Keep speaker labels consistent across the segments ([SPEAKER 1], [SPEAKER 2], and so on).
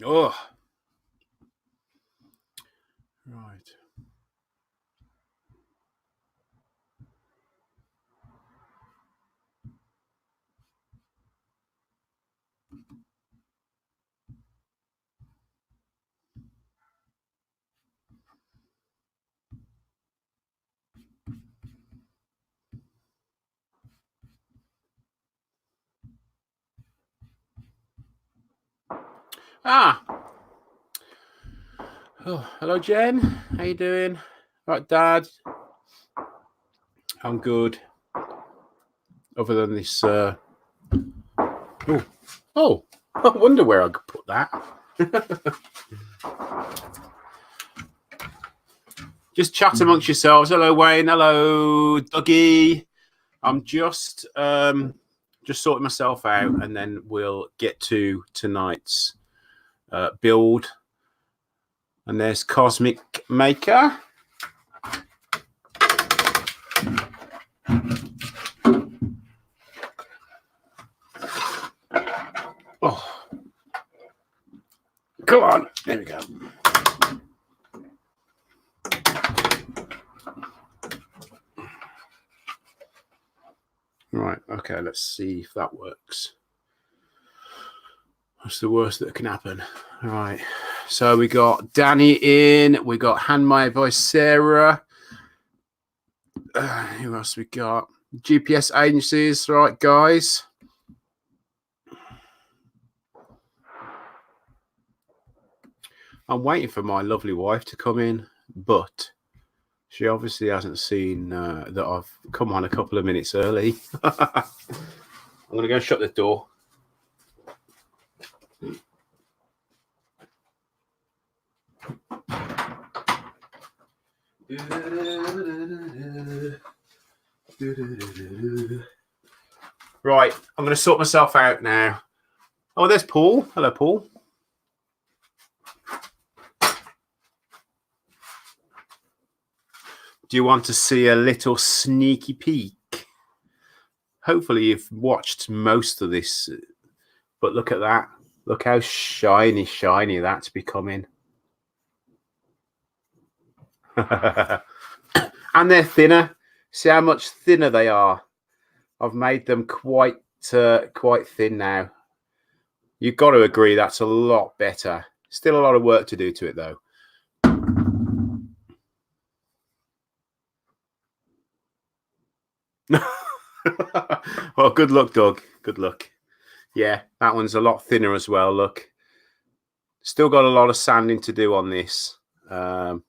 [SPEAKER 1] Oh, right. Oh, hello, Jen. How you doing? Right, Dad. I'm good. Other than this. Oh, I wonder where I could put that. Just chat amongst yourselves. Hello, Wayne. Hello, Dougie. I'm just sorting myself out, and then we'll get to tonight's build. And there's Cosmic Maker. Oh, come on. There we go. Right. Okay. Let's see if that works. What's the worst that can happen? All right. So we got Danny in. We got Handmade by Sarah. Who else we got? GPS agencies. Right, guys. I'm waiting for my lovely wife to come in, but she obviously hasn't seen that I've come on a couple of minutes early. I'm going to go and shut the door. Right, I'm going to sort myself out now. Oh, there's Paul. Hello, Paul. Do you want to see a little sneaky peek? Hopefully you've watched most of this, but look at that. Look how shiny that's becoming. And they're thinner. See how much thinner they are. I've made them quite thin now. You've got to agree that's a lot better. Still a lot of work to do to it, though. Well, good luck, Doug. Good luck. Yeah, that one's a lot thinner as well. Look, still got a lot of sanding to do on this, and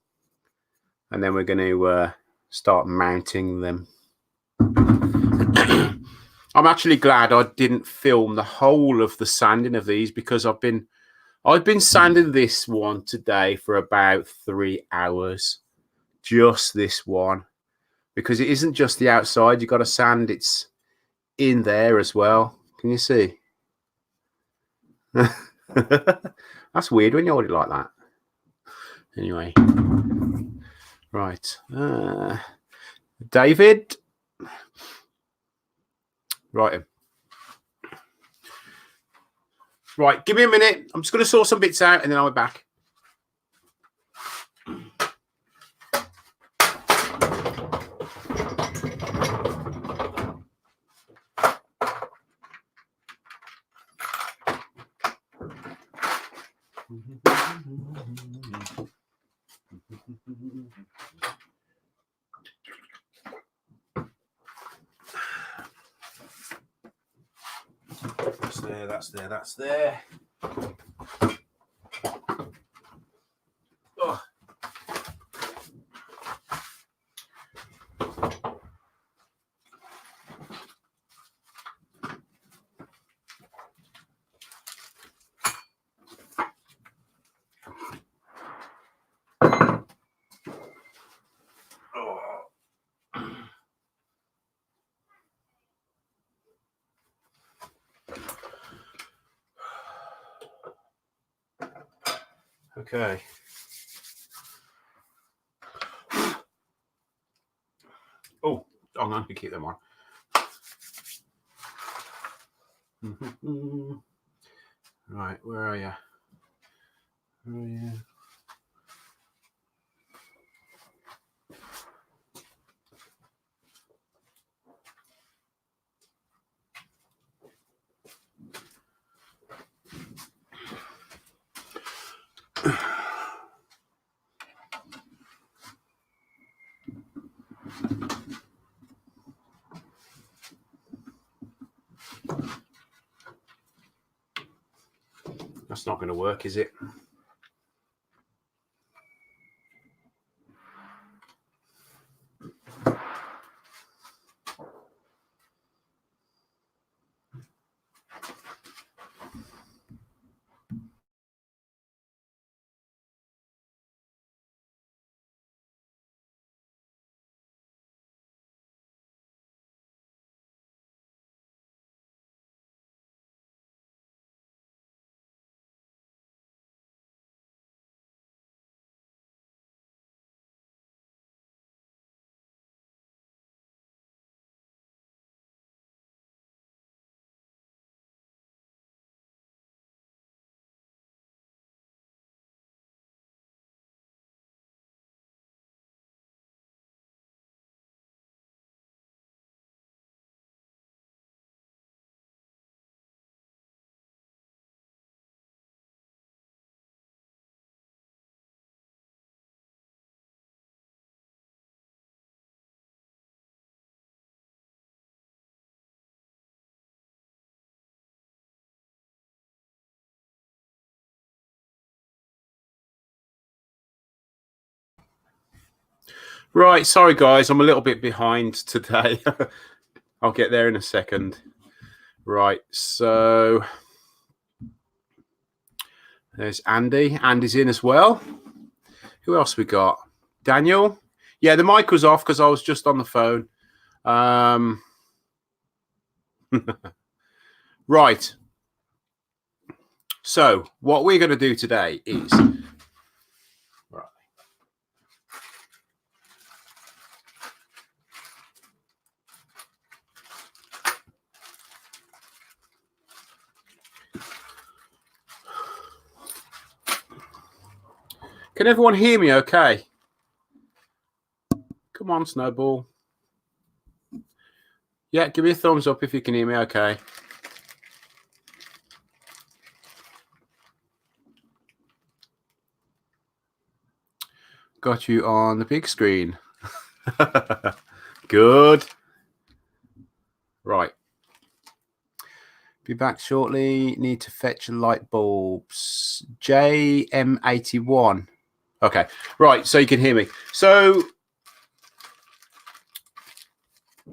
[SPEAKER 1] then we're going to start mounting them. I'm actually glad I didn't film the whole of the sanding of these, because I've been sanding this one today for about 3 hours, just this one, because it isn't just the outside. You've got to sand it's in there as well. Can you see? That's weird when you hold it like that. Anyway, right, David, right, give me a minute. I'm just going to sort some bits out, and then I'll be back. That's there. Oh. Okay. Oh, I'm going to keep them on. Right, where are you? Where are you? That's not going to work, is it? Right, sorry guys, I'm a little bit behind today. I'll get there in a second. Right, so there's Andy. Andy's in as well. Who else we got? Daniel. Yeah, the mic was off because I was just on the phone. Right. So what we're going to do today is... Right. Can everyone hear me okay? Come on, Snowball. Yeah, give me a thumbs up if you can hear me okay. Got you on the big screen. Good. Right. Be back shortly. Need to fetch light bulbs. JM81. Okay. Right. So you can hear me. So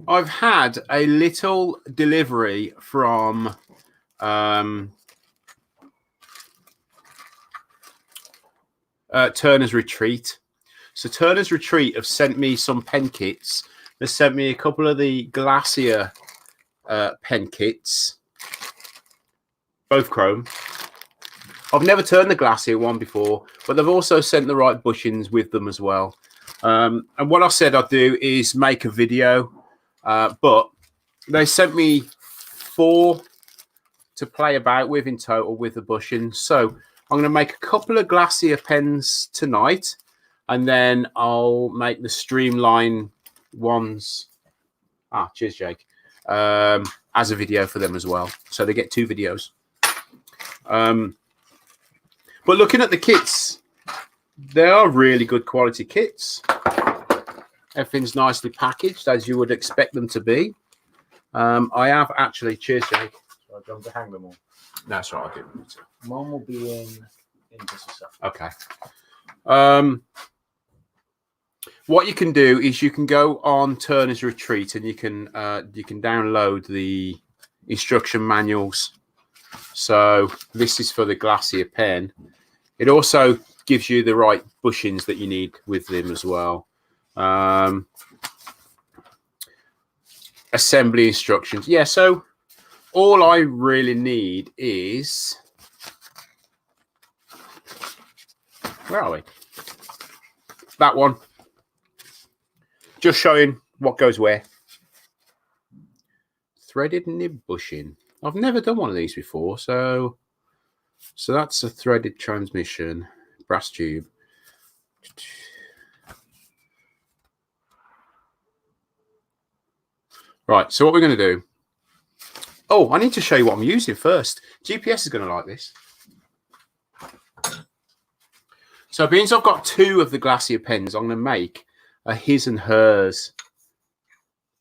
[SPEAKER 1] I've had a little delivery from Turner's Retreat. So Turner's Retreat have sent me some pen kits. They sent me a couple of the Glacier pen kits, both chrome. I've never turned the Glacier one before, but they've also sent the right bushings with them as well. And what I said I'd do is make a video, but they sent me 4 to play about with in total with the bushings. So I'm going to make a couple of Glacier pens tonight, and then I'll make the Streamline ones. Cheers, Jake. As a video for them as well. So they get 2 videos. But looking at the kits, they are really good quality kits. Everything's nicely packaged, as you would expect them to be. I have actually... Cheers, Jake.
[SPEAKER 2] So I'm going to hang them all.
[SPEAKER 1] No, that's right. I'll do it.
[SPEAKER 2] Mine will be in just a second.
[SPEAKER 1] Okay. What you can do is you can go on Turner's Retreat and you can download the instruction manuals. So this is for the Glacier pen. It also gives you the right bushings that you need with them as well. Assembly instructions. Yeah, so all I really need is Where are we? That one. Just showing what goes where. Threaded nib bushing. I've never done one of these before, so that's a threaded transmission, brass tube. Right, so what we're going to do. Oh, I need to show you what I'm using first. GPS is going to like this. So being I've got 2 of the Glacier pens, I'm going to make a his and hers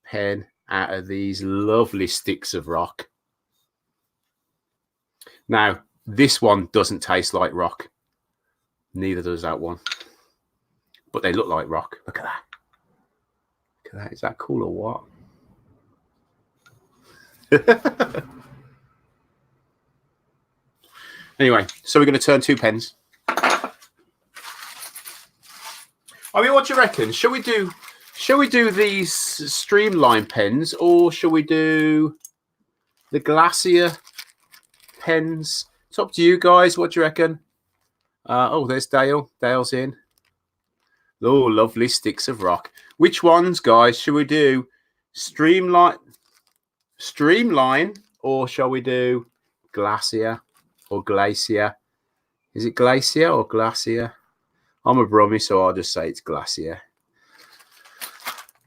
[SPEAKER 1] pen out of these lovely sticks of rock. Now, this one doesn't taste like rock. Neither does that one. But they look like rock. Look at that. Look at that. Is that cool or what? Anyway, so we're going to turn 2 pens. I mean, what do you reckon? Shall we do these Streamline pens, or shall we do the Glacier pens? It's up to you guys. What do you reckon? Oh, there's Dale. Dale's in. Oh, lovely sticks of rock. Which ones, guys? Shall we do Streamline, or shall we do Glacier or Glacier? Is it Glacier or Glacier? I'm a Brummie, so I'll just say it's Glacier.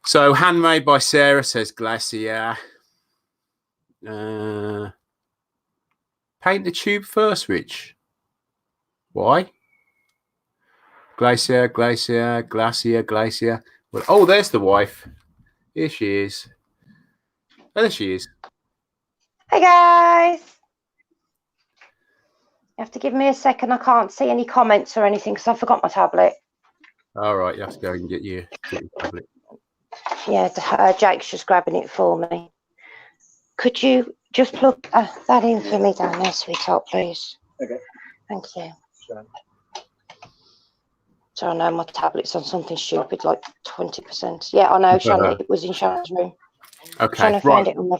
[SPEAKER 1] So, Handmade by Sarah says Glacier. Paint the tube first, Rich. Why? Glacier, Glacier, Glacier, Glacier. Well, oh, there's the wife. Here she is. Oh, there she is.
[SPEAKER 3] Hey, guys. You have to give me a second. I can't see any comments or anything because I forgot my tablet.
[SPEAKER 1] All right, you have to go and get your tablet.
[SPEAKER 3] Yeah, Jake's just grabbing it for me. Could you just plug that in for me down there, sweetheart, please?
[SPEAKER 2] Okay.
[SPEAKER 3] Thank you.
[SPEAKER 2] Sure.
[SPEAKER 3] So I know my tablet's on something stupid like 20%. Yeah, I know, Shannon. It was in Shannon's room.
[SPEAKER 1] Okay,
[SPEAKER 3] Shannon found it on the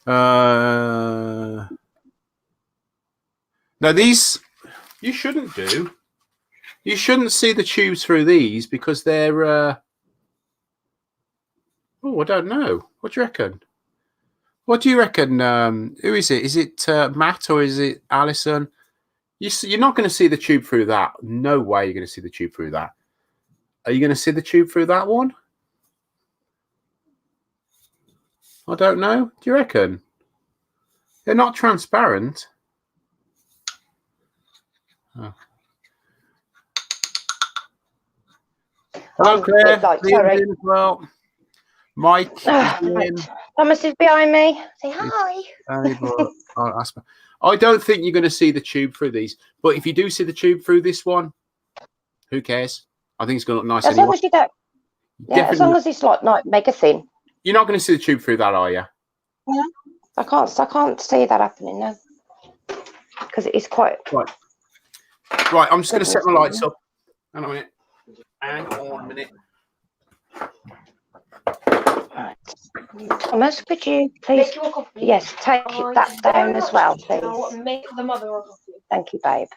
[SPEAKER 3] floor.
[SPEAKER 1] Now these you shouldn't do. You shouldn't see the tubes through these because they're. Oh, I don't know. What do you reckon? What do you reckon? Who is it? Is it Matt or is it Alison? You're not going to see the tube through that. No way you're going to see the tube through that. Are you going to see the tube through that one? I don't know. Do you reckon? They're not transparent. Oh. Hello, Claire.
[SPEAKER 3] Sorry.
[SPEAKER 1] Well, Mike.
[SPEAKER 3] Thomas is behind me. Say hi.
[SPEAKER 1] I don't think you're going to see the tube through these, but if you do see the tube through this one, who cares? I think it's going to look nice
[SPEAKER 3] as
[SPEAKER 1] anyway.
[SPEAKER 3] Long as you don't. Yeah, as long as it's like mega thin.
[SPEAKER 1] You're not going to see the tube through that, are you?
[SPEAKER 3] Yeah, I can't see that happening now because it is quite.
[SPEAKER 1] Right. I'm just going to set my lights up. Hang on a minute. Hang on a minute.
[SPEAKER 3] Right. Thomas, could you please?
[SPEAKER 4] Make you a coffee.
[SPEAKER 3] Yes, take that down as well, please.
[SPEAKER 4] I'll make the mother a coffee.
[SPEAKER 3] Thank you, babe.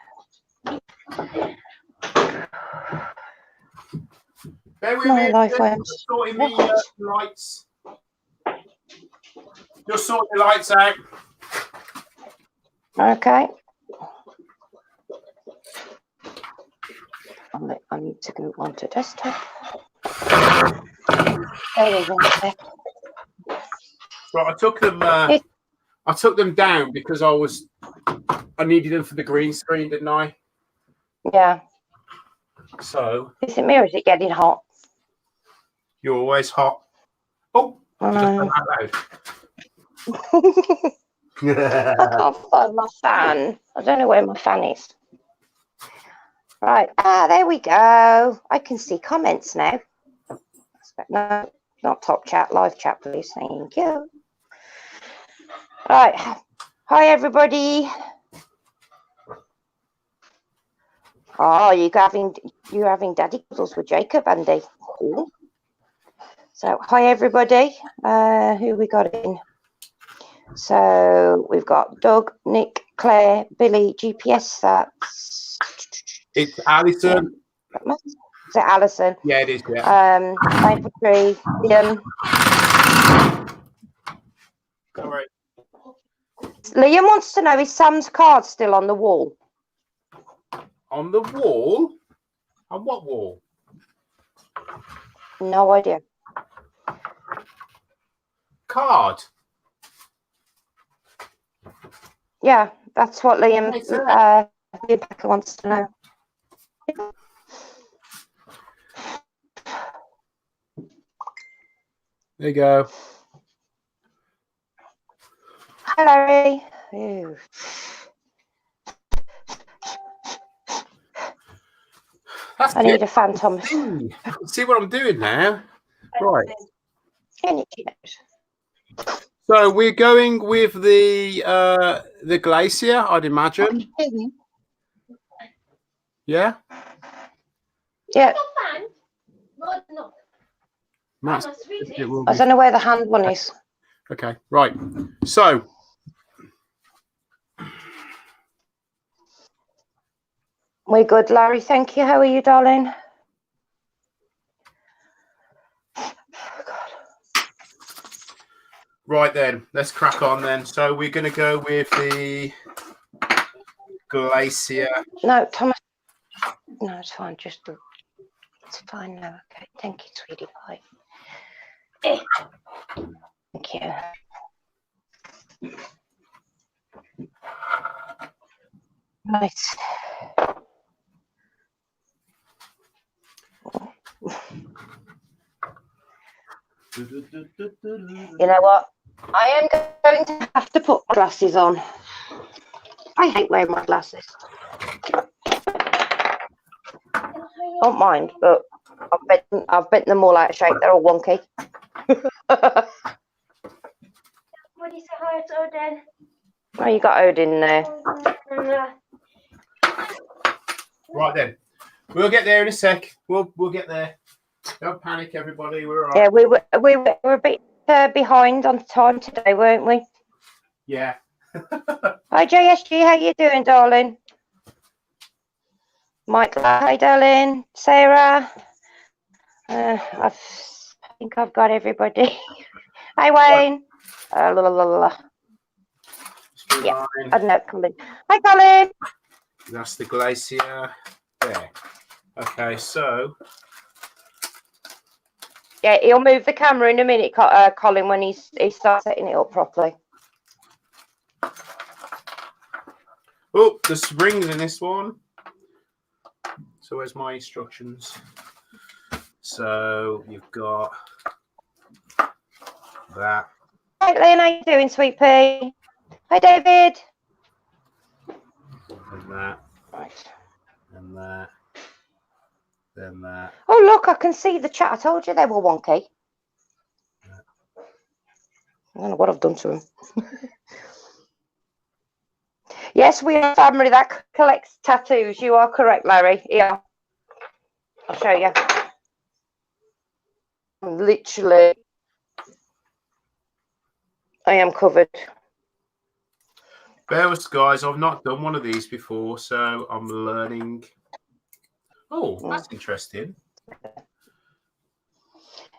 [SPEAKER 1] Bear with
[SPEAKER 3] My
[SPEAKER 1] me.
[SPEAKER 3] life
[SPEAKER 1] Just sorting the lights. Just sort the lights out.
[SPEAKER 3] Okay. I need to go onto desktop. There we go.
[SPEAKER 1] Right, I took them down because I needed them for the green screen, didn't I?
[SPEAKER 3] Yeah.
[SPEAKER 1] So
[SPEAKER 3] Is it me or is it getting hot?
[SPEAKER 1] you're always hot. Oh,
[SPEAKER 3] I
[SPEAKER 1] just
[SPEAKER 3] know.
[SPEAKER 1] that
[SPEAKER 3] I can't find my fan. I don't know where my fan is. Right. There we go. I can see comments now. No, not top chat, live chat, please. Thank you. Right. Hi, everybody. Oh, you're having daddy cuddles with Jacob, Andy. Cool. So, hi, everybody. Who we got in? So, we've got Doug, Nick, Claire, Billy, GPS. That's
[SPEAKER 1] It's Alison.
[SPEAKER 3] Is it Alison?
[SPEAKER 1] Yeah, it is. Yeah.
[SPEAKER 3] Maple Tree, Liam.
[SPEAKER 1] All right.
[SPEAKER 3] Liam wants to know, is Sam's card still on the wall?
[SPEAKER 1] On the wall? On what wall?
[SPEAKER 3] No idea.
[SPEAKER 1] Card.
[SPEAKER 3] Yeah, that's what Liam Packer wants to know.
[SPEAKER 1] There you go.
[SPEAKER 3] Hi, Larry. Ew.
[SPEAKER 1] That's
[SPEAKER 3] I need a phantom.
[SPEAKER 1] See what I'm doing now? Right.
[SPEAKER 3] Can you do it?
[SPEAKER 1] So we're going with the glacier, I'd imagine. Yeah.
[SPEAKER 3] Yeah.
[SPEAKER 1] Matt's, it will
[SPEAKER 3] I
[SPEAKER 1] be.
[SPEAKER 3] don't know where the hand one is.
[SPEAKER 1] Okay. Right. So.
[SPEAKER 3] We're good, Larry. Thank you. How are you, darling?
[SPEAKER 1] Right then, let's crack on then. So we're going to go with the glacier.
[SPEAKER 3] No, Thomas. No, it's fine. It's fine now. Okay. Thank you, sweetie pie. Thank you. Right. You know what? I am going to have to put my glasses on. I hate wearing my glasses. Don't mind, but I've bitten them all out of shape. They're all wonky.
[SPEAKER 4] What do you say hi to Odin?
[SPEAKER 3] Oh, you got Odin there.
[SPEAKER 1] Right then, we'll get there in a sec. We'll get there. Don't panic, everybody. We're all right.
[SPEAKER 3] Yeah, we were a bit behind on time today, weren't we?
[SPEAKER 1] Yeah.
[SPEAKER 3] Hi, JSG. How you doing, darling? Michael, hi, darling. Sarah. I think I've got everybody. Hi, Wayne. La, la, la, la. Yeah, I don't know, Colin. Hi, Colin.
[SPEAKER 1] That's the glacier. There. Okay, so.
[SPEAKER 3] Yeah, he'll move the camera in a minute, Colin, when he starts setting it up properly.
[SPEAKER 1] Oh, the springs in this one. So where's my instructions? So you've got that.
[SPEAKER 3] Hi, Lynn, how you doing, sweet pea? Hi, David.
[SPEAKER 1] And that.
[SPEAKER 3] Right.
[SPEAKER 1] And that. Then that.
[SPEAKER 3] Oh, look, I can see the chat. I told you they were wonky. I don't know what I've done to them. Yes, we are a family that collects tattoos. You are correct, Larry. Yeah. I'll show you. Literally, I am covered.
[SPEAKER 1] Bear with us, guys. I've not done one of these before, so I'm learning. Oh, that's interesting.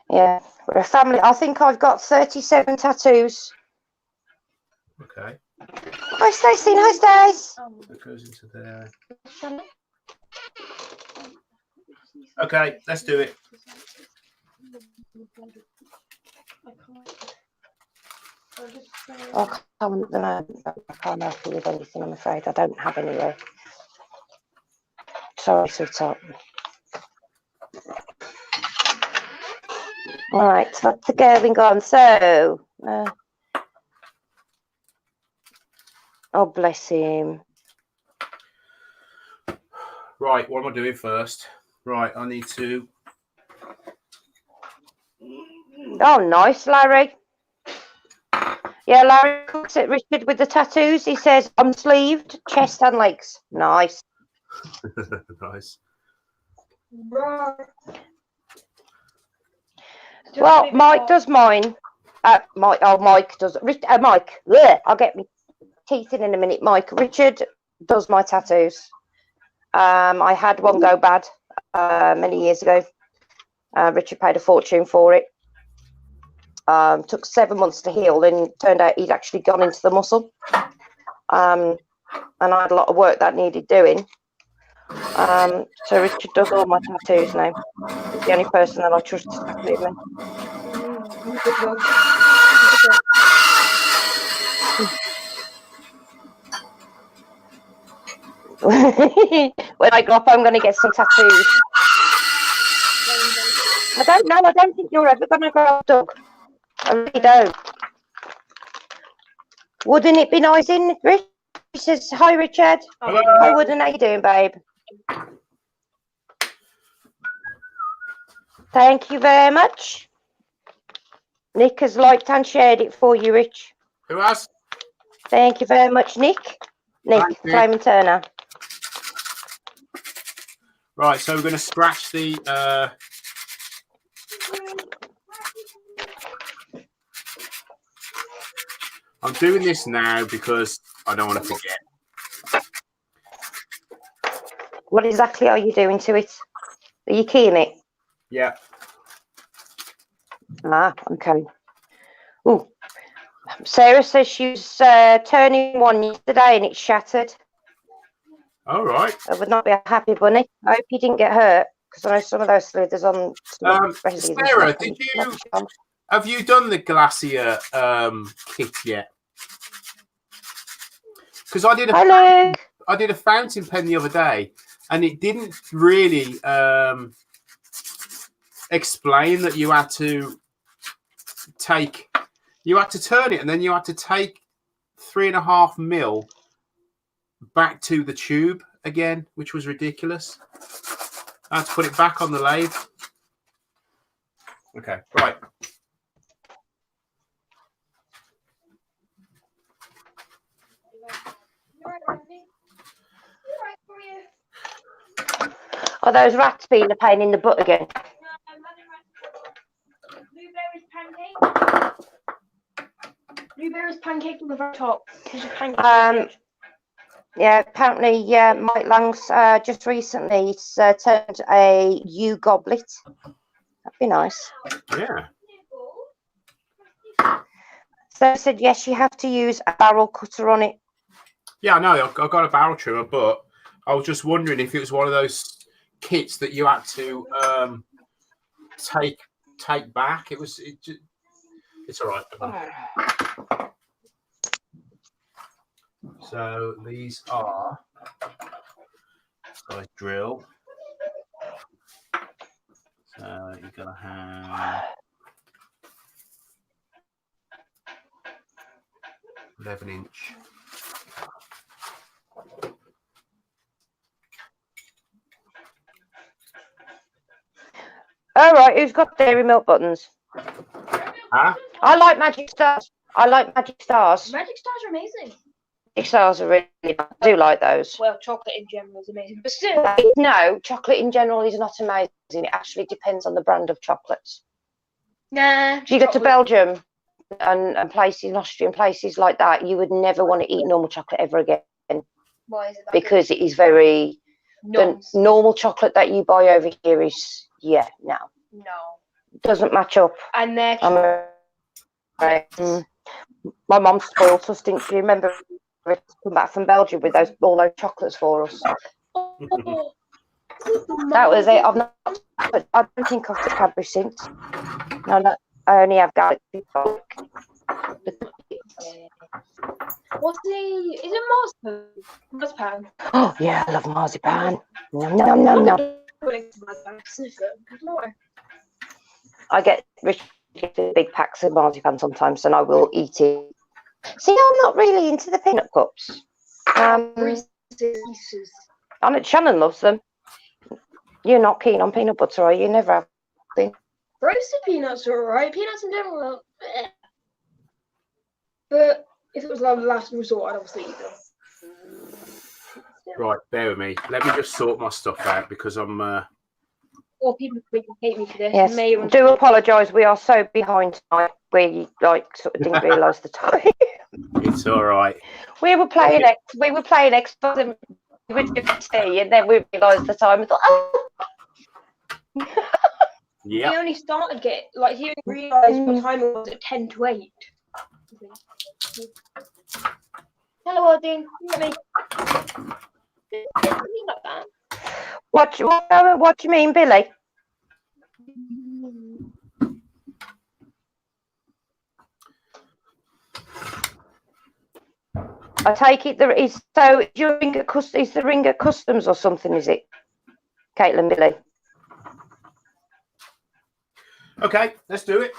[SPEAKER 3] Yeah, we're a family. I think I've got 37 tattoos.
[SPEAKER 1] Okay.
[SPEAKER 3] Hi, Stacey. Hi, Stace.
[SPEAKER 1] That goes into there. Okay, let's do it.
[SPEAKER 3] I can't help you with anything, I'm afraid. I don't have any. Sorry, sweetheart. All right, that's the going on. So, oh, bless him.
[SPEAKER 1] Right, what am I doing first? Right, I need to.
[SPEAKER 3] Oh, nice, Larry. Yeah, Larry cooks it, Richard, with the tattoos. He says, I'm sleeved, chest and legs. Nice.
[SPEAKER 1] Nice.
[SPEAKER 3] Well, Mike does mine. Mike does. Mike, bleh, I'll get my teeth in a minute. Mike, Richard does my tattoos. I had one go bad many years ago. Richard paid a fortune for it. Took 7 months to heal, and turned out he'd actually gone into the muscle. And I had a lot of work that needed doing. So Richard does all my tattoos now. He's the only person that I trust to tattoo me. When I grow up, I'm going to get some tattoos. I don't know. I don't think you're ever going to grow up, Doug. I really don't. Wouldn't it be nice in Rich? He says, hi, Richard.
[SPEAKER 1] Hello.
[SPEAKER 3] Hi, Wooden. How you doing, babe? Thank you very much. Nick has liked and shared it for you, Rich.
[SPEAKER 1] Who has?
[SPEAKER 3] Thank you very much, Nick. Nick,
[SPEAKER 1] Thank you.
[SPEAKER 3] Flaming Turner.
[SPEAKER 1] Right, so we're going to scratch the. I'm doing this now because I don't want to forget.
[SPEAKER 3] What exactly are you doing to it? Are you keying it?
[SPEAKER 1] Yeah.
[SPEAKER 3] Ah, okay. Ooh. Sarah says she's turning one yesterday and it's shattered.
[SPEAKER 1] All right.
[SPEAKER 3] I would not be a happy bunny. I hope you didn't get hurt, because I know some of those slithers on.
[SPEAKER 1] Sarah, have you done the Glacier kit yet? Because I did a fountain pen the other day, and it didn't really explain that you had to turn it, and then you had to take 3.5 mil back to the tube again, which was ridiculous. I had to put it back on the lathe. Okay, right.
[SPEAKER 3] Are those rats being a pain in the butt again?
[SPEAKER 4] Blueberries pancake on the very top.
[SPEAKER 3] Yeah, apparently, Mike Lang's just recently turned a U goblet. That'd be nice.
[SPEAKER 1] Yeah.
[SPEAKER 3] So I said, yes, you have to use a barrel cutter on it.
[SPEAKER 1] Yeah, I know. I've got a barrel trimmer, but I was just wondering if it was one of those kits that you had to take back. It's all right. So these are size drill. So you're gonna have 11-inch.
[SPEAKER 3] All right, who's got dairy milk buttons?
[SPEAKER 1] Huh?
[SPEAKER 3] I like Magic Stars. Magic Stars.
[SPEAKER 4] Magic Stars are amazing.
[SPEAKER 3] Magic Stars are really, I do like those.
[SPEAKER 4] Well, chocolate in general is amazing, but still.
[SPEAKER 3] No, chocolate in general is not amazing. It actually depends on the brand of chocolates.
[SPEAKER 4] Nah.
[SPEAKER 3] If you go to Belgium and places, Austrian places like that, you would never want to eat normal chocolate ever again.
[SPEAKER 4] Why is it that?
[SPEAKER 3] Because it is very... The normal chocolate that you buy over here is, no. Doesn't match up.
[SPEAKER 4] And they're
[SPEAKER 3] my mum spoiled us, didn't she? Remember we come back from Belgium with all those chocolates for us. That was it. I don't think I've had Cadbury since. No, I only have Galaxy.
[SPEAKER 4] What's is it marzipan?
[SPEAKER 3] Oh yeah, I love marzipan. No. I get the big packs of marzipan sometimes, and I will eat it. See, I'm not really into the peanut cups. Shannon loves them. You're not keen on peanut butter, are you? Never have been.
[SPEAKER 4] Roasted peanuts are alright. Peanuts in general are but if it was like the last resort, I'd obviously eat them.
[SPEAKER 1] Right, bear with me. Let me just sort my stuff out because I'm.
[SPEAKER 4] Or people hate me for this.
[SPEAKER 3] Yes, do apologise. We are so behind tonight. We sort of didn't realise the time.
[SPEAKER 1] It's all right.
[SPEAKER 3] We were playing Xbox. we were doing tea, and then we realised the time. I thought, oh,
[SPEAKER 1] Yeah.
[SPEAKER 4] He only started he only realised what time it was at 10 to 8. Hello, Odin. Like that.
[SPEAKER 3] what do you mean, Billy? I take it there is so your ring at is the ring at customs or something, is it? Caitlin, Billy.
[SPEAKER 1] Okay, let's do it.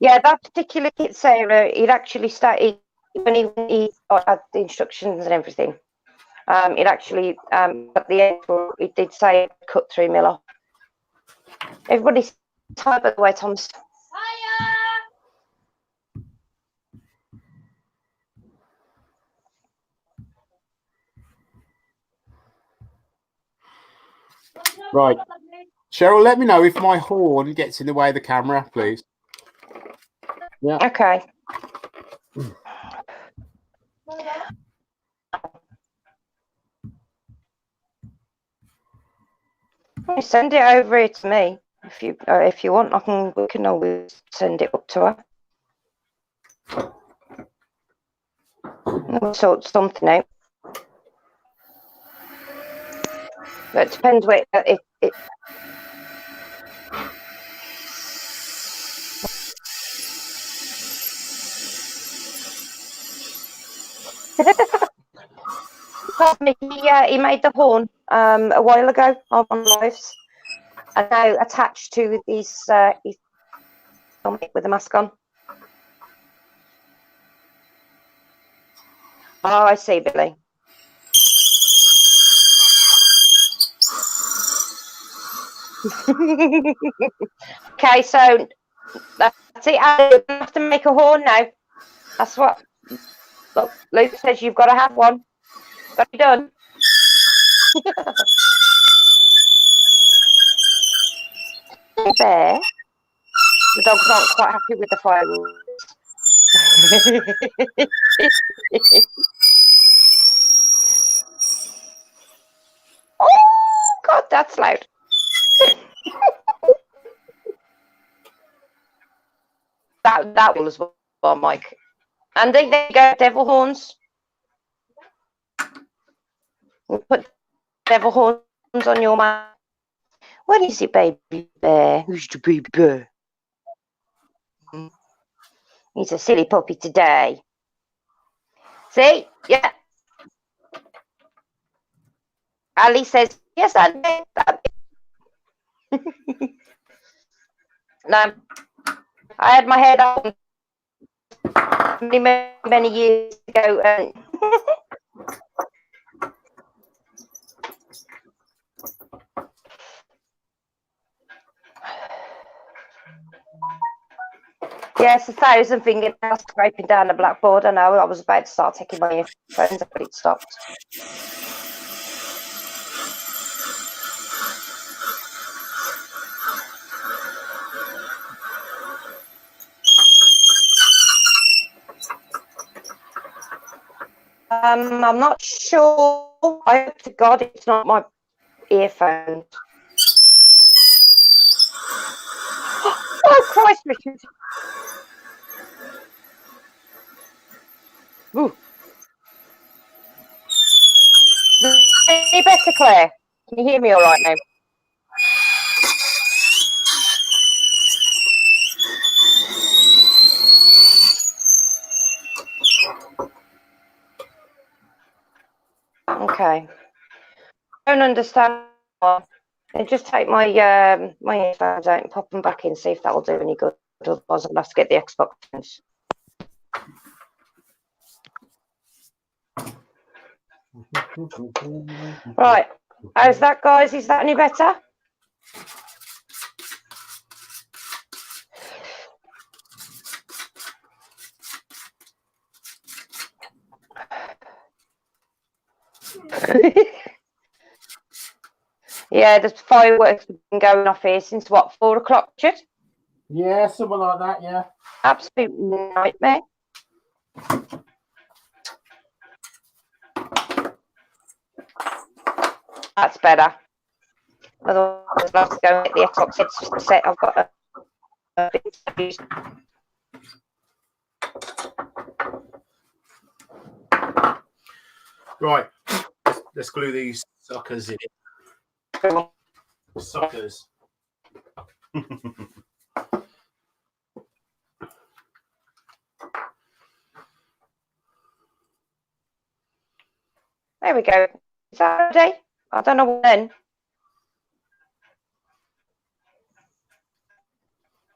[SPEAKER 3] Yeah, that particular kit, Sarah, it actually started when he had the instructions and everything. It actually at the end it did say cut 3 mil off. Everybody's tired, by the way, Thomas.
[SPEAKER 1] Right. Cheryl, let me know if my horn gets in the way of the camera, please. Yeah.
[SPEAKER 3] Okay. Send it over here to me if you want. We can always send it up to her. We'll sort something out. But it depends where it he made the horn a while ago on lives, and now attached to his helmet with the mask on. Oh, I see, Billy. Okay, so that's it. You have to make a horn now. That's what Luke says. You've got to have one. Got to be done. Bear. The dogs aren't quite happy with the fireworks. Oh God, that's loud. that was well, Mike. And there you go, devil horns. We'll put devil horns on your man. What is it, baby bear? Who's the baby bear? He's a silly puppy today. See? Yeah. Ali says, yes, I did. No. I had my head on many years ago. Yes, 1,000 fingernails scraping down the blackboard. I know. I was about to start taking my earphones, but it stopped. I'm not sure. I hope to God it's not my earphones. Oh, Christ, Richard. Ooh. Any better, Claire? Can you hear me all right now? Okay. I don't understand. I just take my my earphones out and pop them back in, see if that will do any good. Otherwise, I'll have to get the Xbox ones. Right. How's that, guys? Is that any better? Yeah, there's fireworks been going off here since what, 4 o'clock, Richard?
[SPEAKER 2] Yeah, something like that, yeah.
[SPEAKER 3] Absolute nightmare. That's better. Otherwise, I'll have to go and get the Xbox headset. I've got a bit confused.
[SPEAKER 1] Right. Let's glue these suckers in. Suckers.
[SPEAKER 3] There we go. Is that ready? I don't know when.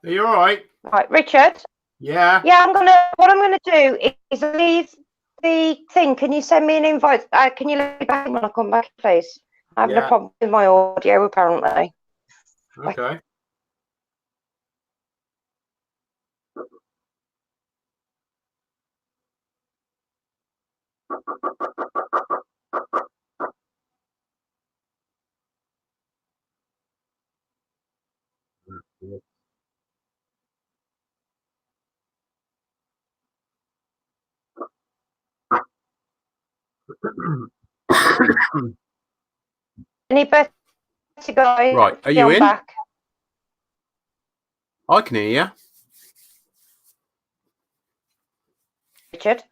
[SPEAKER 1] Are you all right?
[SPEAKER 3] Right, Richard.
[SPEAKER 1] Yeah.
[SPEAKER 3] Yeah, what I'm gonna do is leave the thing. Can you send me an invite? Can you leave it back when I come back, please? I'm having a problem with my audio, apparently.
[SPEAKER 1] Okay.
[SPEAKER 3] Any better, guys?
[SPEAKER 1] Right, are you in?
[SPEAKER 3] Back.
[SPEAKER 1] I can hear you.
[SPEAKER 3] Richard.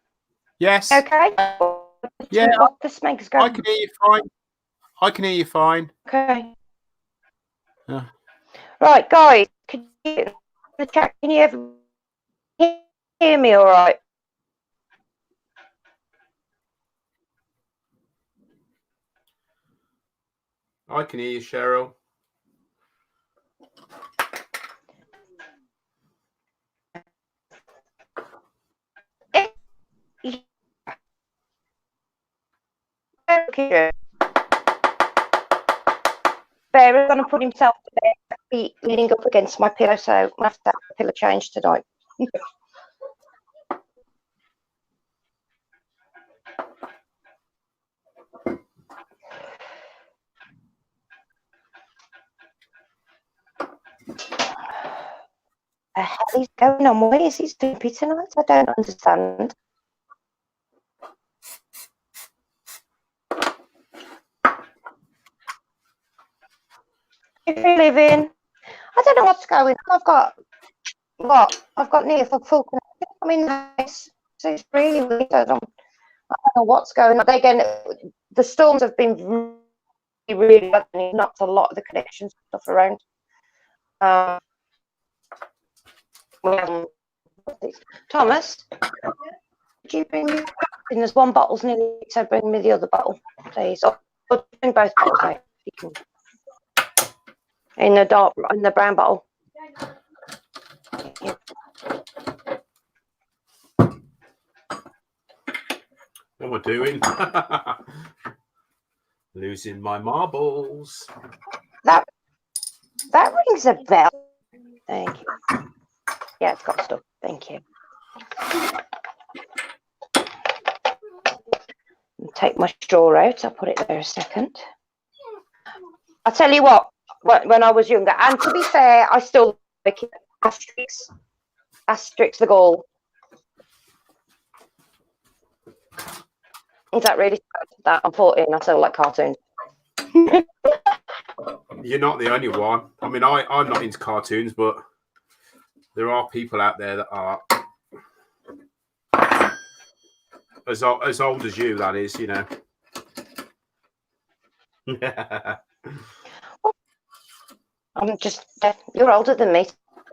[SPEAKER 1] Yes.
[SPEAKER 3] Okay.
[SPEAKER 1] Yeah.
[SPEAKER 3] The Smegs go.
[SPEAKER 1] I can hear you fine. I can hear you fine.
[SPEAKER 3] Okay.
[SPEAKER 1] Yeah.
[SPEAKER 3] Right, guys. Can you the chat? Can you ever hear me? All right.
[SPEAKER 1] I can hear you, Cheryl.
[SPEAKER 3] Okay. Bear is going to put himself to bed, feet leaning up against my pillow, so I have to have a pillow change tonight. The hell is going on? Why is he stupid tonight? I don't understand. If you live in, I don't know what's going on. I've got near full connection. I'm in the house, so it's really weird. I don't know what's going on. Again, the storms have been really bad, and it knocked a lot of the connection stuff around. Thomas, could you bring me? And there's one bottle's nearly, so bring me the other bottle, please. Or bring both bottles out. You can. In the brown bottle. Yeah.
[SPEAKER 1] What am I doing? Losing my marbles.
[SPEAKER 3] That rings a bell. Thank you. Yeah, it's got stuff. Thank you. Take my straw out. I'll put it there a second. I'll tell you what. When I was younger, and to be fair, I still like Asterix the Gaul. Is that really that? I'm 14. I still like cartoons.
[SPEAKER 1] You're not the only one. I mean, I'm not into cartoons, but there are people out there that are as old as you. That is, you know.
[SPEAKER 3] I'm just. You're older than me.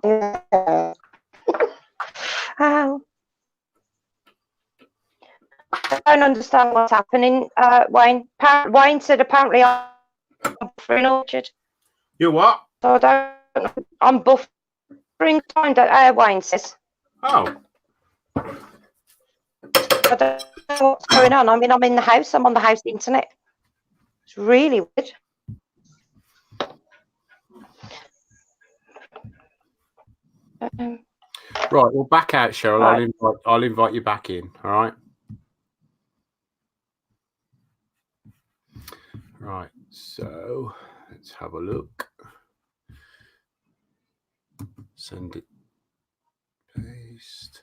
[SPEAKER 3] I don't understand what's happening, Wayne. Wayne said apparently I'm buffering, Orchard.
[SPEAKER 1] You what?
[SPEAKER 3] So I don't know. I'm buffering. Wayne says.
[SPEAKER 1] Oh.
[SPEAKER 3] I don't know what's going on. I mean, I'm in the house. I'm on the house internet. It's really weird.
[SPEAKER 1] Right, well, back out, Cheryl. Right. I'll invite you back in. All right. Right. So let's have a look. Send it. Paste.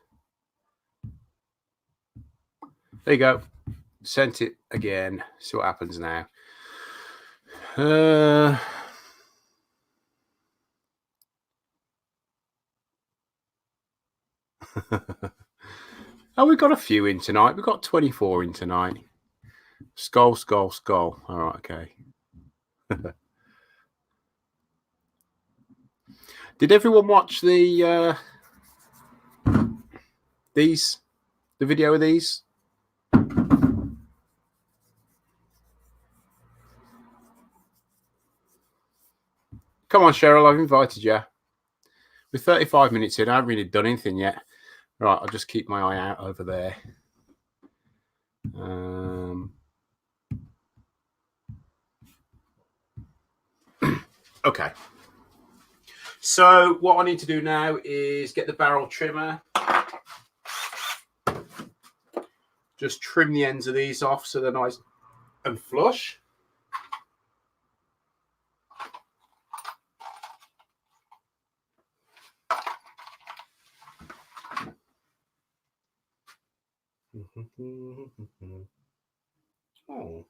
[SPEAKER 1] There you go. Sent it again. See what happens now. Oh, we've got a few in tonight. We've got 24 in tonight. Skull, skull, skull. All right, okay. Did everyone watch the video of these? Come on, Cheryl, I've invited you. We're 35 minutes in. I haven't really done anything yet. Right, I'll just keep my eye out over there. Okay. So what I need to do now is get the barrel trimmer. Just trim the ends of these off so they're nice and flush. Oh.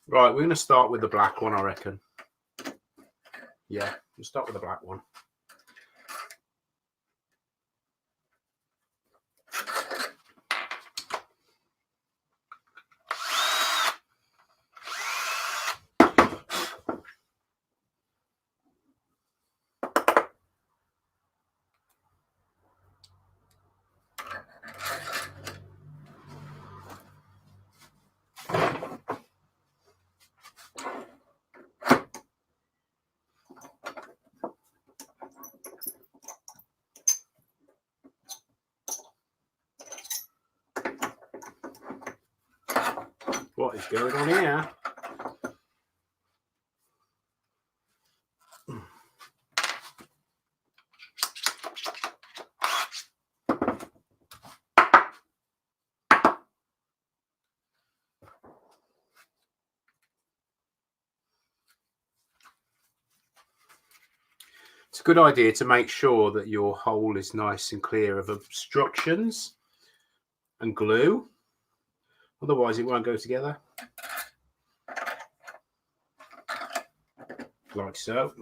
[SPEAKER 1] Right, we're going to start with the black one, I reckon. Yeah, we'll start with the black one. What is going on here? It's a good idea to make sure that your hole is nice and clear of obstructions and glue. Otherwise, it won't go together. Like so.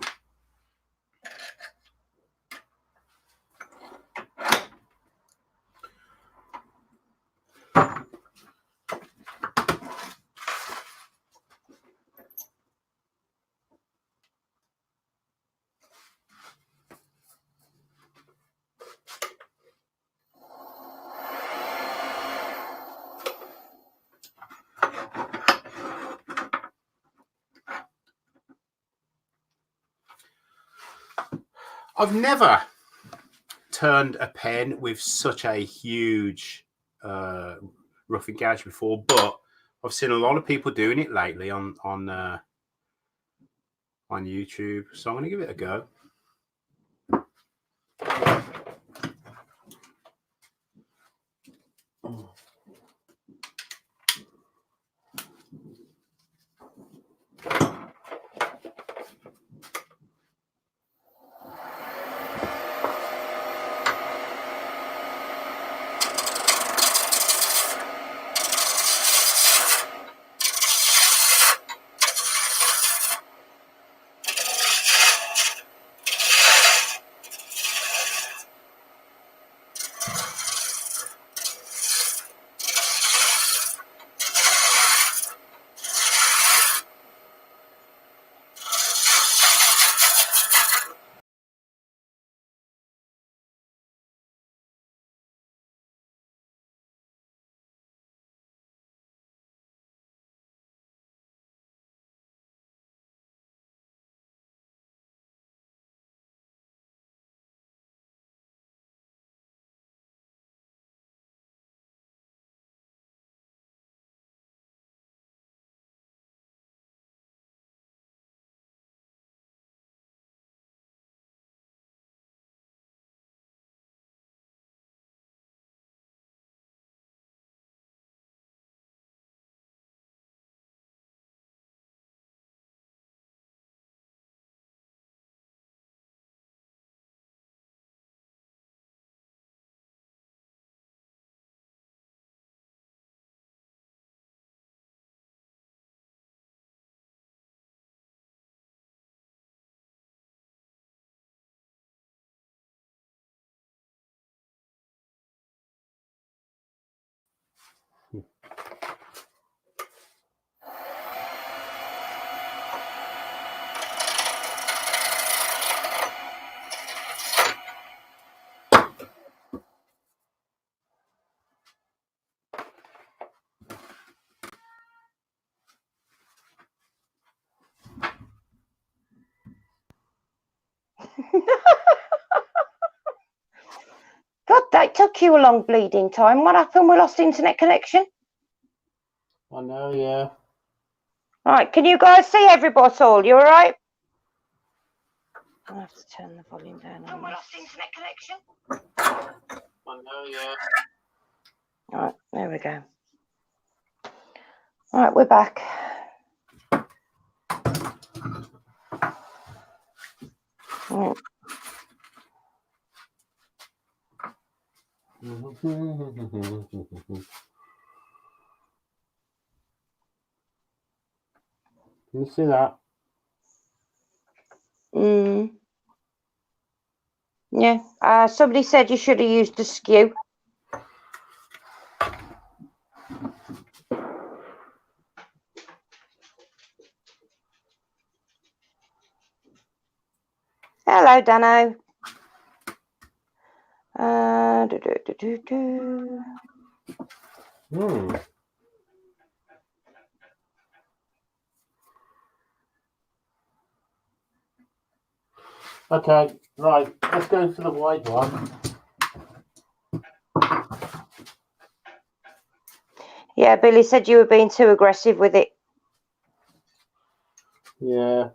[SPEAKER 1] I've never turned a pen with such a huge roughing gouge before, but I've seen a lot of people doing it lately on YouTube, so I'm going to give it a go.
[SPEAKER 3] God, that took you a long bleeding time. What happened? We lost internet connection.
[SPEAKER 2] I know, yeah.
[SPEAKER 3] Right, can you guys see everybody at all? You all right? I'll have to turn the volume down. We lost internet connection.
[SPEAKER 2] I know, yeah.
[SPEAKER 3] Right, there we go. Right, we're back. Right.
[SPEAKER 2] Can you see that?
[SPEAKER 3] Yeah. Somebody said you should have used the skew. Hello, Dano.
[SPEAKER 2] Okay, right. Let's go to the white one.
[SPEAKER 3] Yeah, Billy said you were being too aggressive with it.
[SPEAKER 2] Yeah.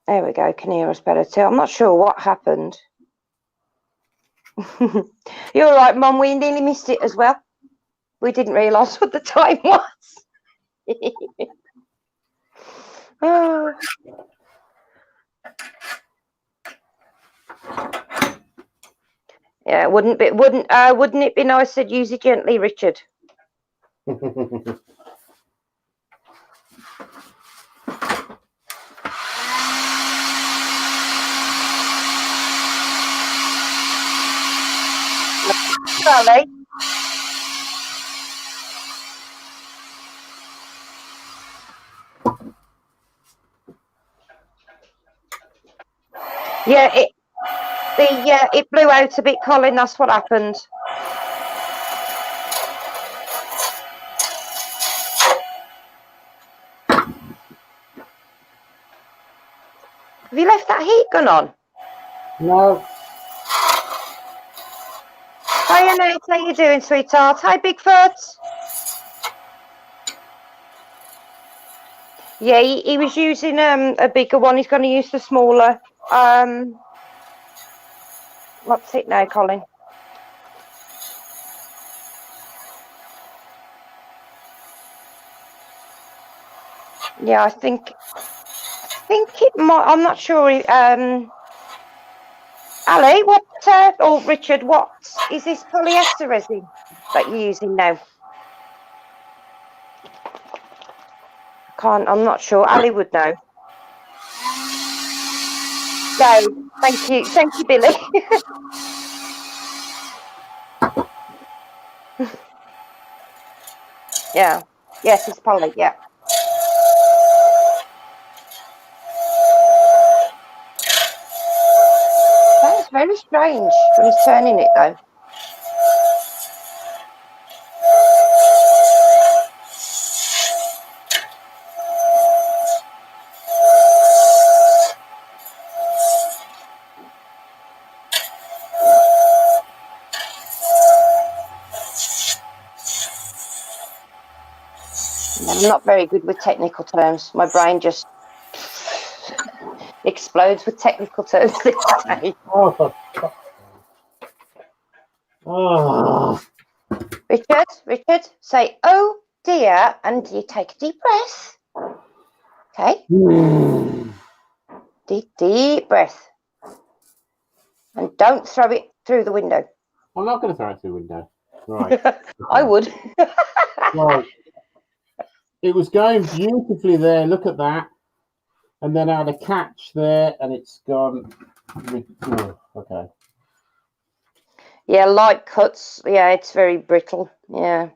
[SPEAKER 3] There we go. Can hear us better too. I'm not sure what happened. You're all right, Mum. We nearly missed it as well. We didn't realise what the time was. Oh. Yeah, wouldn't it be nice to use it gently, Richard? Charlie. Yeah, it blew out a bit, Colin. That's what happened. Have you left that heat gun on?
[SPEAKER 2] No.
[SPEAKER 3] Hi, Annette. How you doing, sweetheart? Hi, Bigfoot. Yeah, he was using a bigger one. He's going to use the smaller. What's it now, Colin? Yeah, I think it might. I'm not sure. Ali, what? Or Richard, what is this polyester resin that you're using now? I'm not sure. Ali would know. No, thank you, Billy. Yeah, yes, it's poly. Yeah. Sounds very strange when he's turning it, though. I'm not very good with technical terms. My brain just explodes with technical terms this day.
[SPEAKER 2] Oh.
[SPEAKER 3] Richard, say, oh dear, and you take a deep breath. Okay? Deep breath. And don't throw it through the window.
[SPEAKER 2] I'm not going to throw it through the window. Right.
[SPEAKER 3] I would.
[SPEAKER 2] Right. It was going beautifully there. Look at that. And then I had a catch there, and it's gone. Oh, okay.
[SPEAKER 3] Yeah, light cuts. Yeah, it's very brittle. Yeah.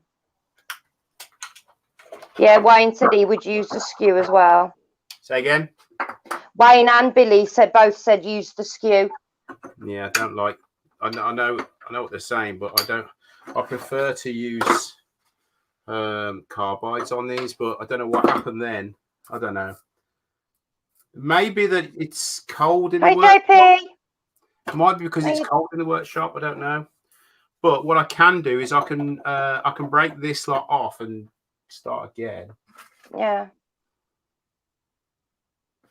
[SPEAKER 3] Yeah, Wayne said he would use the skew as well.
[SPEAKER 1] Say again?
[SPEAKER 3] Wayne and Billy both said use the skew.
[SPEAKER 1] Yeah, I don't like. I know what they're saying, but I don't. I prefer to use carbides on these, but I don't know what happened then. I don't know. Maybe that it's cold in the
[SPEAKER 3] Hey,
[SPEAKER 1] workshop.
[SPEAKER 3] JP.
[SPEAKER 1] It might be because it's
[SPEAKER 3] Hey.
[SPEAKER 1] cold in the workshop. I don't know. But what I can do is I can break this lot off and start again.
[SPEAKER 3] Yeah.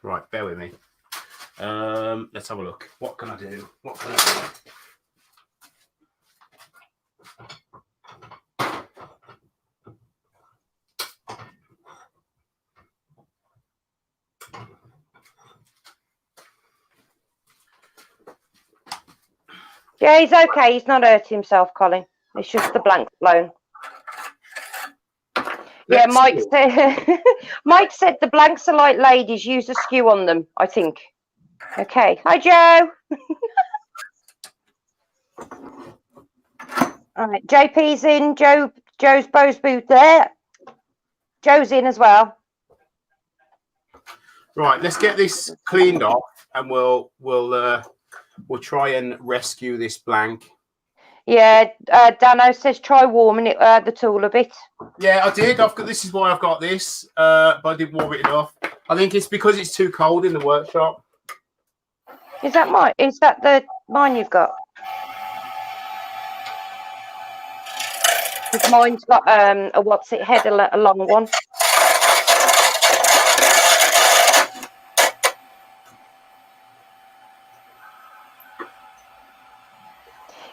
[SPEAKER 1] Right, bear with me. Let's have a look. What can I do? What can I do?
[SPEAKER 3] Yeah, he's okay. He's not hurt himself, Colin. It's just the blank blown. Yeah,
[SPEAKER 1] Let's
[SPEAKER 3] Mike
[SPEAKER 1] see.
[SPEAKER 3] said. Mike said the blanks are like ladies. Use a skew on them. I think. Okay. Hi, Joe. All right. JP's in. Joe's Bo's boot there. Joe's in as well.
[SPEAKER 1] Right, let's get this cleaned off, and we'll try and rescue this blank.
[SPEAKER 3] Yeah. Dano says try warming it the tool a bit.
[SPEAKER 1] Yeah, I did. This is why I've got this, but I didn't warm it enough. I think it's because it's too cold in the workshop.
[SPEAKER 3] Is that mine? Is that the mine you've got? Because mine's got a what's it head, a long one.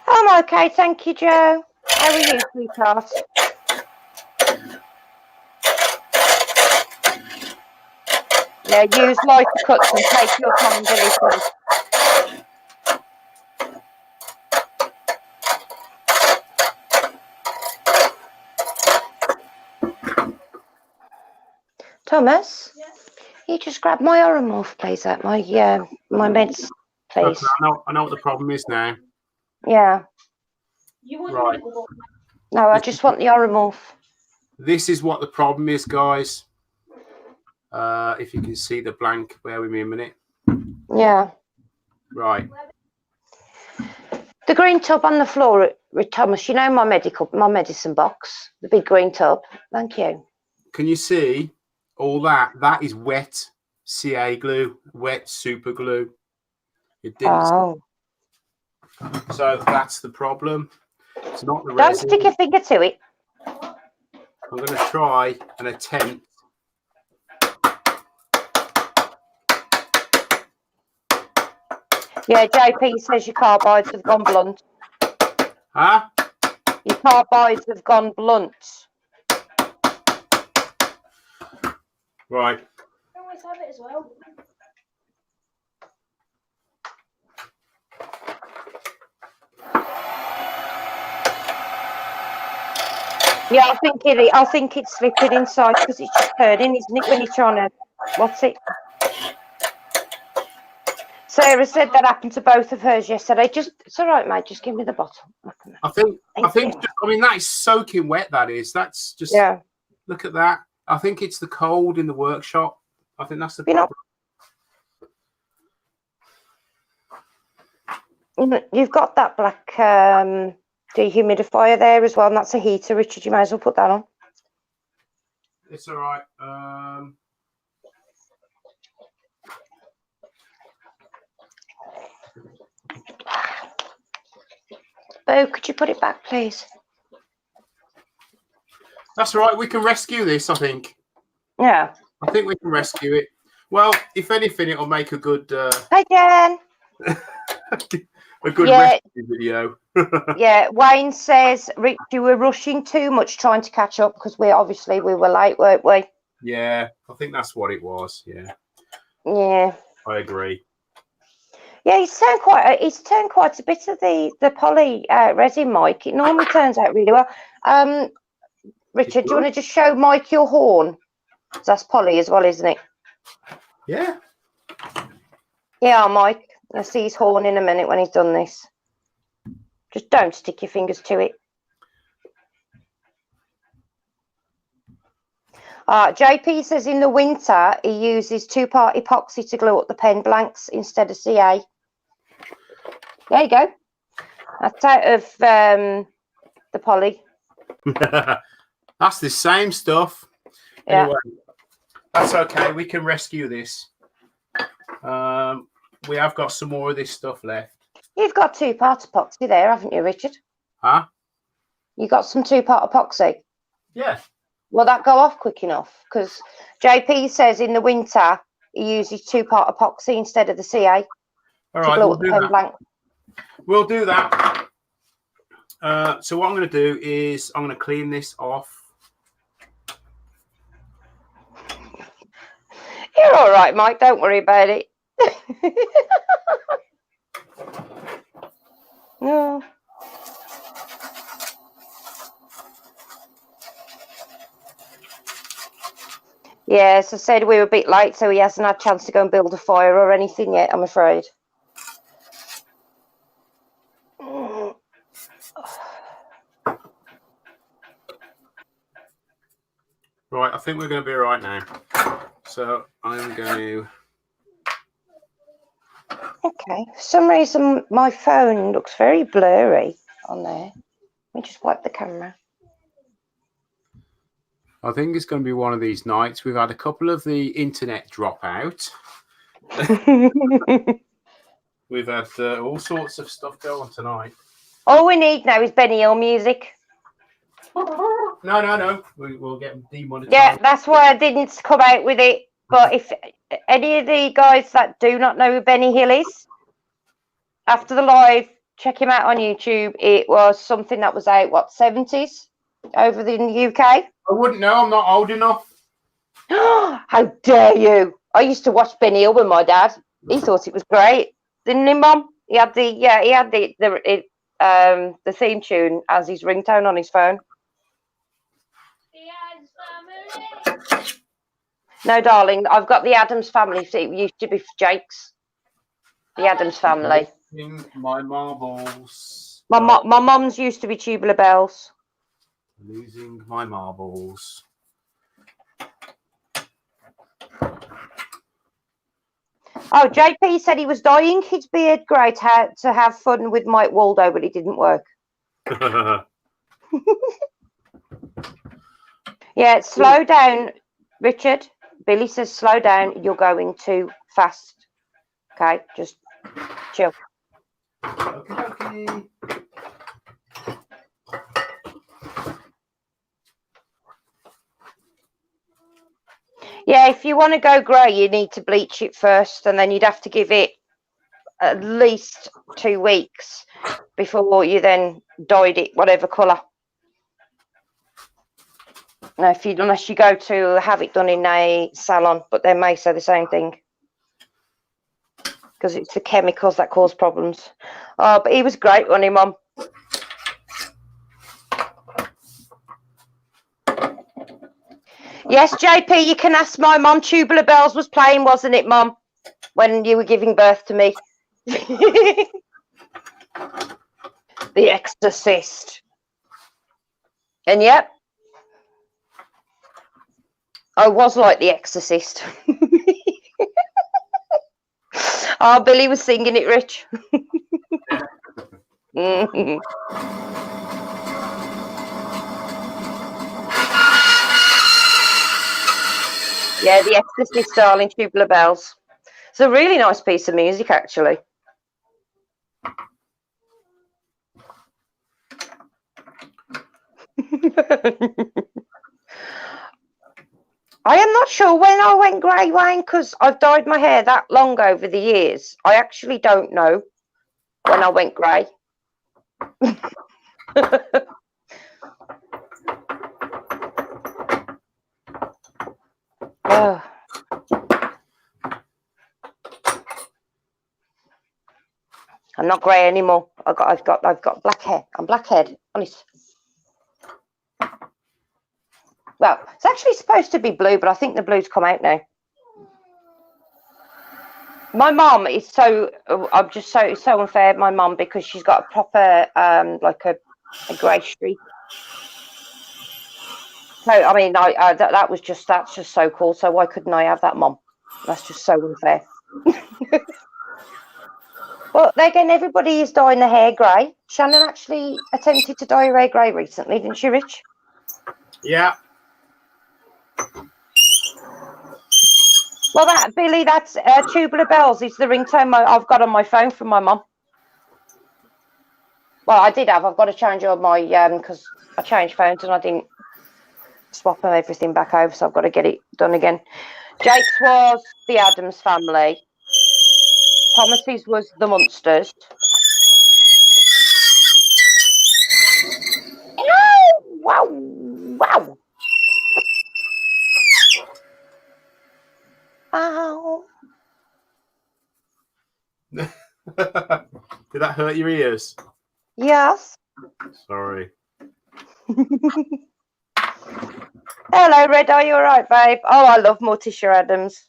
[SPEAKER 3] I'm okay, thank you, Joe. How are you, sweetheart? Yeah, use lighter cuts and take your time, Billy. Thomas, you just grab my Oromorph, please, at my meds, please.
[SPEAKER 1] Okay, I know what the problem is now.
[SPEAKER 3] Yeah.
[SPEAKER 4] You want
[SPEAKER 1] Right.
[SPEAKER 3] No, I just want the Oromorph.
[SPEAKER 1] This is what the problem is, guys. If you can see the blank, bear with me a minute.
[SPEAKER 3] Yeah.
[SPEAKER 1] Right.
[SPEAKER 3] The green tub on the floor, Thomas. You know my medicine box, the big green tub. Thank you.
[SPEAKER 1] Can you see all that? That is wet CA glue, wet super glue. It didn't.
[SPEAKER 3] Oh.
[SPEAKER 1] So that's the problem. It's not the
[SPEAKER 3] Don't
[SPEAKER 1] resin.
[SPEAKER 3] stick your finger to it.
[SPEAKER 1] I'm going to try and attempt.
[SPEAKER 3] Yeah, JP says your carbides have gone blunt.
[SPEAKER 1] Huh?
[SPEAKER 3] Your carbides have gone blunt.
[SPEAKER 1] Right.
[SPEAKER 4] I always have it as well.
[SPEAKER 3] Yeah, I think it's slipping inside because it's just turning, isn't it? When you're trying to, what's it? Sarah said that happened to both of hers yesterday. It's all right, mate. Just give me the bottle.
[SPEAKER 1] I think.
[SPEAKER 3] Thank you.
[SPEAKER 1] I mean, that is soaking wet. That is. That's just.
[SPEAKER 3] Yeah.
[SPEAKER 1] Look at that. I think it's the cold in the workshop. I think that's the
[SPEAKER 3] You know,
[SPEAKER 1] problem.
[SPEAKER 3] you've got that black dehumidifier there as well, and that's a heater, Richard. You might as well put that on.
[SPEAKER 1] It's all right.
[SPEAKER 3] Bo, could you put it back, please?
[SPEAKER 1] That's all right. We can rescue this. I think.
[SPEAKER 3] Yeah.
[SPEAKER 1] I think we can rescue it. Well, if anything, it'll make a good.
[SPEAKER 3] Hi, Jen.
[SPEAKER 1] A good
[SPEAKER 3] Yeah.
[SPEAKER 1] rescue video.
[SPEAKER 3] Yeah, Wayne says, Rich, you were rushing too much trying to catch up because we were late, weren't we?
[SPEAKER 1] Yeah, I think that's what it was. Yeah,
[SPEAKER 3] Yeah.
[SPEAKER 1] I agree.
[SPEAKER 3] Yeah, he's turned quite a bit of the poly resin, Mike. It normally turns out really well. Richard, do you want to just show Mike your horn? That's poly as well, isn't it?
[SPEAKER 1] Yeah.
[SPEAKER 3] Yeah, Mike. You'll see his horn in a minute when he's done this. Just don't stick your fingers to it. JP says in the winter he uses 2-part epoxy to glue up the pen blanks instead of CA. There you go. That's out of the poly.
[SPEAKER 1] That's the same stuff.
[SPEAKER 3] Yeah.
[SPEAKER 1] Anyway, that's okay. We can rescue this. We have got some more of this stuff left.
[SPEAKER 3] You've got 2-part epoxy there, haven't you, Richard?
[SPEAKER 1] Huh?
[SPEAKER 3] You got some 2-part epoxy.
[SPEAKER 1] Yeah.
[SPEAKER 3] Will that go off quick enough? Because JP says in the winter he uses 2-part epoxy instead of the CA
[SPEAKER 1] All
[SPEAKER 3] to
[SPEAKER 1] right,
[SPEAKER 3] blow
[SPEAKER 1] we'll
[SPEAKER 3] up the
[SPEAKER 1] do
[SPEAKER 3] pen
[SPEAKER 1] that.
[SPEAKER 3] blank.
[SPEAKER 1] We'll do that. So what I'm going to do is I'm going to clean this off.
[SPEAKER 3] You're all right, Mike. Don't worry about it. No. Yeah, as I said, we were a bit late, so he hasn't had a chance to go and build a fire or anything yet, I'm afraid.
[SPEAKER 1] Right, I think we're going to be all right now. So I'm going to...
[SPEAKER 3] Okay. For some reason, my phone looks very blurry on there. Let me just wipe the camera.
[SPEAKER 1] I think it's going to be one of these nights. We've had a couple of the internet drop out. We've had all sorts of stuff go on tonight.
[SPEAKER 3] All we need now is Benny Hill music.
[SPEAKER 1] No. We'll get demonetized.
[SPEAKER 3] Yeah, that's why I didn't come out with it. But if any of the guys that do not know who Benny Hill is, after the live, check him out on YouTube. It was something that was out, 70s over in the UK.
[SPEAKER 1] I wouldn't know. I'm not old enough.
[SPEAKER 3] How dare you? I used to watch Benny Hill with my dad. He thought it was great, didn't he, Mum? He had the theme tune as his ringtone on his phone. No, darling, I've got the Addams Family. So it used to be for Jake's. The Addams Family.
[SPEAKER 1] My marbles.
[SPEAKER 3] My mum's used to be Tubular Bells.
[SPEAKER 1] Losing my marbles.
[SPEAKER 3] Oh, JP said he was dyeing his beard grey to have fun with Mike Waldo, but it didn't work. Yeah, slow down, Richard. Billy says slow down. You're going too fast. Okay, just chill.
[SPEAKER 1] Okay.
[SPEAKER 3] Yeah, if you want to go grey, you need to bleach it first, and then you'd have to give it at least 2 weeks before you then dyed it whatever colour. Now, unless you go to have it done in a salon, but they may say the same thing because it's the chemicals that cause problems. Oh, but he was great, wasn't he, Mum? Yes, JP, you can ask my mum. Tubular Bells was playing, wasn't it, Mum, when you were giving birth to me? The Exorcist. And yep, I was like The Exorcist. Oh, Billy was singing it, Rich. Yeah, The Exorcist, darling, Tubular Bells. It's a really nice piece of music, actually. I am not sure when I went grey, Wayne, because I've dyed my hair that long over the years. I actually don't know when I went grey. Oh. I'm not grey anymore. I've got black hair. I'm blackhead, honest. Well, it's actually supposed to be blue, but I think the blue's come out now. My mum is I'm just so unfair, my mum, because she's got a proper, like a grey streak. So, I mean, that's just so cool. So why couldn't I have that, Mum? That's just so unfair. Well, again, everybody is dyeing their hair grey. Shannon actually attempted to dye her hair grey recently, didn't she, Rich?
[SPEAKER 1] Yeah.
[SPEAKER 3] Well, that Billy, that's Tubular Bells. It's the ringtone I've got on my phone from my mum. Well, I did have. I've got to change all my because I changed phones and I didn't swap everything back over, so I've got to get it done again. Jake's was the Addams Family. Thomas's was the Munsters. Oh, wow, wow. Ow.
[SPEAKER 1] Did that hurt your ears?
[SPEAKER 3] Yes.
[SPEAKER 1] Sorry.
[SPEAKER 3] Hello, Red. Are you all right, babe? Oh, I love Morticia Addams.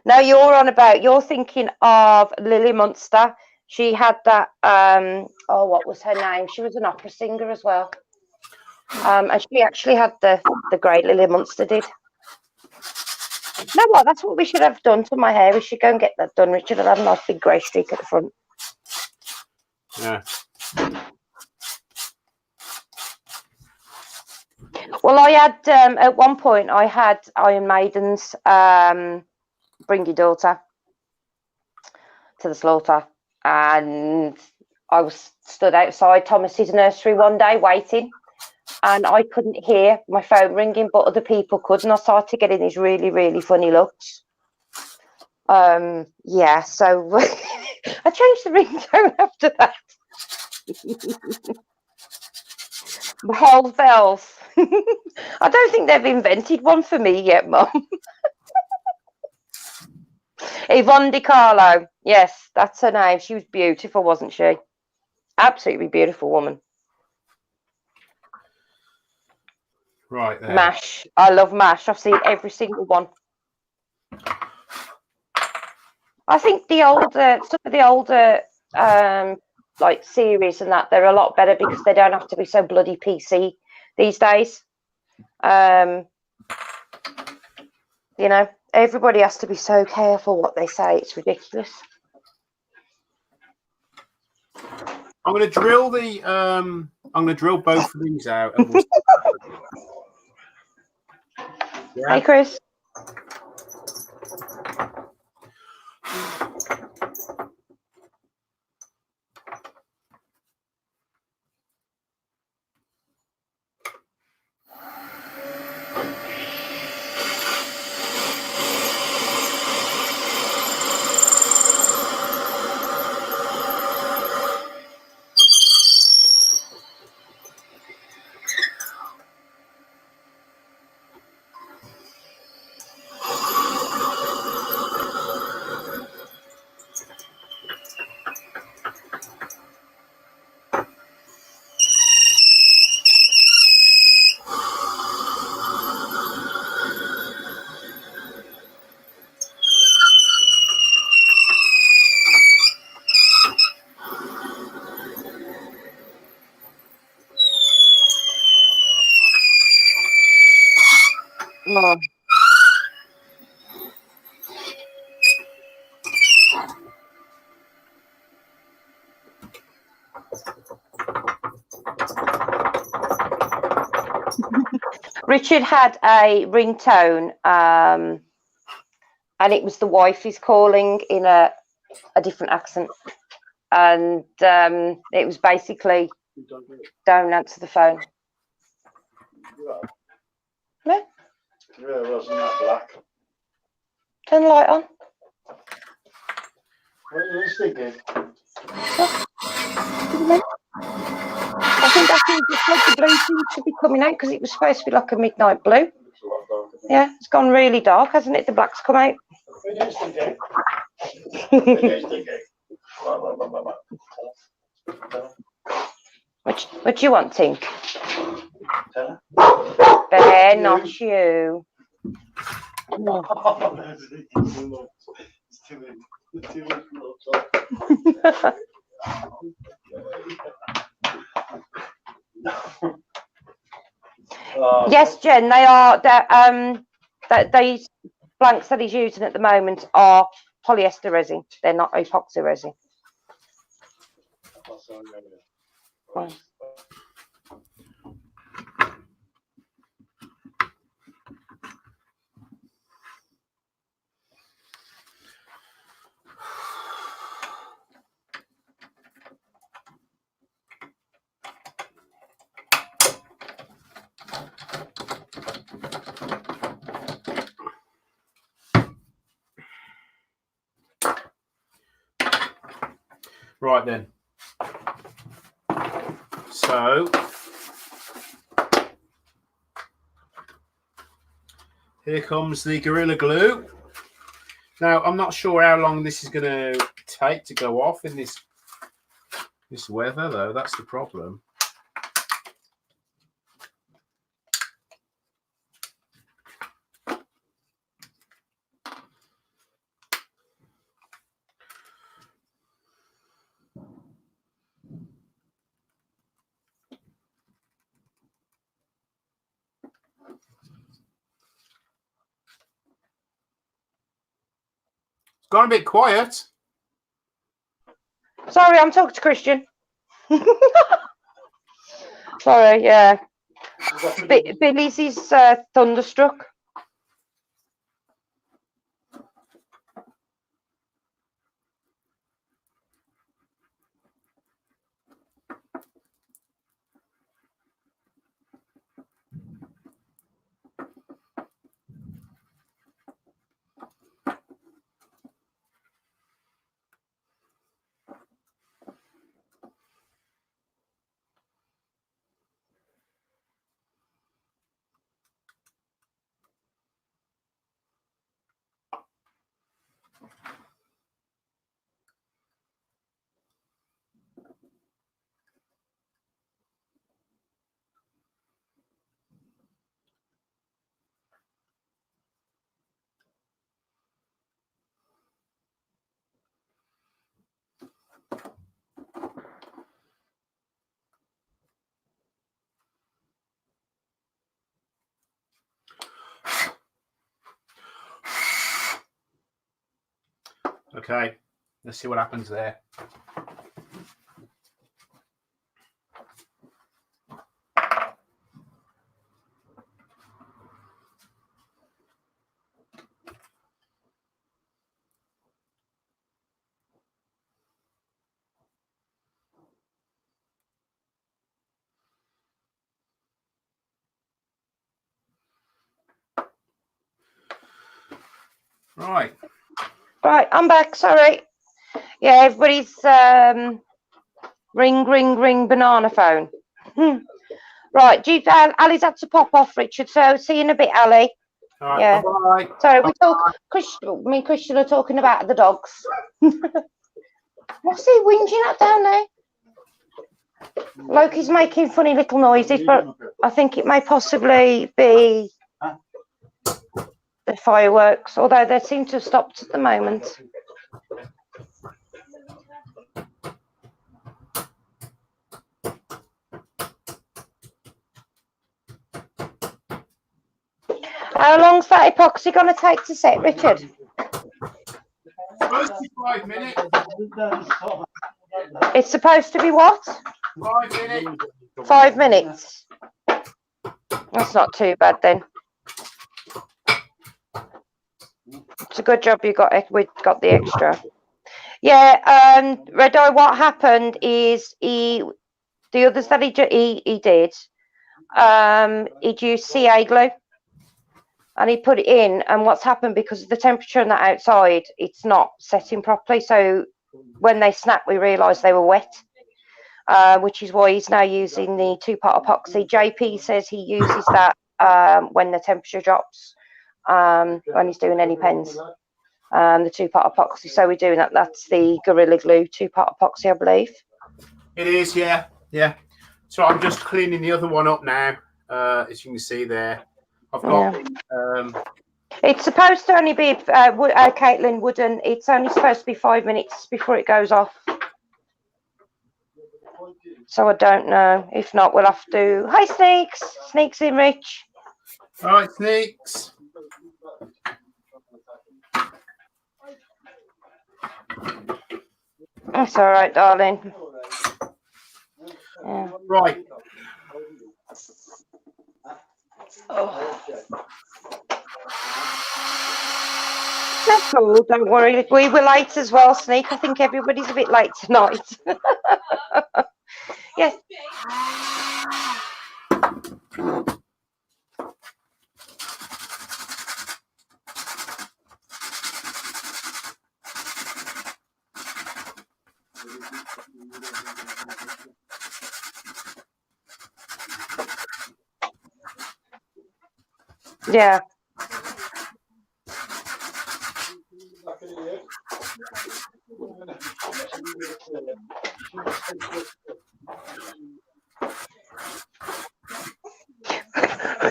[SPEAKER 3] No, you're thinking of Lily Munster. She had that, oh, what was her name? She was an opera singer as well. And she actually had the great Lily Munster did. You know what? That's what we should have done to my hair. We should go and get that done. Richard will have a nice big grey streak at the front.
[SPEAKER 1] Yeah.
[SPEAKER 3] Well, I had, at one point, I had Iron Maiden's Bring Your Daughter to the Slaughter. And I was stood outside Thomas's nursery one day waiting. And I couldn't hear my phone ringing, but other people could. And I started getting these really, really funny looks. Yeah, so I changed the ringtone after that. Hell's Bells. I don't think they've invented one for me yet, Mum. Yvonne Di Carlo. Yes, that's her name. She was beautiful, wasn't she? Absolutely beautiful woman.
[SPEAKER 1] Right there.
[SPEAKER 3] MASH. I love MASH. I've seen every single one. I think some of the older like series and that, they're a lot better because they don't have to be so bloody PC these days. You know, everybody has to be so careful what they say. It's ridiculous.
[SPEAKER 1] I'm going to drill both of these out. And we'll... Yeah.
[SPEAKER 3] Hey, Chris. Oh. Richard had a ringtone, and it was the wife is calling in a different accent, and it was basically, don't answer the phone. No?
[SPEAKER 2] Yeah, it wasn't that black.
[SPEAKER 3] Turn the light on.
[SPEAKER 2] What are you thinking?
[SPEAKER 3] I think that means the blue thing should be coming out because it was supposed to be like a midnight blue. Yeah, it's gone really dark, hasn't it? The black's come out.
[SPEAKER 2] It is thinking. It is thinking.
[SPEAKER 3] What do you want, Tink? Bear, not you. Yes, Jen, they are. These blanks that he's using at the moment are polyester resin. They're not epoxy resin. Right.
[SPEAKER 1] Right then. So here comes the Gorilla Glue. Now I'm not sure how long this is going to take to go off in this weather, though. That's the problem. It's gone a bit quiet.
[SPEAKER 3] Sorry, I'm talking to Christian. Sorry, yeah. Billy's is thunderstruck.
[SPEAKER 1] Okay, let's see what happens there. Right.
[SPEAKER 3] Right, I'm back. Sorry. Yeah, everybody's ring banana phone. Right, Ali's had to pop off, Richard. So see you in a bit, Ali.
[SPEAKER 1] All right.
[SPEAKER 3] Yeah.
[SPEAKER 1] Bye.
[SPEAKER 3] Sorry, me and Christian are talking about the dogs. What's he whinging at down there? Loki's making funny little noises, but I think it may possibly be the fireworks, although they seem to have stopped at the moment. How long's that epoxy going to take to set, Richard?
[SPEAKER 1] 5 minutes.
[SPEAKER 3] It's supposed to be what?
[SPEAKER 1] 5 minutes.
[SPEAKER 3] 5 minutes. That's not too bad then. It's a good job we got the extra. Yeah, Red Eye, what happened is the others that he did, he'd used CA glue and he put it in, and what's happened, because of the temperature on the outside, it's not setting properly. So when they snapped, we realised they were wet, which is why he's now using the 2-part epoxy. JP says he uses that when the temperature drops, when he's doing any pens, the 2-part epoxy. So we're doing that. That's the Gorilla Glue 2-part epoxy, I believe.
[SPEAKER 1] It is, yeah. So I'm just cleaning the other one up now, as you can see there. I've got.
[SPEAKER 3] It's supposed to only be Caitlin Wooden. It's only supposed to be 5 minutes before it goes off. So I don't know. If not, we'll have to. Hi, Sneaks. Sneaks in, Rich.
[SPEAKER 1] All right, Sneaks.
[SPEAKER 3] That's all right, darling. Yeah.
[SPEAKER 1] Right.
[SPEAKER 3] Oh. That's cool. Don't worry. We were late as well, Sneak. I think everybody's a bit late tonight. Yes. Yeah.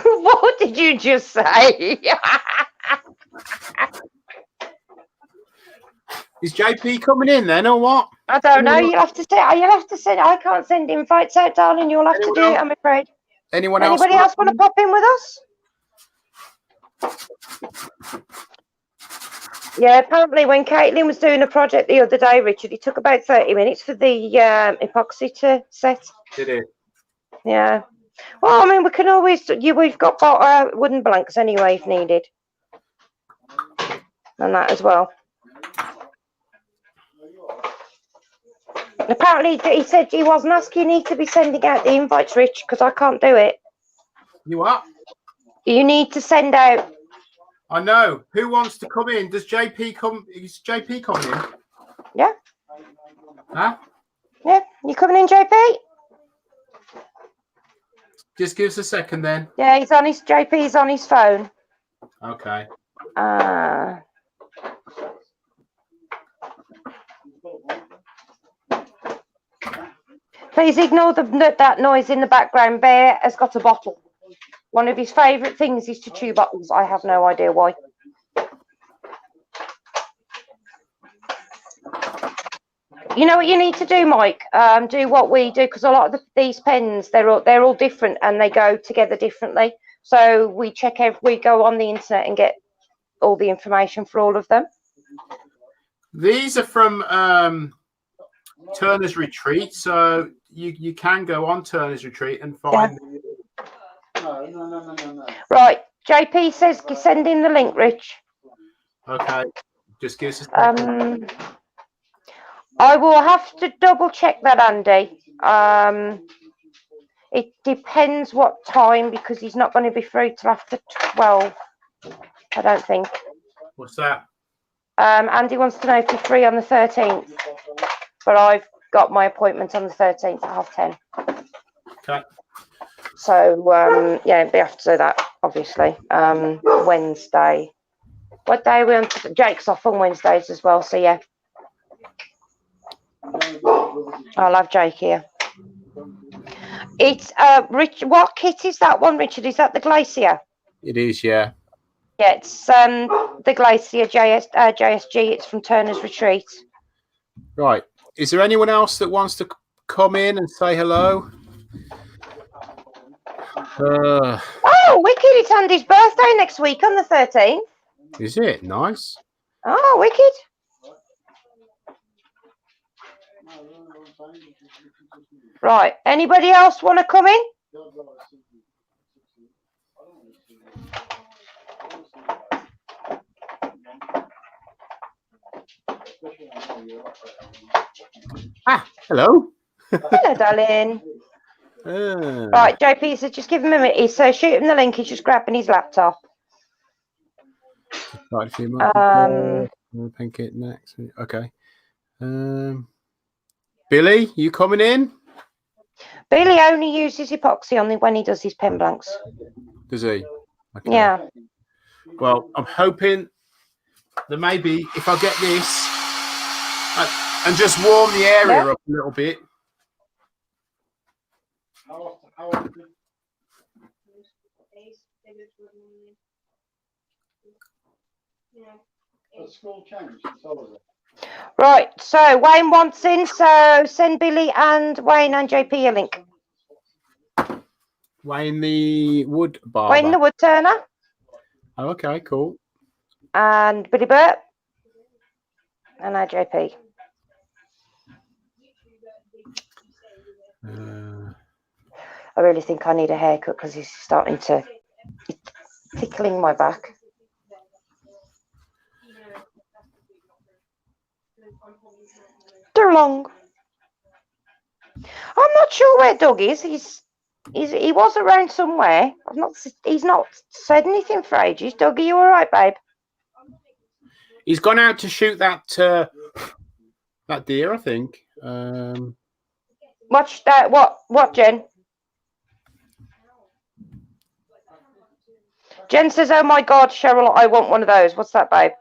[SPEAKER 3] What did you just say?
[SPEAKER 1] Is JP coming in then, or what?
[SPEAKER 3] I don't know. You'll have to say. You'll have to send. I can't send invites out, darling. You'll have to do it. I'm afraid.
[SPEAKER 1] Anyone
[SPEAKER 3] Anybody else want to pop in with us? Yeah, apparently when Caitlin was doing a project the other day, Richard, it took about 30 minutes for the epoxy to set.
[SPEAKER 1] Did it?
[SPEAKER 3] Yeah. Well, I mean, we can always. We've got wooden blanks anyway if needed, and that as well. Apparently, he said he wasn't asking you to be sending out the invites, Rich, because I can't do it.
[SPEAKER 1] You what?
[SPEAKER 3] You need to send out.
[SPEAKER 1] I know. Who wants to come in? Does JP come? Is JP coming in?
[SPEAKER 3] Yeah.
[SPEAKER 1] Huh?
[SPEAKER 3] Yeah. You coming in, JP?
[SPEAKER 1] Just give us a second then.
[SPEAKER 3] Yeah, he's on his. JP's on his phone.
[SPEAKER 1] Okay.
[SPEAKER 3] Please ignore that noise in the background. Bear has got a bottle. One of his favourite things is to chew bottles. I have no idea why. You know what you need to do, Mike? Do what we do, because a lot of these pens, they're all different and they go together differently. So we go on the internet and get all the information for all of them.
[SPEAKER 1] These are from Turner's Retreat, so you can go on Turner's Retreat and find.
[SPEAKER 3] Yeah. No. Right, JP says send in the link, Rich.
[SPEAKER 1] Okay, just give us a second.
[SPEAKER 3] I will have to double check that, Andy. It depends what time, because he's not going to be free till after 12. I don't think.
[SPEAKER 1] What's that?
[SPEAKER 3] Andy wants to know if you're free on the 13th, but I've got my appointment on the 13th at 10:30.
[SPEAKER 1] Okay.
[SPEAKER 3] So yeah, we have to do that, obviously. Wednesday. What day are we on? Jake's off on Wednesdays as well, so yeah. I'll have Jake here. It's Rich. What kit is that one, Richard? Is that the Glacier?
[SPEAKER 1] It is, yeah.
[SPEAKER 3] Yeah, it's the Glacier JSG. It's from Turner's Retreat.
[SPEAKER 1] Right. Is there anyone else that wants to come in and say hello?
[SPEAKER 3] Oh, wicked! It's Andy's birthday next week on the 13th.
[SPEAKER 1] Is it? Nice.
[SPEAKER 3] Oh, wicked. Right. Anybody else want to come in?
[SPEAKER 1] Hello.
[SPEAKER 3] Hello, darling. Right, JP said just give him a minute. He's shoot him the link. He's just grabbing his laptop.
[SPEAKER 1] Right, pink it next. Okay. Billy, you coming in?
[SPEAKER 3] Billy only uses epoxy when he does his pen blanks.
[SPEAKER 1] Does he? Okay.
[SPEAKER 3] Yeah.
[SPEAKER 1] Well, I'm hoping that maybe if I get this and just warm the area up a little bit. Right, so Wayne wants in, so send Billy and Wayne and JP a link. Wayne the wood barber.
[SPEAKER 3] Wayne the wood turner.
[SPEAKER 1] Oh, okay, cool.
[SPEAKER 3] And Billy Burt. And now JP. I really think I need a haircut because he's starting to tickling my back. They're long. I'm not sure where Doug is. He was around somewhere. He's not said anything for ages. Doug, are you all right, babe?
[SPEAKER 1] He's gone out to shoot that deer, I think.
[SPEAKER 3] Watch that. What, Jen? Jen says, "Oh my God, Cheryl, I want one of those." What's that, babe?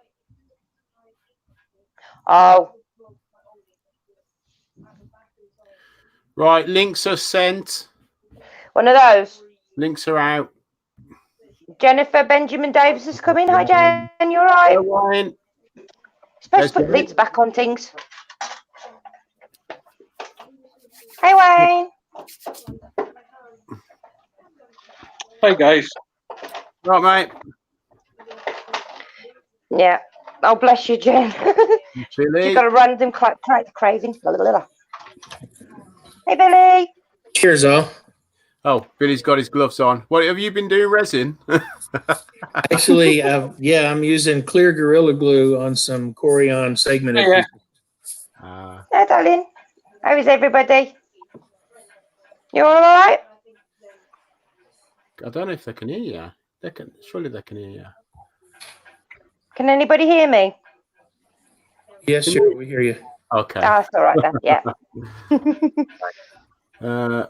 [SPEAKER 3] Oh,
[SPEAKER 1] Right, links are sent.
[SPEAKER 3] one of those.
[SPEAKER 1] Links are out.
[SPEAKER 3] Jennifer Benjamin Davis is coming. Hi, Jen. You're right.
[SPEAKER 1] Hello, Wayne.
[SPEAKER 3] Supposed to put lids back on things. Hey, Wayne.
[SPEAKER 5] Hey guys.
[SPEAKER 1] Right, mate.
[SPEAKER 3] Yeah. Oh, bless you, Jen.
[SPEAKER 1] Billy.
[SPEAKER 3] She's got a random craving. Hey, Billy.
[SPEAKER 6] Cheers, all.
[SPEAKER 1] Oh, Billy's got his gloves on. What have you been doing, resin?
[SPEAKER 6] Actually, yeah, I'm using clear Gorilla Glue on some Corian segmented
[SPEAKER 5] Yeah.
[SPEAKER 6] pieces.
[SPEAKER 3] Hey, darling. How is everybody? You all right?
[SPEAKER 1] I don't know if they can hear you. Surely they can hear you.
[SPEAKER 3] Can anybody hear me?
[SPEAKER 6] Yes, sure, we hear you.
[SPEAKER 1] Okay.
[SPEAKER 3] Oh, that's all right then. Yeah.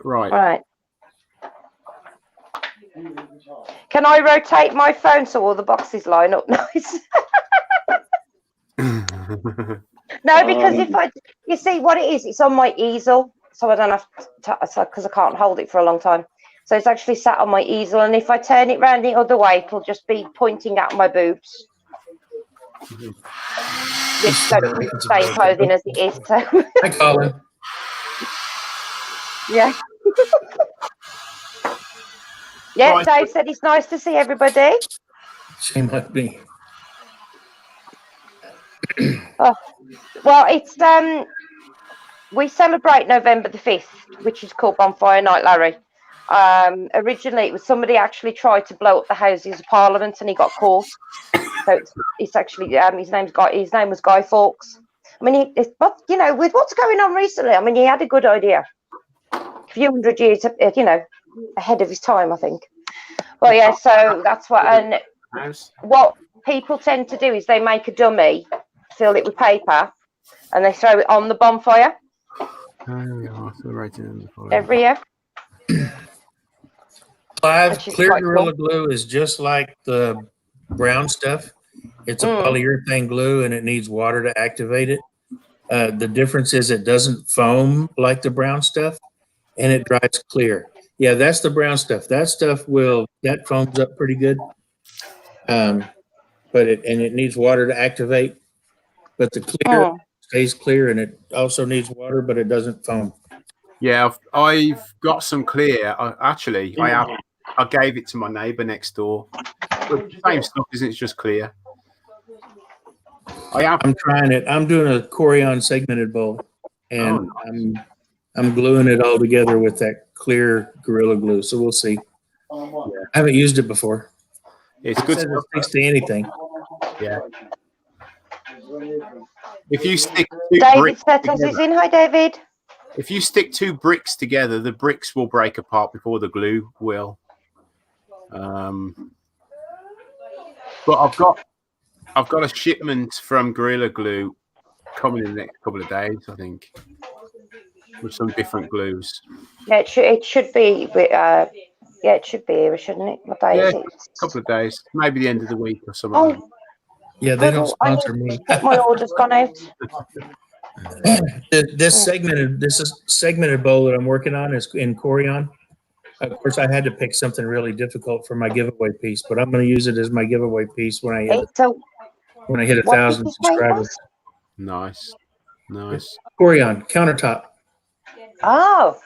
[SPEAKER 1] Right.
[SPEAKER 3] Right. Can I rotate my phone so all the boxes line up nice? No, because you see what it is, it's on my easel, so I don't have to, because I can't hold it for a long time. So it's actually sat on my easel, and if I turn it round the other way, it'll just be pointing at my boobs. Just so it's the same clothing as it is. So.
[SPEAKER 6] Hi, Colin.
[SPEAKER 3] Yeah. Yeah,
[SPEAKER 1] Right.
[SPEAKER 3] Dave said it's nice to see everybody.
[SPEAKER 6] Shame on me.
[SPEAKER 3] Oh, well, it's we celebrate November the 5th, which is called Bonfire Night, Larry. Originally, it was somebody actually tried to blow up the Houses of Parliament, and he got caught. So it's actually his name was Guy Fawkes. I mean, but you know, with what's going on recently, I mean, he had a good idea. A few hundred years, you know, ahead of his time, I think. Well, yeah, so that's what, and what people tend to do is they make a dummy, fill it with paper, and they throw it on the bonfire every year.
[SPEAKER 6] Clear
[SPEAKER 3] quite
[SPEAKER 6] Gorilla Glue is just like the brown stuff. It's a polyurethane glue, and it needs water to activate it. The difference is it doesn't foam like the brown stuff, and it dries clear. Yeah, that's the brown stuff. That stuff that foams up pretty good. But it needs water to activate. But the clear stays clear, and it also needs water, but it doesn't foam.
[SPEAKER 1] Yeah, I've got some clear. I gave it to my neighbour next door. Same stuff, isn't it? It's just clear.
[SPEAKER 6] I'm trying it. I'm doing a Corian segmented bowl, and I'm gluing it all together with that clear Gorilla Glue. So we'll see. I haven't used it before.
[SPEAKER 1] It's good.
[SPEAKER 6] It sticks to anything.
[SPEAKER 1] Yeah. If you stick two
[SPEAKER 3] David
[SPEAKER 1] bricks
[SPEAKER 3] Settles is in. Hi, David.
[SPEAKER 1] If you stick two bricks together, the bricks will break apart before the glue will. But I've got a shipment from Gorilla Glue coming in the next couple of days, I think, with some different glues.
[SPEAKER 3] Yeah, it should be. It should be here, shouldn't it? What day is it?
[SPEAKER 1] A couple of days, maybe the end of the week or something.
[SPEAKER 6] Yeah, they don't sponsor me.
[SPEAKER 3] My order's gone out.
[SPEAKER 6] This segmented bowl that I'm working on is in Corian. Of course, I had to pick something really difficult for my giveaway piece, but I'm going to use it as my giveaway piece when I hit 1,000 subscribers.
[SPEAKER 1] Nice.
[SPEAKER 6] Corian countertop.
[SPEAKER 3] Oh.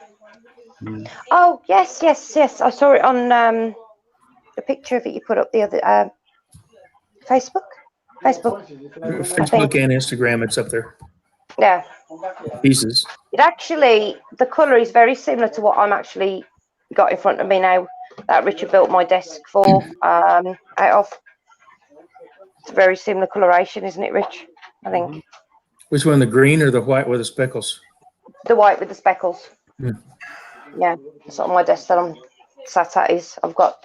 [SPEAKER 3] Oh, yes. I saw it on the picture of it you put up the other Facebook
[SPEAKER 6] and Instagram. It's up there.
[SPEAKER 3] Yeah.
[SPEAKER 6] Pieces.
[SPEAKER 3] It actually, the colour is very similar to what I'm actually got in front of me now that Richard built my desk for out of. It's a very similar coloration, isn't it, Rich? I think.
[SPEAKER 6] Which one, the green or the white with the speckles?
[SPEAKER 3] The white with the speckles.
[SPEAKER 6] Hmm.
[SPEAKER 3] Yeah, that's on my desk that I'm sat at. I've got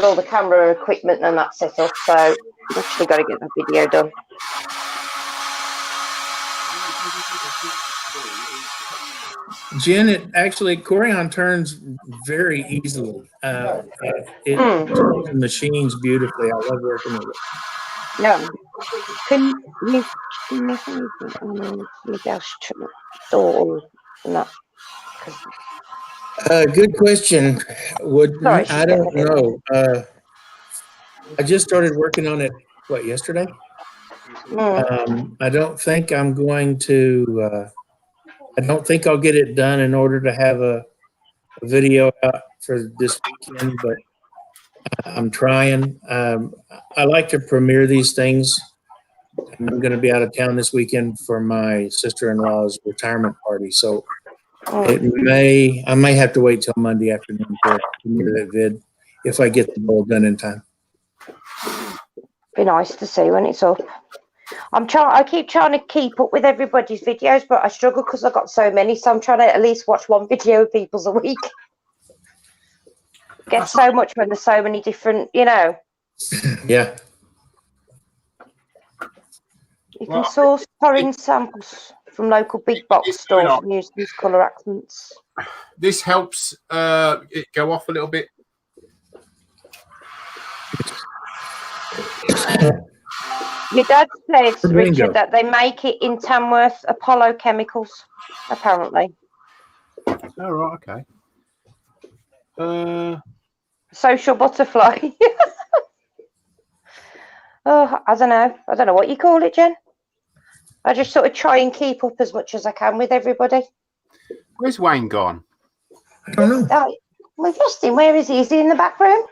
[SPEAKER 3] all the camera equipment and that set up, so I've actually got to get the video done.
[SPEAKER 6] Jen, it actually Corian turns very easily. It turns the machines beautifully. I love working with it.
[SPEAKER 3] No. Can you maybe I should install that?
[SPEAKER 6] Good question.
[SPEAKER 3] Sorry, she's
[SPEAKER 6] I don't
[SPEAKER 3] getting a bit-
[SPEAKER 6] know. I just started working on it. What, yesterday? I don't think I'm going to. I don't think I'll get it done in order to have a video out for this weekend, but I'm trying. I like to premiere these things. I'm going to be out of town this weekend for my sister-in-law's retirement party, so I may have to wait till Monday afternoon to premiere that vid if I get the goal done in time.
[SPEAKER 3] Be nice to see when it's up. I keep trying to keep up with everybody's videos, but I struggle because I've got so many. So I'm trying to at least watch one video of people's a week. Get so much when there's so many different,
[SPEAKER 6] Yeah.
[SPEAKER 3] You can source foreign samples from local big box stores and use these colour accents.
[SPEAKER 1] This helps it go off a little bit.
[SPEAKER 3] Your dad said,
[SPEAKER 6] Ringo.
[SPEAKER 3] Richard, that they make it in Tamworth Apollo Chemicals, apparently.
[SPEAKER 1] Oh, right, okay.
[SPEAKER 3] Social butterfly. Oh, I don't know. I don't know what you call it, Jen. I just sort of try and keep up as much as I can with everybody.
[SPEAKER 1] Where's Wayne gone?
[SPEAKER 6] I don't know.
[SPEAKER 3] We've lost him. Where is he? Is he in the back room?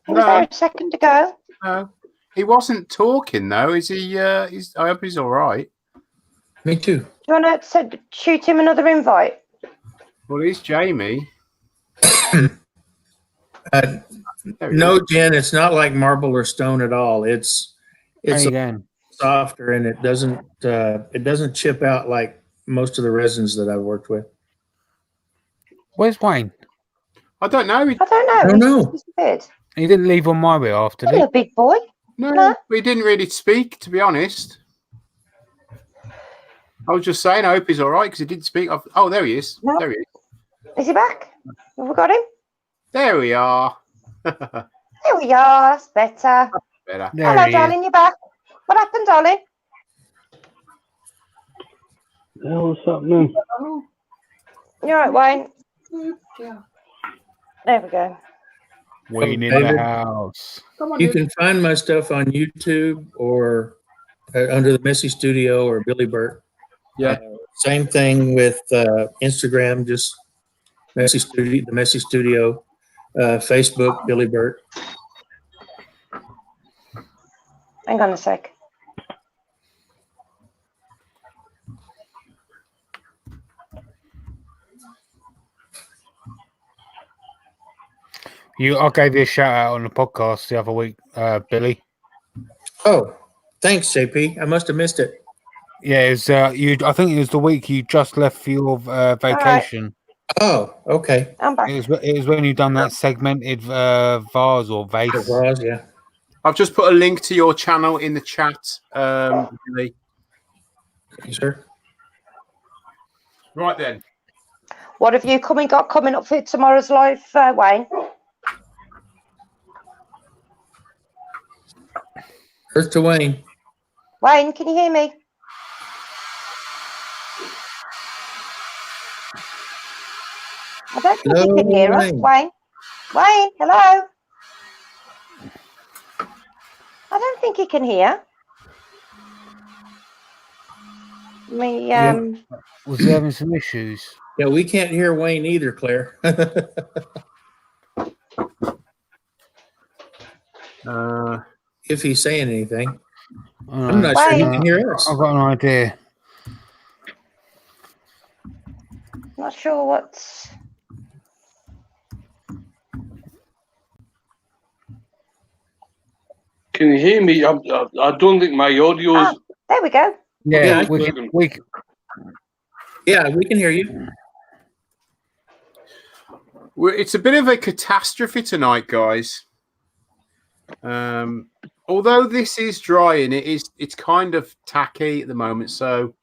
[SPEAKER 3] He was there a second ago.
[SPEAKER 1] No, he wasn't talking though. Is he? I hope he's all right.
[SPEAKER 6] Me too.
[SPEAKER 3] Do you want to shoot him another invite?
[SPEAKER 1] Well, he's Jamie.
[SPEAKER 6] No, Jen, it's not like marble or stone at all. It's
[SPEAKER 7] Again.
[SPEAKER 6] softer and it doesn't chip out like most of the resins that I've worked with.
[SPEAKER 7] Where's Wayne?
[SPEAKER 1] I don't know.
[SPEAKER 3] I don't know.
[SPEAKER 6] I don't know.
[SPEAKER 3] He's disappeared.
[SPEAKER 7] He didn't leave on my behalf, did he?
[SPEAKER 3] Hello, big boy.
[SPEAKER 1] No, he didn't really speak, to be honest. I was just saying, I hope he's all right because he didn't speak. Oh, there he is.
[SPEAKER 3] No.
[SPEAKER 1] There he is.
[SPEAKER 3] Is he back? Have we got him?
[SPEAKER 1] There we are.
[SPEAKER 3] There we are. That's better.
[SPEAKER 1] Better.
[SPEAKER 7] There
[SPEAKER 3] Hello,
[SPEAKER 7] he is.
[SPEAKER 3] darling. You're back. What happened, darling?
[SPEAKER 2] What's happening?
[SPEAKER 3] You're right, Wayne. There we go.
[SPEAKER 7] Wayne in
[SPEAKER 6] David?
[SPEAKER 7] the house.
[SPEAKER 6] You can find my stuff on YouTube or under the Messy Studio or Billy Burt.
[SPEAKER 1] Yeah.
[SPEAKER 6] Same thing with Instagram, just Messy Studio, the Messy Studio, Facebook, Billy Burt.
[SPEAKER 3] Hang on a sec.
[SPEAKER 7] I gave you a shout out on the podcast the other week, Billy.
[SPEAKER 6] Oh, thanks, JP. I must have missed it.
[SPEAKER 7] Yeah, it was, I think it was the week you just left for your vacation.
[SPEAKER 6] Oh, okay.
[SPEAKER 3] I'm back.
[SPEAKER 7] It was when you done that segmented vase or vase.
[SPEAKER 6] It was, yeah.
[SPEAKER 1] I've just put a link to your channel in the chat, Billy.
[SPEAKER 6] Sure.
[SPEAKER 1] Right then.
[SPEAKER 3] What have you got coming up for tomorrow's live, Wayne?
[SPEAKER 6] Earth to Wayne.
[SPEAKER 3] Wayne, can you hear me? I don't think you can hear us, Wayne. Wayne, hello. I don't think he can hear.
[SPEAKER 7] Was he having some issues?
[SPEAKER 6] Yeah, we can't hear Wayne either, Claire. If he's saying anything. I'm not sure he can hear us.
[SPEAKER 7] I've got an idea.
[SPEAKER 3] Not sure what's.
[SPEAKER 5] Can you hear me? I don't think my audio is.
[SPEAKER 3] There we go.
[SPEAKER 7] Yeah,
[SPEAKER 6] Yeah,
[SPEAKER 7] we can.
[SPEAKER 6] Yeah, we can hear you.
[SPEAKER 1] It's a bit of a catastrophe tonight, guys. Although this is drying, it's kind of tacky at the moment. So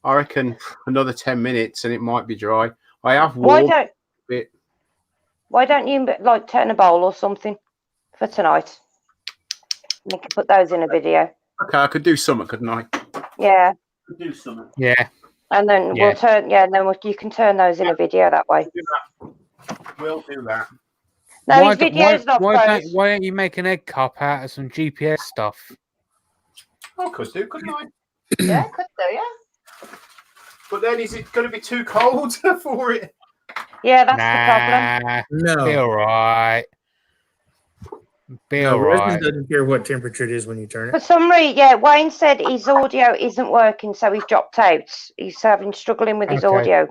[SPEAKER 1] I reckon another 10 minutes and it might be dry. I have
[SPEAKER 3] Why
[SPEAKER 1] warmed
[SPEAKER 3] don't
[SPEAKER 1] a bit.
[SPEAKER 3] Why don't you like turn a bowl or something for tonight? We can put those in a video.
[SPEAKER 1] Okay, I could do something, couldn't I?
[SPEAKER 3] Yeah,
[SPEAKER 1] Could do something.
[SPEAKER 7] Yeah.
[SPEAKER 3] and then
[SPEAKER 7] Yeah.
[SPEAKER 3] we'll turn. Yeah, and then you can turn those in a video that way.
[SPEAKER 1] We'll do that.
[SPEAKER 3] No, his video's not froze.
[SPEAKER 7] why don't you make an egg cup out of some GPS stuff?
[SPEAKER 1] I could do, couldn't I?
[SPEAKER 3] Yeah, could do. Yeah.
[SPEAKER 1] But then is it going to be too cold for it?
[SPEAKER 3] Yeah, that's the problem.
[SPEAKER 7] Be
[SPEAKER 6] No,
[SPEAKER 7] all right. Be
[SPEAKER 6] no,
[SPEAKER 7] all
[SPEAKER 6] Resin
[SPEAKER 7] right.
[SPEAKER 6] doesn't care what temperature it is when you turn
[SPEAKER 3] For
[SPEAKER 6] it.
[SPEAKER 3] some reason, yeah, Wayne said his audio isn't working, so he's dropped out. He's struggling with his
[SPEAKER 7] Okay.
[SPEAKER 3] audio.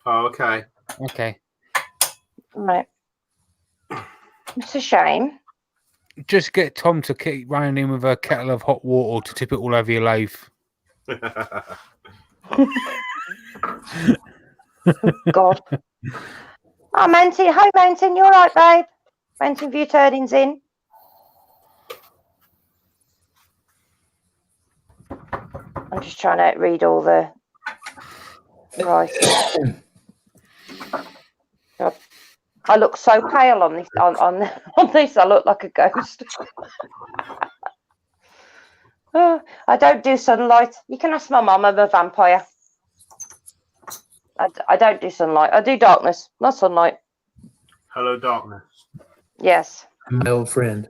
[SPEAKER 1] Oh, okay.
[SPEAKER 7] Okay.
[SPEAKER 3] Right. It's a shame.
[SPEAKER 7] Just get Tom to keep running in with a kettle of hot water to tip it all over your lathe.
[SPEAKER 3] God. Oh, Manty. Hi, Manton. You all right, babe? Manton, view turnings in. I'm just trying to read all the. Right. God. I look so pale on this. On this, I look like a ghost. Oh, I don't do sunlight. You can ask my mum. I'm a vampire. I don't do sunlight. I do darkness, not sunlight.
[SPEAKER 1] Hello, darkness.
[SPEAKER 3] Yes.
[SPEAKER 6] My old friend.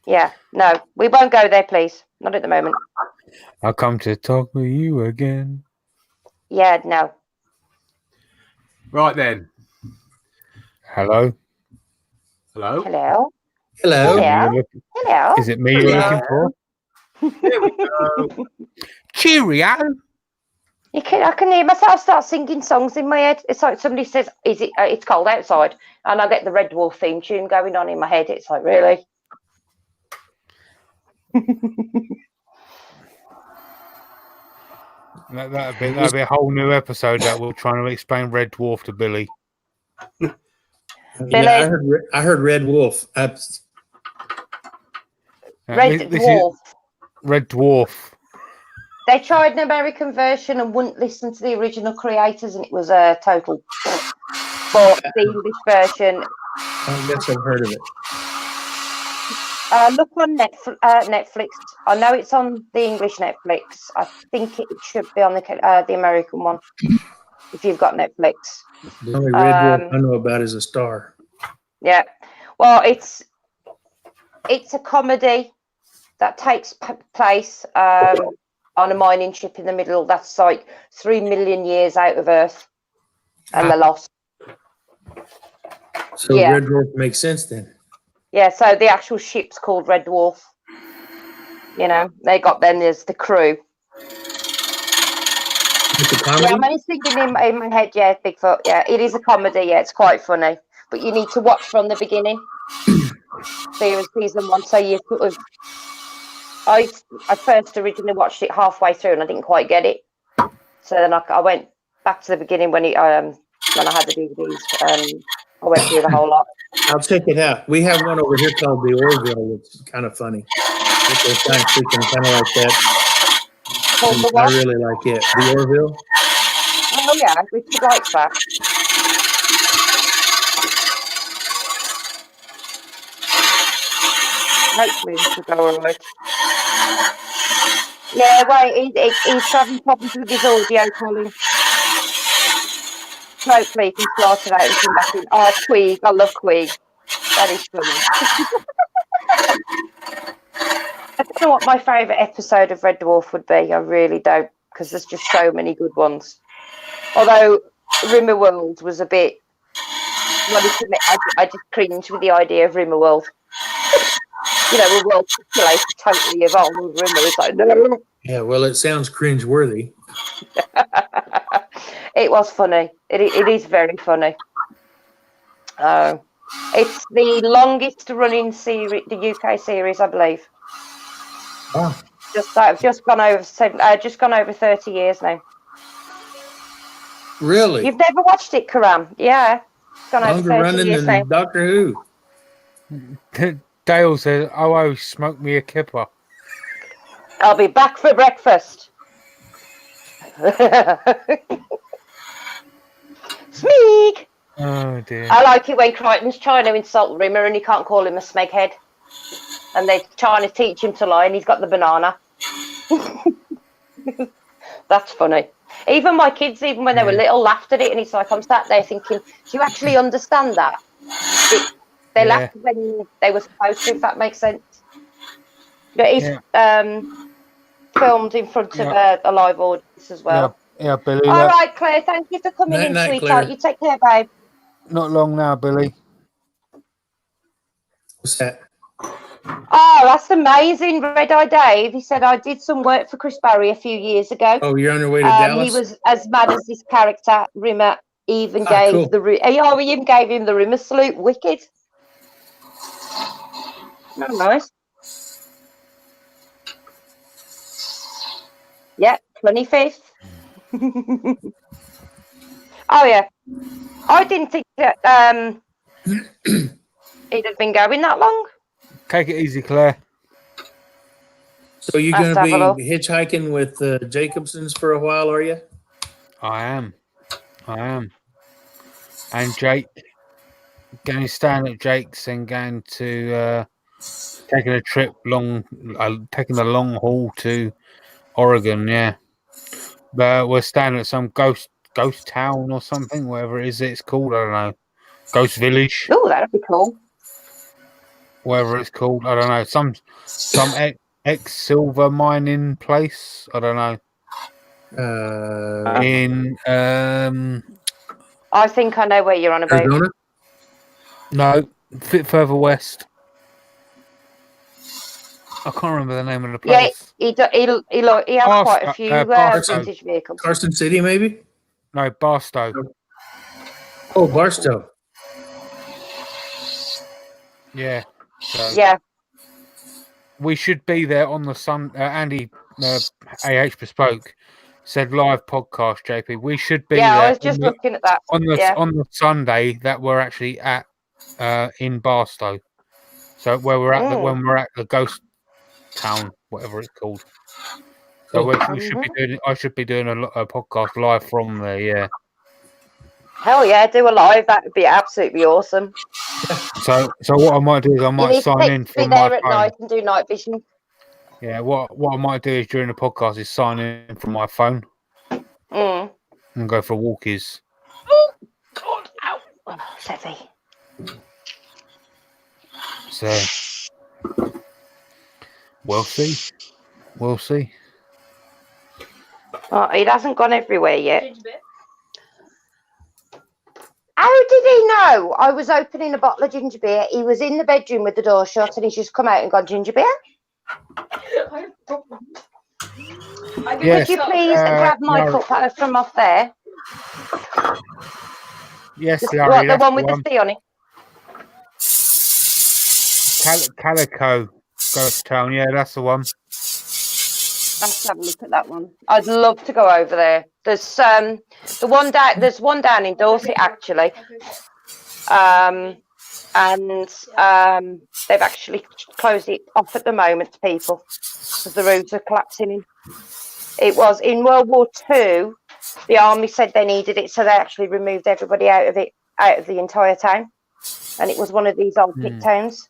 [SPEAKER 3] Yeah. No, we won't go there, please. Not at the moment.
[SPEAKER 7] I'll come to talk with you again.
[SPEAKER 3] Yeah, no.
[SPEAKER 1] Right then.
[SPEAKER 7] Hello?
[SPEAKER 1] Hello.
[SPEAKER 3] Hello.
[SPEAKER 6] Hello.
[SPEAKER 3] Hello. Hello.
[SPEAKER 7] Is it me you're looking for?
[SPEAKER 1] There we go.
[SPEAKER 7] Cheerio!
[SPEAKER 3] I can hear myself start singing songs in my head. It's like somebody says, "Is it? It's cold outside," and I get the Red Dwarf theme tune going on in my head. It's like, really.
[SPEAKER 7] That'd be a whole new episode that we're trying to explain Red Dwarf to Billy.
[SPEAKER 6] Yeah, I heard Red Wolf.
[SPEAKER 3] Red
[SPEAKER 7] This is
[SPEAKER 3] Dwarf.
[SPEAKER 7] Red Dwarf.
[SPEAKER 3] They tried an American version and wouldn't listen to the original creators, and it was a total. But the English version.
[SPEAKER 6] I guess I've heard of it.
[SPEAKER 3] Look on Netflix. I know it's on the English Netflix. I think it should be on the American one. If you've got Netflix.
[SPEAKER 6] The only Red Wolf I know about is a star.
[SPEAKER 3] Yeah. Well, it's a comedy that takes place on a mining ship in the middle. That's like 3 million years out of Earth, and they're lost.
[SPEAKER 6] So
[SPEAKER 3] Yeah.
[SPEAKER 6] Red Wolf makes sense then.
[SPEAKER 3] Yeah. So the actual ship's called Red Dwarf. You know, they got then there's the crew.
[SPEAKER 6] It's a
[SPEAKER 3] Yeah,
[SPEAKER 6] comedy?
[SPEAKER 3] I'm only thinking in my head. Yeah, Bigfoot. Yeah, it is a comedy. Yeah, it's quite funny, but you need to watch from the beginning. Season 1, so you sort of. I first originally watched it halfway through and I didn't quite get it, so then I went back to the beginning when I had the DVDs. I went through the whole lot.
[SPEAKER 6] I'll check it out. We have one over here called The Orville. It's kind of funny. It's a science fiction, kind of like that.
[SPEAKER 3] Called the
[SPEAKER 6] I
[SPEAKER 3] what?
[SPEAKER 6] really like it. The Orville.
[SPEAKER 3] Oh yeah, Richard likes that. Hopefully this will go all right. Yeah, wait, he's having problems with his audio, Colin. Hopefully he can sort it out and come back in. Oh, Queeg, I love Queeg. That is funny. I don't know what my favourite episode of Red Dwarf would be. I really don't, because there's just so many good ones. Although Rimmerworld was a bit. Well, I just cringe with the idea of Rimmerworld. You know, a world populated totally evolved. Rimmer is like, no.
[SPEAKER 6] Yeah, well, it sounds cringe-worthy.
[SPEAKER 3] It was funny. It is very funny. It's the longest running series, the UK series, I believe.
[SPEAKER 6] Oh.
[SPEAKER 3] Just gone over 30 years now.
[SPEAKER 6] Really?
[SPEAKER 3] You've never watched it, Karam? Yeah, it's gone over
[SPEAKER 6] Longer
[SPEAKER 3] 30
[SPEAKER 6] running
[SPEAKER 3] years now.
[SPEAKER 6] than Doctor Who.
[SPEAKER 7] Dale says, "Oh, smoke me a kipper."
[SPEAKER 3] I'll be back for breakfast. Smeeg!
[SPEAKER 7] Oh dear.
[SPEAKER 3] I like it when Crichton's trying to insult Rimmer and he can't call him a smeghead. And they're trying to teach him to lie and he's got the banana. That's funny. Even my kids, even when they were little, laughed at it, and it's like, I'm sat there thinking, do you actually understand that? They laughed when they were supposed to, if that makes sense. But he's filmed in front of a live audience as well.
[SPEAKER 7] Yeah, Billy.
[SPEAKER 3] All right, Claire, thank you for coming in,
[SPEAKER 6] Night,
[SPEAKER 3] sweetheart.
[SPEAKER 6] Claire.
[SPEAKER 3] You take care, babe.
[SPEAKER 7] Not long now, Billy.
[SPEAKER 6] What's that?
[SPEAKER 3] Oh, that's amazing. Red Eye Dave, he said, I did some work for Chris Barry a few years ago.
[SPEAKER 6] Oh, you're on your way to
[SPEAKER 3] He
[SPEAKER 6] Dallas?
[SPEAKER 3] was as mad as this character. Rimmer even
[SPEAKER 6] Ah,
[SPEAKER 3] gave
[SPEAKER 6] cool.
[SPEAKER 3] he even gave him the Rimmer salute. Wicked. Oh, nice. Yeah, 25th. Oh yeah. I didn't think that it had been going that long.
[SPEAKER 7] Take it easy, Claire.
[SPEAKER 6] So you're
[SPEAKER 3] Let's
[SPEAKER 6] going
[SPEAKER 3] have a
[SPEAKER 6] to be hitchhiking with the Jacobsons for a while, are you?
[SPEAKER 7] I am. And Jake. Going to stand at Jake's and going to taking a trip taking the long haul to Oregon, yeah. But we're staying at some ghost town or something, whatever it is it's called, I don't know. Ghost village,
[SPEAKER 3] Oh, that'd be cool.
[SPEAKER 7] whatever it's called, I don't know. Some ex silver mining place, I don't know. In
[SPEAKER 3] I think I know where you're on about.
[SPEAKER 6] Arizona?
[SPEAKER 7] no, a bit further west. I can't remember the name of the
[SPEAKER 3] Yeah,
[SPEAKER 7] place.
[SPEAKER 3] he has quite a few
[SPEAKER 7] Barstow.
[SPEAKER 3] vintage vehicles.
[SPEAKER 6] Carson City, maybe?
[SPEAKER 7] No, Barstow.
[SPEAKER 6] Oh, Barstow.
[SPEAKER 7] Yeah. So
[SPEAKER 3] Yeah.
[SPEAKER 7] we should be there on the Sun. Andy AH Bespoke said live podcast. JP, we should be
[SPEAKER 3] Yeah,
[SPEAKER 7] there.
[SPEAKER 3] I was just looking at that.
[SPEAKER 7] on the
[SPEAKER 3] yeah.
[SPEAKER 7] on the Sunday that we're actually at in Barstow. So where we're at when we're at the ghost town, whatever it's called. So we should be doing. I should be doing a podcast live from there. Yeah.
[SPEAKER 3] Hell yeah, do a live. That would be absolutely awesome.
[SPEAKER 7] So what I might do is I
[SPEAKER 3] You
[SPEAKER 7] might
[SPEAKER 3] need
[SPEAKER 7] sign in
[SPEAKER 3] to be
[SPEAKER 7] from my
[SPEAKER 3] there at
[SPEAKER 7] phone.
[SPEAKER 3] night and do night vision.
[SPEAKER 7] Yeah. What I might do is during the podcast is sign in from my phone
[SPEAKER 3] Mm.
[SPEAKER 7] and go for walkies.
[SPEAKER 3] Oh, God, ow. Oh, it's heavy.
[SPEAKER 7] So we'll see. We'll see.
[SPEAKER 3] Oh, it hasn't gone everywhere yet.
[SPEAKER 4] Ginger beer.
[SPEAKER 3] How did he know I was opening a bottle of ginger beer? He was in the bedroom with the door shut and he's just come out and got ginger beer.
[SPEAKER 4] I have problems.
[SPEAKER 7] Yes.
[SPEAKER 3] Could you please grab my
[SPEAKER 7] no.
[SPEAKER 3] cup from off there?
[SPEAKER 7] Yes,
[SPEAKER 3] The,
[SPEAKER 7] Larry.
[SPEAKER 3] the
[SPEAKER 7] that's
[SPEAKER 3] one with the C on it.
[SPEAKER 7] Calico Ghost Town. Yeah, that's the one.
[SPEAKER 3] Let's have a look at that one. I'd love to go over there. There's there's one down in Dorset actually, and they've actually closed it off at the moment to people because the roads are collapsing in. It was in World War II. The army said they needed it, so they actually removed everybody out of the entire town, and it was one of these old pit towns.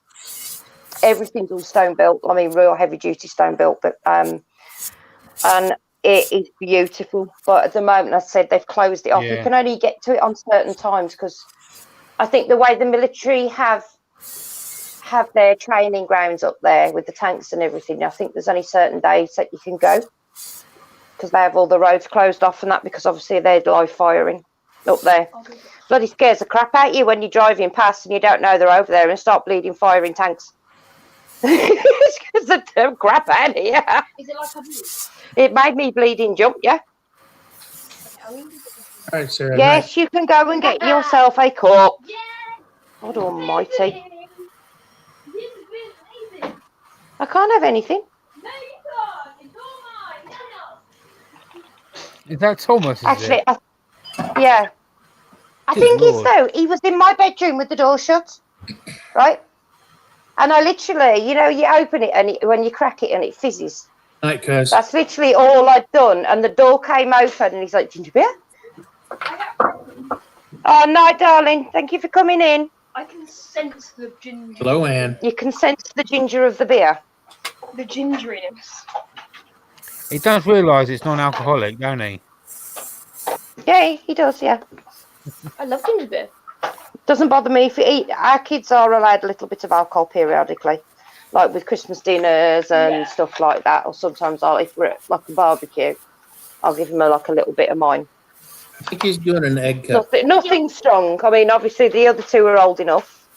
[SPEAKER 3] Everything's all stone built. I mean, real heavy duty stone built, but and it is beautiful. But at the moment, I said they've closed it off.
[SPEAKER 7] Yeah.
[SPEAKER 3] You can only get to it on certain times because I think the way the military have their training grounds up there with the tanks and everything, I think there's only certain days that you can go because they have all the roads closed off and that because obviously they're live firing up there.
[SPEAKER 4] Okay.
[SPEAKER 3] Bloody scares the crap out of you when you're driving past and you don't know they're over there and start bleeding firing tanks. It scares the damn crap out of you.
[SPEAKER 4] Is it like a blue?
[SPEAKER 3] It made me bleeding jump, yeah.
[SPEAKER 6] All right, Sarah.
[SPEAKER 3] Yes, you can go and get yourself a cup. God almighty. I can't have anything.
[SPEAKER 7] Is that Thomas? Is
[SPEAKER 3] Actually,
[SPEAKER 7] it?
[SPEAKER 3] yeah. I
[SPEAKER 7] Good
[SPEAKER 3] think
[SPEAKER 7] Lord.
[SPEAKER 3] he was in my bedroom with the door shut, right? And I literally, you open it and when you crack it and it fizzes.
[SPEAKER 6] Night, cuz.
[SPEAKER 3] That's literally all I'd done. And the door came open and he's like, ginger beer? Oh, night, darling. Thank you for coming in.
[SPEAKER 4] I can sense the ginger.
[SPEAKER 6] Hello, Anne.
[SPEAKER 3] You can sense the ginger of the beer.
[SPEAKER 4] The gingeriness.
[SPEAKER 7] He does realise it's non-alcoholic, don't he?
[SPEAKER 3] Yeah, he does, yeah.
[SPEAKER 4] I love ginger beer.
[SPEAKER 3] Doesn't bother me if you eat. Our kids are allowed a little bit of alcohol periodically, like with Christmas dinners and stuff like that. Or sometimes if we're at like a barbecue, I'll give them a little bit of mine.
[SPEAKER 6] I think he's doing an egg cup.
[SPEAKER 3] Nothing strong. I mean, obviously the other two are old enough.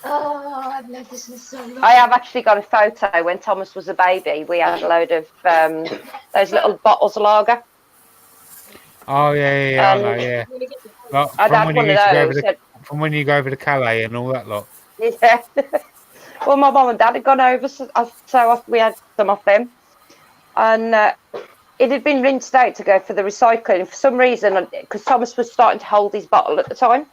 [SPEAKER 4] Oh, I've loved this in so long.
[SPEAKER 3] I have actually got a photo when Thomas was a baby. We had a load of those little bottles of lager.
[SPEAKER 7] Oh yeah, I know, yeah. Like,
[SPEAKER 3] I'd had one of those.
[SPEAKER 7] From when you go over to Calais and all that lot.
[SPEAKER 3] Yeah. Well, my mum and dad had gone over, so we had some of them. And it had been rinsed out to go for the recycling. And for some reason, because Thomas was starting to hold his bottle at the time.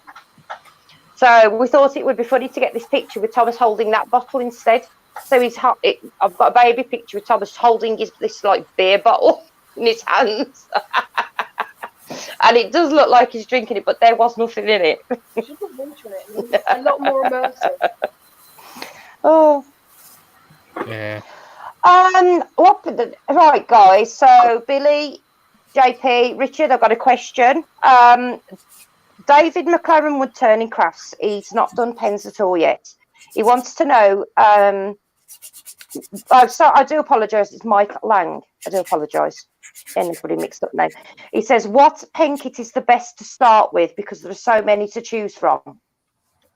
[SPEAKER 3] So we thought it would be funny to get this picture with Thomas holding that bottle instead. So I've got a baby picture of Thomas holding this like beer bottle in his hands. And it does look like he's drinking it, but there was nothing in it.
[SPEAKER 4] You should put water in it. A lot more immersive.
[SPEAKER 3] Oh.
[SPEAKER 7] Yeah.
[SPEAKER 3] Right, guys. So Billy, JP, Richard, I've got a question. David McLaren would turn in crafts. He's not done pens at all yet. He wants to know. I do apologise. It's Mike Lang. I do apologise. Anybody mixed up name. He says, what pen kit is the best to start with because there are so many to choose from?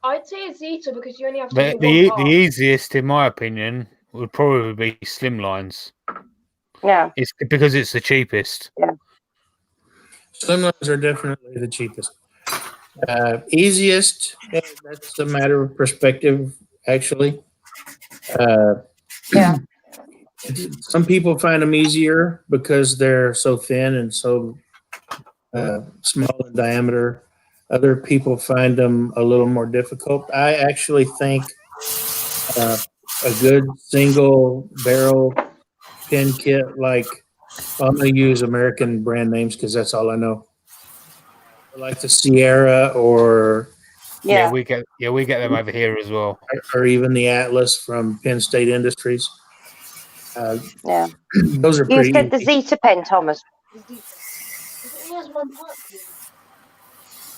[SPEAKER 4] I'd say a Zeta because you only have to
[SPEAKER 7] The
[SPEAKER 4] do one part.
[SPEAKER 7] easiest, in my opinion, would probably be Slimlines.
[SPEAKER 3] Yeah.
[SPEAKER 7] It's because it's the cheapest.
[SPEAKER 3] Yeah.
[SPEAKER 6] Slimlines are definitely the cheapest. Easiest, that's a matter of perspective, actually.
[SPEAKER 3] Yeah.
[SPEAKER 6] Some people find them easier because they're so thin and so small in diameter. Other people find them a little more difficult. I actually think a good single barrel pen kit, like I'm going to use American brand names because that's all I know. Like the Sierra or
[SPEAKER 3] Yeah.
[SPEAKER 7] we get them over here as well.
[SPEAKER 6] or even the Atlas from Penn State Industries.
[SPEAKER 3] Yeah.
[SPEAKER 6] Those are
[SPEAKER 3] You
[SPEAKER 6] pretty
[SPEAKER 3] said the
[SPEAKER 6] easy.
[SPEAKER 3] Zeta pen, Thomas.
[SPEAKER 4] The Zeta. It only has one part.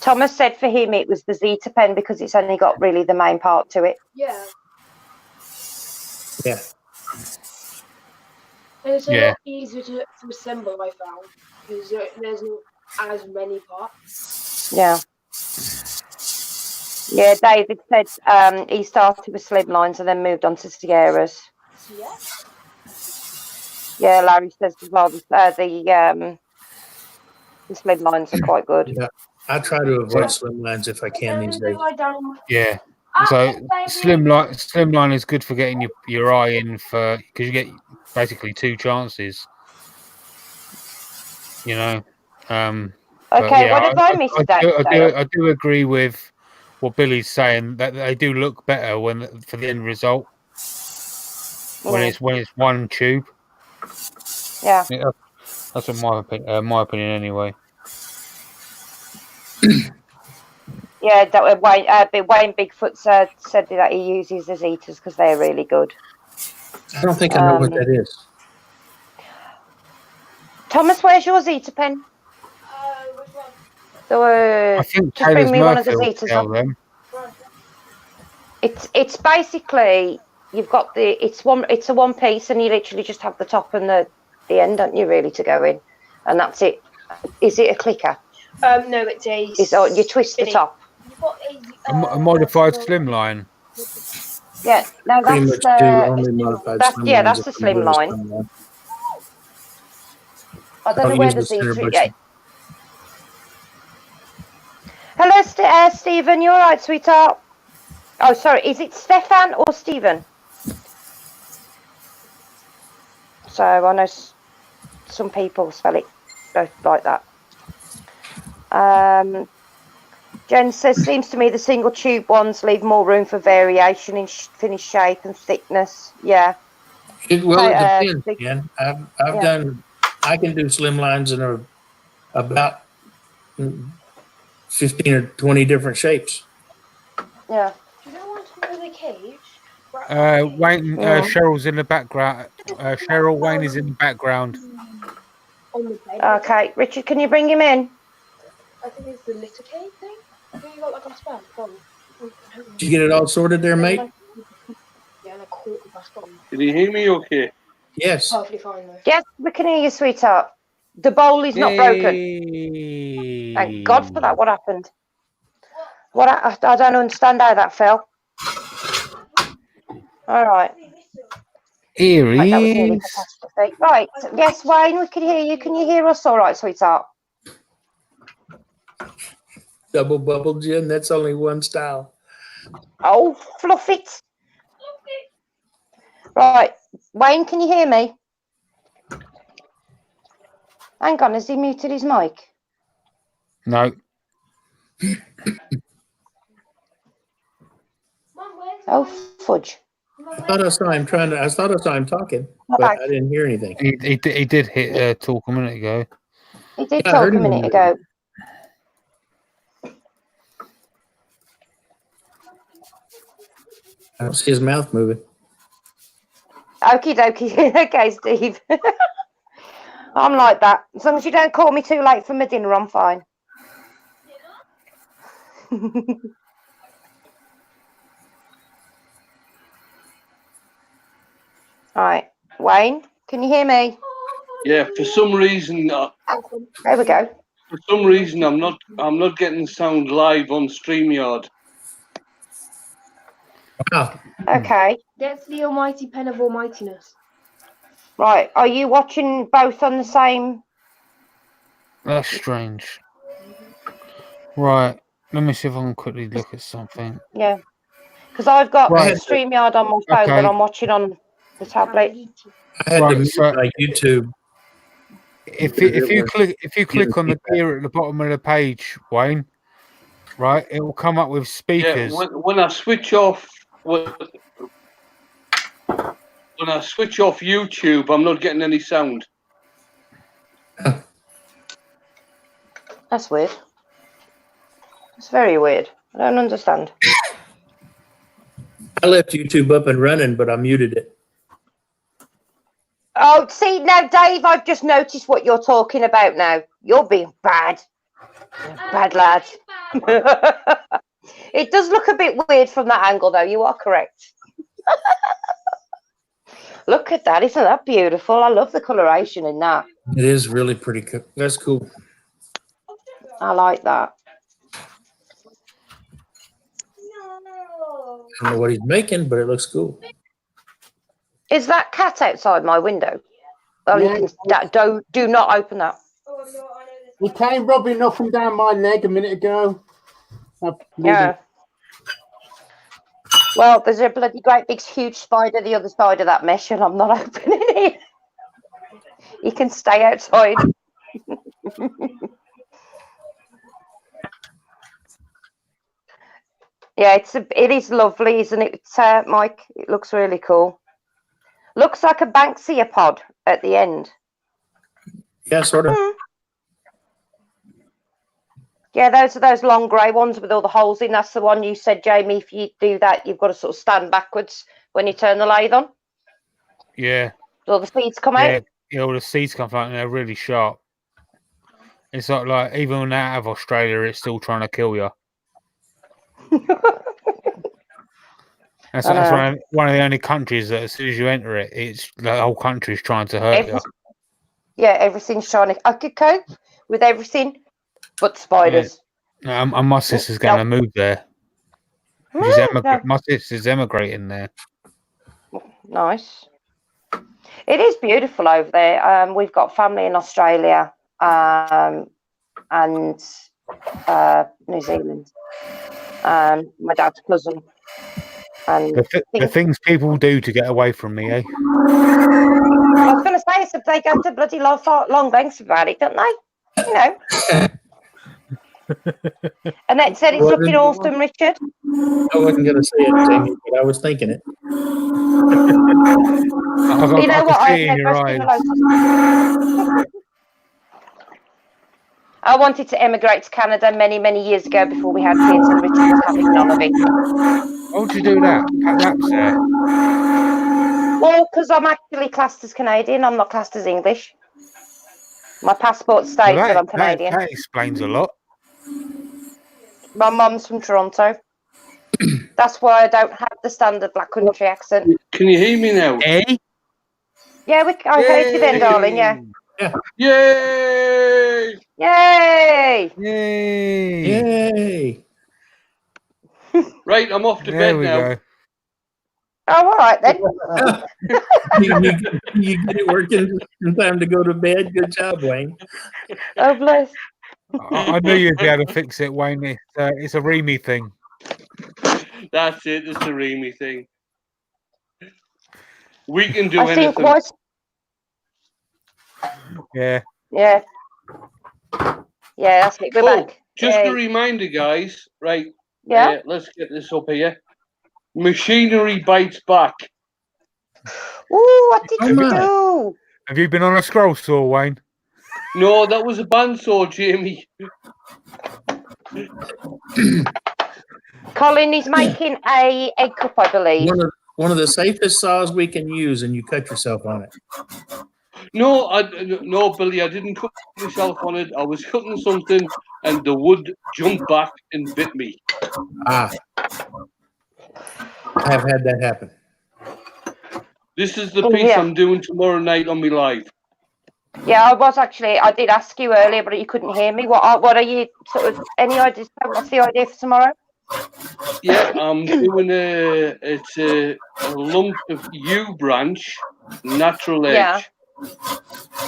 [SPEAKER 3] Thomas said for him it was the Zeta pen because it's only got really the main part to it.
[SPEAKER 4] Yeah.
[SPEAKER 6] Yeah.
[SPEAKER 4] And it's a
[SPEAKER 7] Yeah.
[SPEAKER 4] lot easier to assemble, I found, because there's not as many parts.
[SPEAKER 3] Yeah. Yeah, David said he started with Slimlines and then moved on to Sierras.
[SPEAKER 4] So, yeah.
[SPEAKER 3] Yeah, Larry says as well the Slimlines are quite good.
[SPEAKER 6] Yeah. I try to avoid Slimlines if I can these days.
[SPEAKER 4] Lie down.
[SPEAKER 7] Yeah. So Slimline is good for getting your eye in for because you get basically two chances. You know. But
[SPEAKER 3] Okay,
[SPEAKER 7] yeah,
[SPEAKER 3] what have I missed out?
[SPEAKER 7] I do agree with what Billy's saying that they do look better for the end result when it's one tube.
[SPEAKER 3] Yeah.
[SPEAKER 7] Yeah, that's what my opinion anyway.
[SPEAKER 3] Yeah, that Wayne Bigfoot said that he uses the Zetas because they're really good.
[SPEAKER 6] I don't think I know what that is.
[SPEAKER 3] Thomas, where's your Zeta pen?
[SPEAKER 4] Which one?
[SPEAKER 7] I think
[SPEAKER 3] just bring
[SPEAKER 7] Taylor's
[SPEAKER 3] me one of the
[SPEAKER 7] Murphy will
[SPEAKER 3] Zetas
[SPEAKER 7] tell
[SPEAKER 3] up.
[SPEAKER 7] them.
[SPEAKER 3] It's basically you've got it's a one piece and you literally just have the top and the end, don't you, really, to go in, and that's it. Is it a clicker?
[SPEAKER 4] No, it's a.
[SPEAKER 3] You twist the
[SPEAKER 4] spinning.
[SPEAKER 3] top.
[SPEAKER 4] You've got
[SPEAKER 7] A modified Slimline.
[SPEAKER 3] Yeah, no,
[SPEAKER 6] Pretty
[SPEAKER 3] that's
[SPEAKER 6] much do only modified
[SPEAKER 3] that's
[SPEAKER 6] Slimlines
[SPEAKER 3] that's the
[SPEAKER 6] if I'm doing a
[SPEAKER 3] Slimline.
[SPEAKER 6] Slimline.
[SPEAKER 3] I don't know
[SPEAKER 6] I'll
[SPEAKER 3] where
[SPEAKER 6] use
[SPEAKER 3] the
[SPEAKER 6] the center
[SPEAKER 3] Zeta.
[SPEAKER 6] bushing.
[SPEAKER 3] Yeah. Hello, Stephen. You all right, sweetheart? Oh, sorry. Is it Stefan or Stephen? So I know some people spell it both like that. Jen says, seems to me the single tube ones leave more room for variation in finish shape and thickness. Yeah.
[SPEAKER 6] It depends,
[SPEAKER 3] big-
[SPEAKER 6] Jen. I've
[SPEAKER 3] Yeah.
[SPEAKER 6] done. I can do slim lines in about 15 or 20 different shapes.
[SPEAKER 3] Yeah.
[SPEAKER 4] Do you want to know the cage?
[SPEAKER 7] Wayne,
[SPEAKER 3] Yeah.
[SPEAKER 7] Cheryl's in the background. Cheryl Wayne is in the background.
[SPEAKER 4] On the bed.
[SPEAKER 3] Okay, Richard, can you bring him in?
[SPEAKER 4] I think it's the litter cage thing. I think you got like a sperm.
[SPEAKER 6] Did you get it all sorted there, mate?
[SPEAKER 4] Yeah, and a quart of sperm.
[SPEAKER 5] Can you hear me okay?
[SPEAKER 6] Yes.
[SPEAKER 4] Perfectly fine though.
[SPEAKER 3] Yes, we can hear you, sweetheart. The bowl is not broken. Thank God for that. What happened? I don't understand how that fell. All right.
[SPEAKER 7] Here
[SPEAKER 3] Right, that was
[SPEAKER 7] he
[SPEAKER 3] nearly
[SPEAKER 7] is.
[SPEAKER 3] catastrophe. Right. Yes, Wayne, we can hear you. Can you hear us all right, sweetheart?
[SPEAKER 6] Double bubble, Jen. That's only one style.
[SPEAKER 3] Oh, fluff it. Right. Wayne, can you hear me? Hang on, has he muted his mic?
[SPEAKER 7] No.
[SPEAKER 3] Oh, fudge.
[SPEAKER 6] I thought I saw him talking, but
[SPEAKER 3] Okay.
[SPEAKER 6] I didn't hear anything.
[SPEAKER 7] He did hit talk a minute ago.
[SPEAKER 3] He did
[SPEAKER 6] Yeah, I
[SPEAKER 3] talk
[SPEAKER 6] heard
[SPEAKER 3] a
[SPEAKER 6] him.
[SPEAKER 3] minute ago.
[SPEAKER 6] I don't see his mouth moving.
[SPEAKER 3] Okie dokie. Okay, Steve. I'm like that. As long as you don't call me too late for my dinner, I'm fine. All right. Wayne, can you hear me?
[SPEAKER 5] Yeah. For some reason,
[SPEAKER 3] There we go.
[SPEAKER 5] I'm not getting sound live on StreamYard.
[SPEAKER 6] Wow.
[SPEAKER 3] Okay.
[SPEAKER 4] That's the almighty pen of almightiness.
[SPEAKER 3] Right. Are you watching both on the same?
[SPEAKER 7] That's strange. Right. Let me see if I can quickly look at something.
[SPEAKER 3] Yeah. Because I've got
[SPEAKER 7] Right.
[SPEAKER 3] StreamYard on my phone,
[SPEAKER 7] Okay.
[SPEAKER 3] but I'm watching on the tablet.
[SPEAKER 6] I had to
[SPEAKER 7] Right,
[SPEAKER 6] mute
[SPEAKER 7] so-
[SPEAKER 6] my YouTube.
[SPEAKER 7] If you click on the gear at the bottom of the page, Wayne, right, it will come up with
[SPEAKER 5] Yeah.
[SPEAKER 7] speakers.
[SPEAKER 5] When I switch off YouTube, I'm not getting any sound.
[SPEAKER 3] That's weird. It's very weird. I don't understand.
[SPEAKER 6] I left YouTube up and running, but I muted it.
[SPEAKER 3] Oh, see, now, Dave, I've just noticed what you're talking about now. You're being bad. Bad lad. It does look a bit weird from that angle, though. You are correct. Look at that. Isn't that beautiful? I love the coloration in that.
[SPEAKER 6] It is really pretty cool. That's cool.
[SPEAKER 3] I like that.
[SPEAKER 6] I don't know what he's making, but it looks cool.
[SPEAKER 3] Is that cat outside my window? Oh,
[SPEAKER 2] Yeah.
[SPEAKER 3] you can, do not open that.
[SPEAKER 2] He came rubbing up and down my leg a minute ago.
[SPEAKER 3] Yeah. Well, there's a bloody great big huge spider the other side of that mesh, and I'm not opening it. You can stay outside. Yeah, it is lovely, isn't it, Mike? It looks really cool. Looks like a Banksia pod at the end.
[SPEAKER 6] Yeah, sort of.
[SPEAKER 3] Yeah, those are those long grey ones with all the holes in. That's the one you said, Jamie. If you do that, you've got to sort of stand backwards when you turn the lathe on.
[SPEAKER 7] Yeah.
[SPEAKER 3] All the seeds come
[SPEAKER 7] Yeah,
[SPEAKER 3] out.
[SPEAKER 7] yeah, all the seeds come out and they're really sharp. It's not like even when they're out of Australia, it's still trying to kill you. That's one of the only countries that as soon as you enter it, it's the whole country's trying to hurt you.
[SPEAKER 3] Yeah, everything's trying to. I could cope with everything but spiders.
[SPEAKER 7] And my sister's going to move there. My sister's emigrating there.
[SPEAKER 3] Nice. It is beautiful over there. We've got family in Australia and New Zealand. My dad's cousin. And
[SPEAKER 7] The things people do to get away from me, eh?
[SPEAKER 3] I was going to say, so they go to bloody long banks about it, don't they? You know. Annette said it's
[SPEAKER 6] Well,
[SPEAKER 3] looking
[SPEAKER 6] then-
[SPEAKER 3] awesome, Richard.
[SPEAKER 6] I wasn't going to say it, Jamie, but I was thinking it.
[SPEAKER 3] You know what?
[SPEAKER 7] I can see
[SPEAKER 3] I've
[SPEAKER 7] it in your
[SPEAKER 3] never seen
[SPEAKER 7] eyes.
[SPEAKER 3] a Lotus. I wanted to emigrate to Canada many, many years ago before we had kids, and Richard was having none of it.
[SPEAKER 7] Why would you do that? Pack laps there.
[SPEAKER 3] Well, because I'm actually classed as Canadian. I'm not classed as English. My passport states
[SPEAKER 7] Well,
[SPEAKER 3] that I'm Canadian.
[SPEAKER 7] that explains a lot.
[SPEAKER 3] My mum's from Toronto. That's why I don't have the standard black country accent.
[SPEAKER 5] Can you hear me now?
[SPEAKER 7] Eh?
[SPEAKER 3] Yeah, I heard you then, darling. Yeah.
[SPEAKER 5] Yay!
[SPEAKER 3] Yay!
[SPEAKER 7] Yay!
[SPEAKER 6] Yay!
[SPEAKER 5] Right, I'm off to
[SPEAKER 7] There
[SPEAKER 5] bed
[SPEAKER 7] we
[SPEAKER 5] now.
[SPEAKER 7] go.
[SPEAKER 3] Oh, all right then.
[SPEAKER 6] You get it working in time to go to bed. Good job, Wayne.
[SPEAKER 3] Oh, bless.
[SPEAKER 7] I knew you'd be able to fix it, Wayne. It's a Remy thing.
[SPEAKER 5] That's it. It's a Remy thing. We can do
[SPEAKER 3] I think
[SPEAKER 5] anything.
[SPEAKER 3] what?
[SPEAKER 7] Yeah.
[SPEAKER 3] Yeah. Yeah, that's it. We're
[SPEAKER 5] Oh,
[SPEAKER 3] back.
[SPEAKER 5] just
[SPEAKER 3] Yay.
[SPEAKER 5] a reminder, guys. Right.
[SPEAKER 3] Yeah.
[SPEAKER 5] Let's get this up here. Machinery bites back.
[SPEAKER 3] Ooh, what did
[SPEAKER 6] Oh,
[SPEAKER 3] you
[SPEAKER 6] my.
[SPEAKER 3] do?
[SPEAKER 7] Have you been on a scroll saw, Wayne?
[SPEAKER 5] No, that was a bandsaw, Jamie.
[SPEAKER 3] Colin is making a egg cup, I believe.
[SPEAKER 6] One of the safest saws we can use, and you cut yourself on it.
[SPEAKER 5] No, no, Billy, I didn't cut myself on it. I was cutting something, and the wood jumped back and bit me.
[SPEAKER 6] Ah, I have had that happen.
[SPEAKER 5] This is the
[SPEAKER 3] Oh,
[SPEAKER 5] piece
[SPEAKER 3] yeah.
[SPEAKER 5] I'm doing tomorrow night on my live.
[SPEAKER 3] Yeah, I did ask you earlier, but you couldn't hear me. What are you sort of, any ideas? What's the idea for tomorrow?
[SPEAKER 5] Yeah, I'm doing it's a lump of yew branch, natural edge.
[SPEAKER 3] Yeah.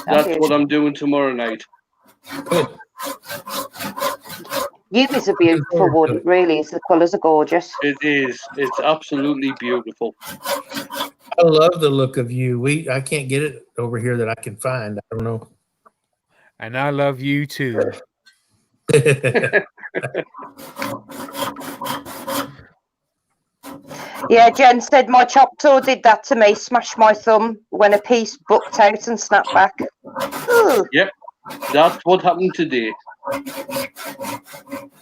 [SPEAKER 5] That's what I'm doing tomorrow night.
[SPEAKER 6] Good.
[SPEAKER 3] Yew is a beautiful wood. It really is. The colours are gorgeous.
[SPEAKER 5] It is. It's absolutely beautiful.
[SPEAKER 6] I love the look of you. I can't get it over here that I can find. I don't know.
[SPEAKER 7] And I love you too.
[SPEAKER 3] Yeah, Jen said my chop tool did that to me. Smashed my thumb when a piece bucked out and snapped back. Ooh.
[SPEAKER 5] That's what happened today.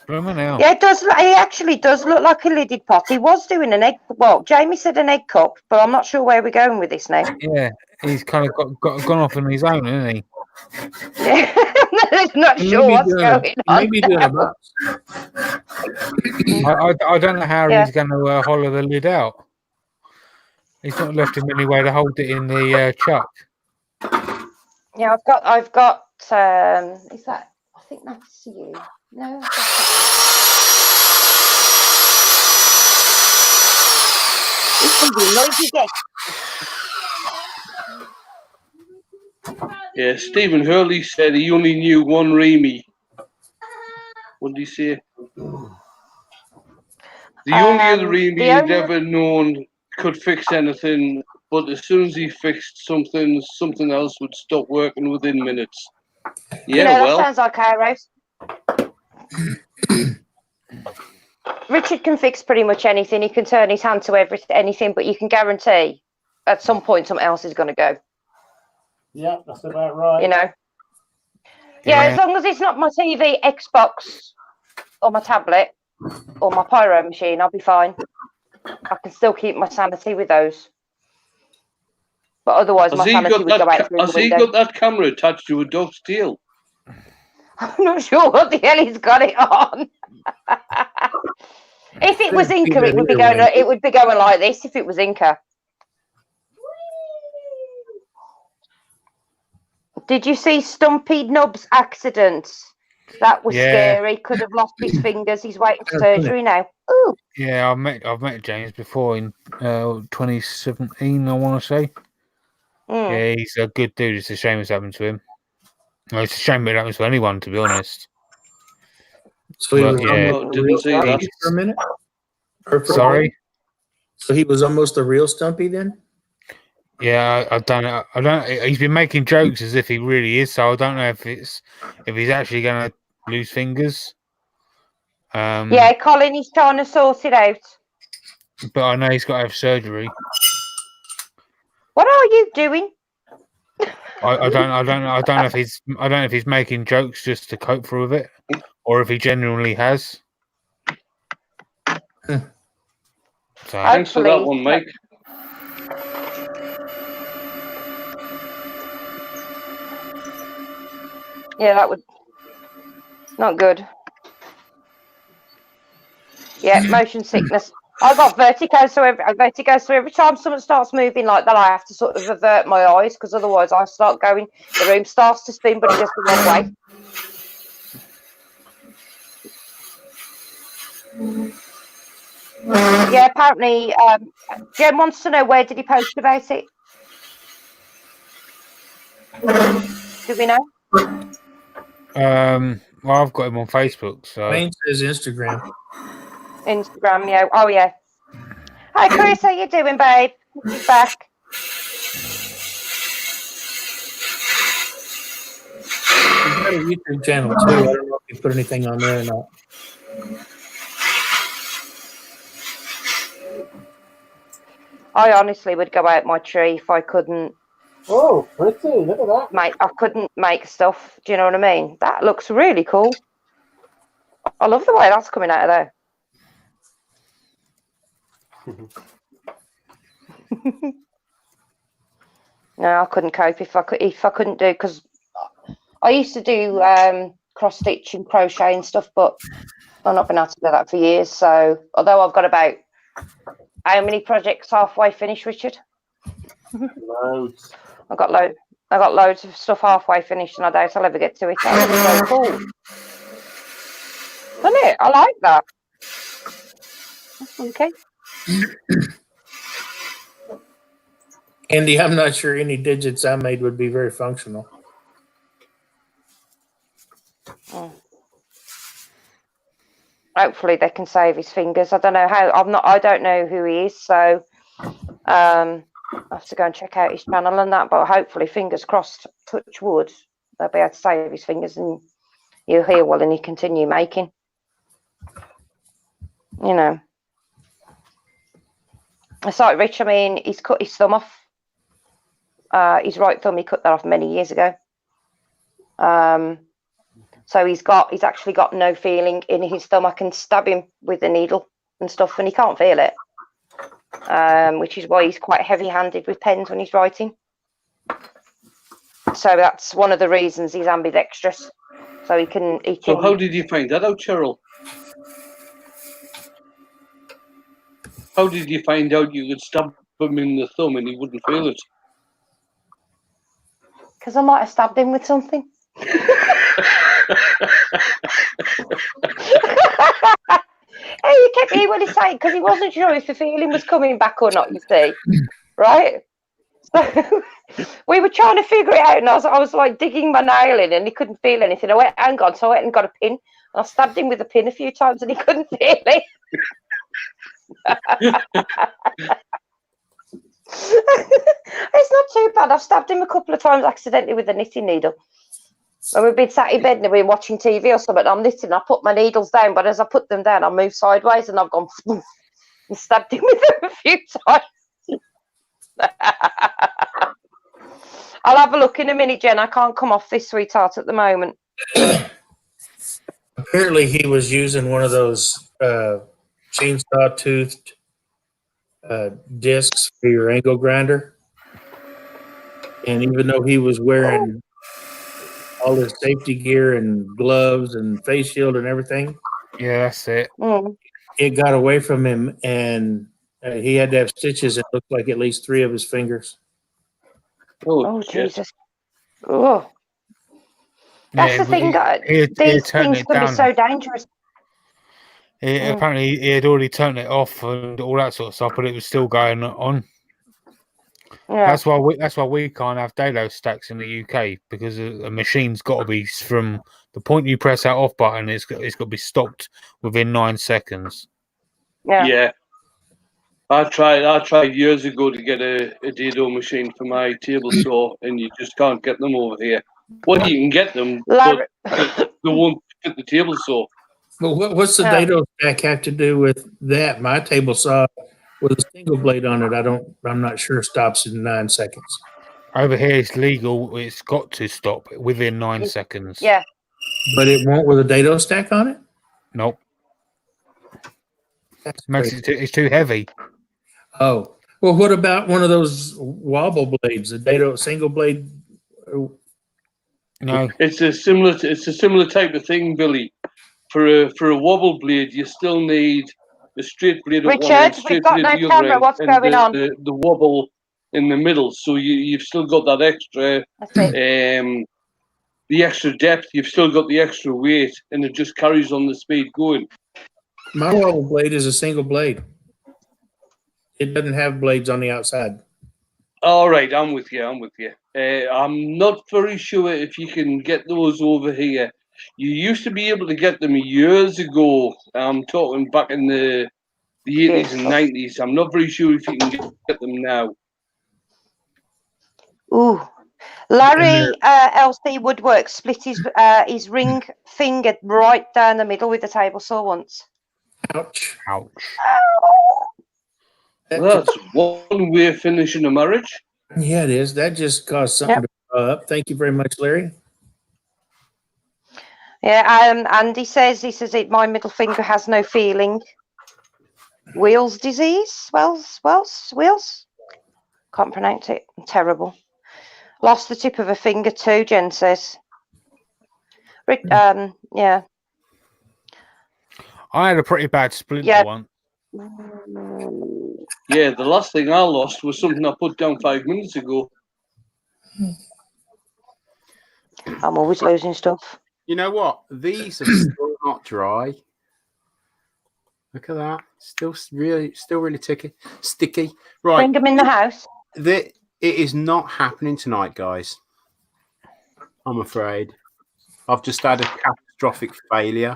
[SPEAKER 7] Blooming hell.
[SPEAKER 3] Yeah, it does. He actually does look like a lidded pot. He was doing an egg. Well, Jamie said an egg cup, but I'm not sure where we're going with this now.
[SPEAKER 7] Yeah, he's kind of gone off on his own, isn't he?
[SPEAKER 3] Yeah, I'm not
[SPEAKER 6] He may
[SPEAKER 3] sure
[SPEAKER 6] be
[SPEAKER 3] what's
[SPEAKER 6] doing
[SPEAKER 3] going on.
[SPEAKER 6] Maybe doing a box.
[SPEAKER 7] I don't know how
[SPEAKER 3] Yeah.
[SPEAKER 7] he's going to hollow the lid out. He's not left him any way to hold it in the chuck.
[SPEAKER 3] Yeah, I've got. Is that? I think that's you. No. It's gonna be noisy again.
[SPEAKER 5] Yeah, Stephen Hurley said he only knew one Remy. What did he say? The only other Remy
[SPEAKER 3] the
[SPEAKER 5] he'd
[SPEAKER 3] only-
[SPEAKER 5] ever known could fix anything, but as soon as he fixed something, something else would stop working within minutes.
[SPEAKER 3] You
[SPEAKER 5] Yeah,
[SPEAKER 3] know,
[SPEAKER 5] well,
[SPEAKER 3] that sounds like Kairos. Richard can fix pretty much anything. He can turn his hand to anything, but you can guarantee at some point something else is going to go.
[SPEAKER 2] Yeah, that's about right.
[SPEAKER 3] You know. Yeah, as long as it's not my TV, Xbox, or my tablet, or my pyro machine, I'll be fine. I can still keep my sanity with those. But otherwise, my sanity would go out through the
[SPEAKER 5] has he
[SPEAKER 3] window.
[SPEAKER 5] got that camera attached to a dog's tail?
[SPEAKER 3] I'm not sure what the hell he's got it on. If it was Inca, it would be going. It would be going like this. If it was Inca. Did you see Stumpy Nub's accident? That was scary. Could have lost his fingers. He's waiting for surgery now. Ooh.
[SPEAKER 7] Yeah, I've met James before in 2017. I want to say.
[SPEAKER 3] Mm.
[SPEAKER 7] Yeah, he's a good dude. It's a shame it's happened to him. Well, it's a shame it happens to anyone, to be honest.
[SPEAKER 6] So he
[SPEAKER 7] Well,
[SPEAKER 6] was
[SPEAKER 7] yeah.
[SPEAKER 6] almost
[SPEAKER 5] Didn't see that.
[SPEAKER 6] for a minute. Or for-
[SPEAKER 7] Sorry.
[SPEAKER 6] So he was almost a real Stumpy then.
[SPEAKER 7] Yeah, I don't know. I don't. He's been making jokes as if he really is. So I don't know if he's actually going to lose fingers.
[SPEAKER 3] Yeah, Colin is trying to sort it out.
[SPEAKER 7] But I know he's got to have surgery.
[SPEAKER 3] What are you doing?
[SPEAKER 7] I don't know if he's making jokes just to cope through with it, or if he genuinely has. So,
[SPEAKER 5] Thanks for that
[SPEAKER 3] Hopefully-
[SPEAKER 5] one, Mike.
[SPEAKER 3] Yeah, that would not good. Yeah, motion sickness. I got vertigo, so every time someone starts moving like that, I have to sort of avert my eyes because otherwise I start going. The room starts to spin, but it goes the wrong way. Yeah, apparently, Jen wants to know where did he post about it. Do we know?
[SPEAKER 7] well, I've got him on Facebook, so
[SPEAKER 6] Wayne says Instagram.
[SPEAKER 3] Instagram, yeah. Oh, yeah. Hi, Chris. How you doing, babe? He's back.
[SPEAKER 6] He's got a YouTube channel too. I don't know if you put anything on there or not.
[SPEAKER 3] I honestly would go out my tree if I couldn't
[SPEAKER 2] Oh, pretty. Look at that.
[SPEAKER 3] I couldn't make stuff. Do you know what I mean? That looks really cool. I love the way that's coming out of there. No, I couldn't cope if I couldn't do, because I used to do cross stitch and crochet and stuff, but I've not been able to do that for years. So although I've got about how many projects halfway finished, Richard?
[SPEAKER 2] Loads.
[SPEAKER 3] I got loads of stuff halfway finished, and I doubt I'll ever get to it. That looks so cool, isn't it? I like that. Okay.
[SPEAKER 6] Andy, I'm not sure any digits I made would be very functional.
[SPEAKER 3] Hopefully they can save his fingers. I don't know how. I don't know who he is, so I have to go and check out his channel and that. But hopefully, fingers crossed, touch wood, they'll be able to save his fingers and he'll heal well and he continue making. You know, it's like Rich. I mean, he's cut his thumb off. His right thumb, he cut that off many years ago. So he's actually got no feeling in his thumb. I can stab him with a needle and stuff, and he can't feel it. Which is why he's quite heavy-handed with pens when he's writing. So that's one of the reasons he's ambidextrous. So he can.
[SPEAKER 5] So how did you find that out, Cheryl? How did you find out you could stab him in the thumb and he wouldn't feel it?
[SPEAKER 3] Because I might have stabbed him with something. He kept hearing what he's saying because he wasn't sure if the feeling was coming back or not, you see. Right? So we were trying to figure it out, and I was like digging my nail in, and he couldn't feel anything. I went, hang on, so I went and got a pin, and I stabbed him with a pin a few times, and he couldn't feel it. It's not too bad. I've stabbed him a couple of times accidentally with a knitting needle. When we've been sat in bed and we've been watching TV or something, I'm knitting, I put my needles down, but as I put them down, I move sideways and I've gone and stabbed him with them a few times. I'll have a look in a minute, Jen. I can't come off this, sweetheart, at the moment.
[SPEAKER 6] Apparently, he was using one of those chainsaw toothed discs for your angle grinder. And even though he was wearing all his safety gear and gloves and face shield and everything,
[SPEAKER 7] yeah, that's it.
[SPEAKER 6] it got away from him, and he had to have stitches. It looked like at least 3 of his fingers.
[SPEAKER 3] Oh, Jesus. Oh. That's
[SPEAKER 7] Yeah,
[SPEAKER 3] the thing.
[SPEAKER 7] he
[SPEAKER 3] These
[SPEAKER 7] turned
[SPEAKER 3] things
[SPEAKER 7] it
[SPEAKER 3] can be
[SPEAKER 7] down.
[SPEAKER 3] so dangerous.
[SPEAKER 7] Apparently, he had already turned it off and all that sort of stuff, but it was still going on.
[SPEAKER 3] Yeah.
[SPEAKER 7] That's why we can't have Dalo stacks in the UK, because a machine's got to be from the point you press that off button. It's got to be stopped within 9 seconds.
[SPEAKER 5] Yeah. I tried years ago to get a dado machine for my table saw, and you just can't get them over here. Well, you can get them, but they won't fit the table saw.
[SPEAKER 6] But what's the
[SPEAKER 3] Yeah.
[SPEAKER 6] dado stack have to do with that? My table saw with a single blade on it. I'm not sure stops in 9 seconds.
[SPEAKER 7] Over here, it's legal. It's got to stop within 9 seconds.
[SPEAKER 3] Yeah.
[SPEAKER 6] But it won't with a dado stack on it?
[SPEAKER 7] Nope.
[SPEAKER 6] That's
[SPEAKER 7] Makes
[SPEAKER 6] crazy.
[SPEAKER 7] it's too heavy.
[SPEAKER 6] Oh. Well, what about one of those wobble blades, a dado single blade?
[SPEAKER 7] No.
[SPEAKER 5] It's a similar type of thing, Billy. For a wobble blade, you still need the straight blade at one
[SPEAKER 3] Richard,
[SPEAKER 5] end,
[SPEAKER 3] we've
[SPEAKER 5] straight
[SPEAKER 3] got
[SPEAKER 5] blade
[SPEAKER 3] no
[SPEAKER 5] at the other
[SPEAKER 3] camera.
[SPEAKER 5] end,
[SPEAKER 3] What's
[SPEAKER 5] and
[SPEAKER 3] going on?
[SPEAKER 5] the wobble in the middle. So you've still got that extra
[SPEAKER 3] That's it.
[SPEAKER 5] the extra depth. You've still got the extra weight, and it just carries on the speed going.
[SPEAKER 6] My wobble blade is a single blade. It doesn't have blades on the outside.
[SPEAKER 5] All right, I'm with you. I'm not very sure if you can get those over here. You used to be able to get them years ago. I'm talking back in the 80s and 90s. I'm not very sure if you can get them now.
[SPEAKER 3] Ooh. Larry LC Woodwork split his ring finger right down the middle with the table saw once.
[SPEAKER 6] Ouch.
[SPEAKER 7] Ouch.
[SPEAKER 5] That's one way of finishing a marriage.
[SPEAKER 6] Yeah, it is. That just caused something to blow up. Thank you very much, Larry.
[SPEAKER 3] Yeah, Andy says my middle finger has no feeling. Wheels disease? Wheels? Can't pronounce it. Terrible. Lost the tip of a finger too, Jen says. Yeah.
[SPEAKER 7] I had a pretty bad splinter
[SPEAKER 3] Yeah.
[SPEAKER 7] one.
[SPEAKER 5] Yeah, the last thing I lost was something I put down 5 minutes ago.
[SPEAKER 3] I'm always losing stuff.
[SPEAKER 1] You know what? These are still not dry. Look at that. Still really sticky. Right.
[SPEAKER 3] Bring them in the house.
[SPEAKER 1] It is not happening tonight, guys. I'm afraid. I've just had a catastrophic failure.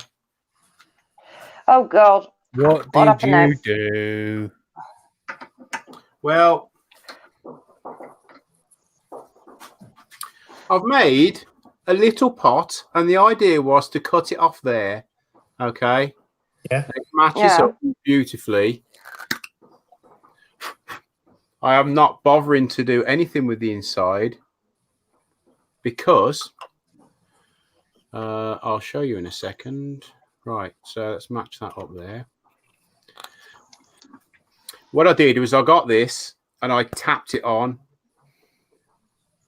[SPEAKER 3] Oh God.
[SPEAKER 7] What
[SPEAKER 3] What
[SPEAKER 7] did
[SPEAKER 3] happened
[SPEAKER 7] you do?
[SPEAKER 1] Well, I've made a little pot, and the idea was to cut it off there. Okay.
[SPEAKER 6] Yeah.
[SPEAKER 1] It matches up beautifully. I am not bothering to do anything with the inside because I'll show you in a second. Right, so let's match that up there. What I did was I got this and I tapped it on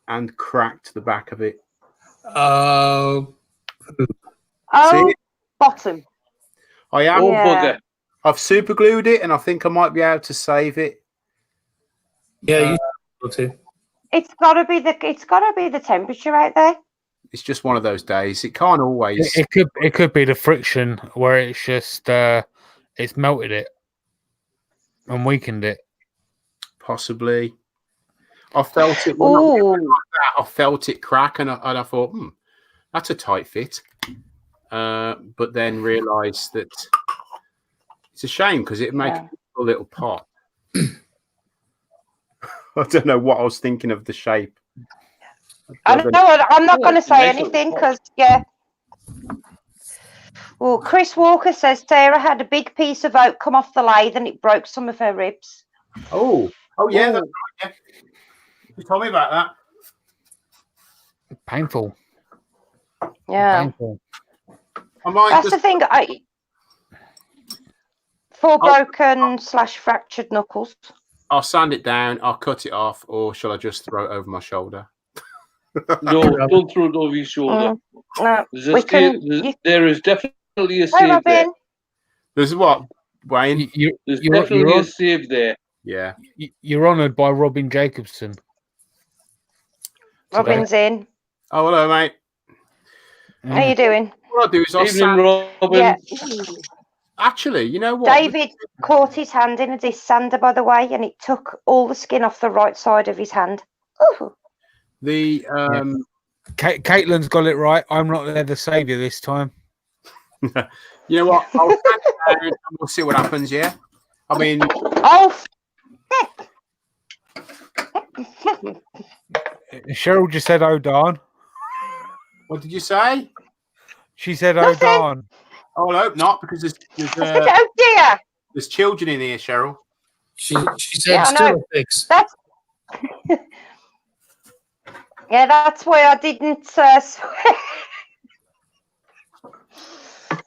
[SPEAKER 1] and cracked the back of it.
[SPEAKER 3] Oh,
[SPEAKER 1] See?
[SPEAKER 3] bottom.
[SPEAKER 1] I am.
[SPEAKER 5] Oh,
[SPEAKER 3] Yeah.
[SPEAKER 5] bugger.
[SPEAKER 1] I've super glued it, and I think I might be able to save it.
[SPEAKER 6] Yeah, you should too.
[SPEAKER 3] It's gotta be the temperature out there.
[SPEAKER 1] It's just one of those days. It can't always.
[SPEAKER 7] It could be the friction where it's just it's melted it and weakened it.
[SPEAKER 1] Possibly. I felt it. I felt it crack, and I thought, that's a tight fit. But then realised that it's a shame because it makes a little pot. I don't know what I was thinking of the shape.
[SPEAKER 3] I don't know. I'm not going to say anything because Well, Chris Walker says Sarah had a big piece of oak come off the lathe and it broke some of her ribs.
[SPEAKER 1] Oh yeah, that's right. Yeah. You told me about that.
[SPEAKER 7] Painful.
[SPEAKER 3] Yeah.
[SPEAKER 7] Painful.
[SPEAKER 3] That's the thing. For broken / fractured knuckles.
[SPEAKER 1] I'll sand it down. I'll cut it off, or shall I just throw it over my shoulder?
[SPEAKER 5] No, don't throw it over your shoulder.
[SPEAKER 3] No,
[SPEAKER 5] there is definitely a
[SPEAKER 3] Hi,
[SPEAKER 5] save there.
[SPEAKER 3] Robin.
[SPEAKER 1] There's what, Wayne?
[SPEAKER 5] There's definitely a save there.
[SPEAKER 1] Yeah.
[SPEAKER 7] You're honoured by Robin Jacobson.
[SPEAKER 3] Robin's in.
[SPEAKER 1] Oh, hello, mate.
[SPEAKER 3] How you doing?
[SPEAKER 1] What I'll do is I'll
[SPEAKER 5] Evening, Robin.
[SPEAKER 3] Yeah.
[SPEAKER 1] Actually, you know what?
[SPEAKER 3] David caught his hand in a disc sander, by the way, and it took all the skin off the right side of his hand. Ooh.
[SPEAKER 1] The
[SPEAKER 7] Caitlin's got it right. I'm not there to save you this time.
[SPEAKER 1] You know what? I'll stand down and we'll see what happens. Yeah. I mean.
[SPEAKER 3] Oh.
[SPEAKER 7] Cheryl just said, "Oh darn."
[SPEAKER 1] What did you say?
[SPEAKER 7] She said, "Oh darn."
[SPEAKER 1] Oh, I hope not, because
[SPEAKER 3] I said, oh dear.
[SPEAKER 1] there's children in here, Cheryl.
[SPEAKER 6] She said
[SPEAKER 3] Yeah, I know.
[SPEAKER 6] still a fix.
[SPEAKER 3] That's yeah, that's why I didn't swear.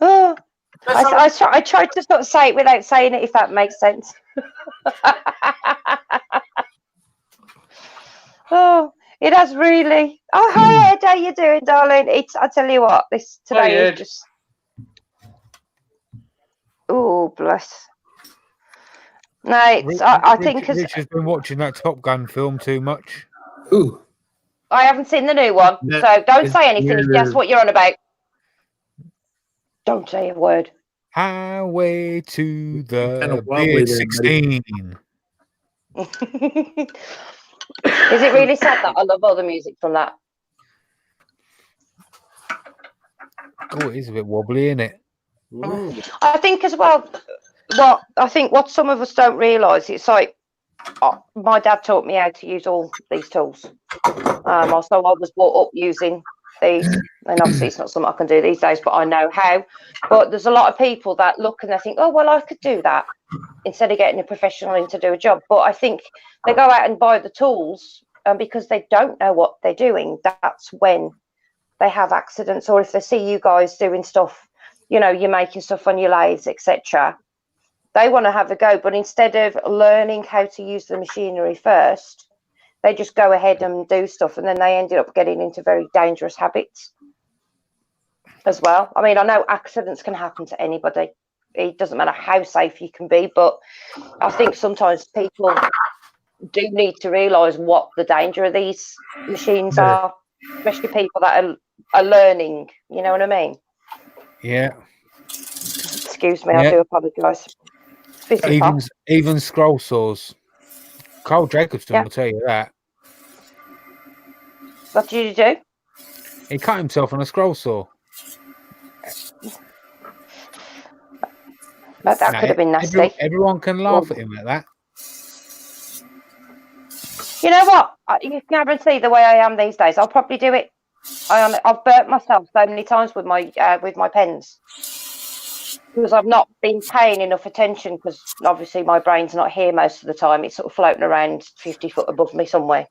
[SPEAKER 3] Oh, I tried to sort of say it without saying it, if that makes sense. Oh, it has really. Oh, hi Ed, how you doing, darling? I tell you what, this
[SPEAKER 5] Hi,
[SPEAKER 3] today
[SPEAKER 5] Ed.
[SPEAKER 3] is just. Oh, bless. No, I think as
[SPEAKER 7] Rich has been watching that Top Gun film too much.
[SPEAKER 6] Ooh,
[SPEAKER 3] I haven't seen the new one,
[SPEAKER 6] No,
[SPEAKER 3] so don't
[SPEAKER 6] it's
[SPEAKER 3] say anything. If
[SPEAKER 6] weird.
[SPEAKER 3] that's what you're on about. Don't say a word.
[SPEAKER 7] Highway to the
[SPEAKER 6] Kinda wobbly
[SPEAKER 7] Beard
[SPEAKER 6] there,
[SPEAKER 7] 16.
[SPEAKER 3] Is it really sad that I love all the music from that?
[SPEAKER 7] Oh, it is a bit wobbly, isn't it?
[SPEAKER 3] I think as well. I think what some of us don't realise, it's like my dad taught me how to use all these tools. So I was brought up using these, and obviously it's not something I can do these days, but I know how. But there's a lot of people that look and they think, oh well, I could do that, instead of getting a professional in to do a job. But I think they go out and buy the tools, and because they don't know what they're doing, that's when they have accidents. Or if they see you guys doing stuff, you're making stuff on your lathes, etc., they want to have a go, but instead of learning how to use the machinery first, they just go ahead and do stuff, and then they ended up getting into very dangerous habits as well. I mean, I know accidents can happen to anybody. It doesn't matter how safe you can be, but I think sometimes people do need to realise what the danger of these machines are, especially people that are learning, you know what I mean?
[SPEAKER 7] Yeah.
[SPEAKER 3] Excuse me,
[SPEAKER 7] Yeah.
[SPEAKER 3] I do apologise.
[SPEAKER 7] Even scroll saws. Carl Jacobson will tell you that.
[SPEAKER 3] What did you do?
[SPEAKER 7] He cut himself on a scroll saw.
[SPEAKER 3] That could have been nasty.
[SPEAKER 7] Everyone can laugh at him at that.
[SPEAKER 3] You know what? You can guarantee the way I am these days, I'll probably do it. I've burnt myself so many times with my pens, because I've not been paying enough attention, because obviously my brain's not here most of the time. It's sort of floating around 50 foot above me somewhere.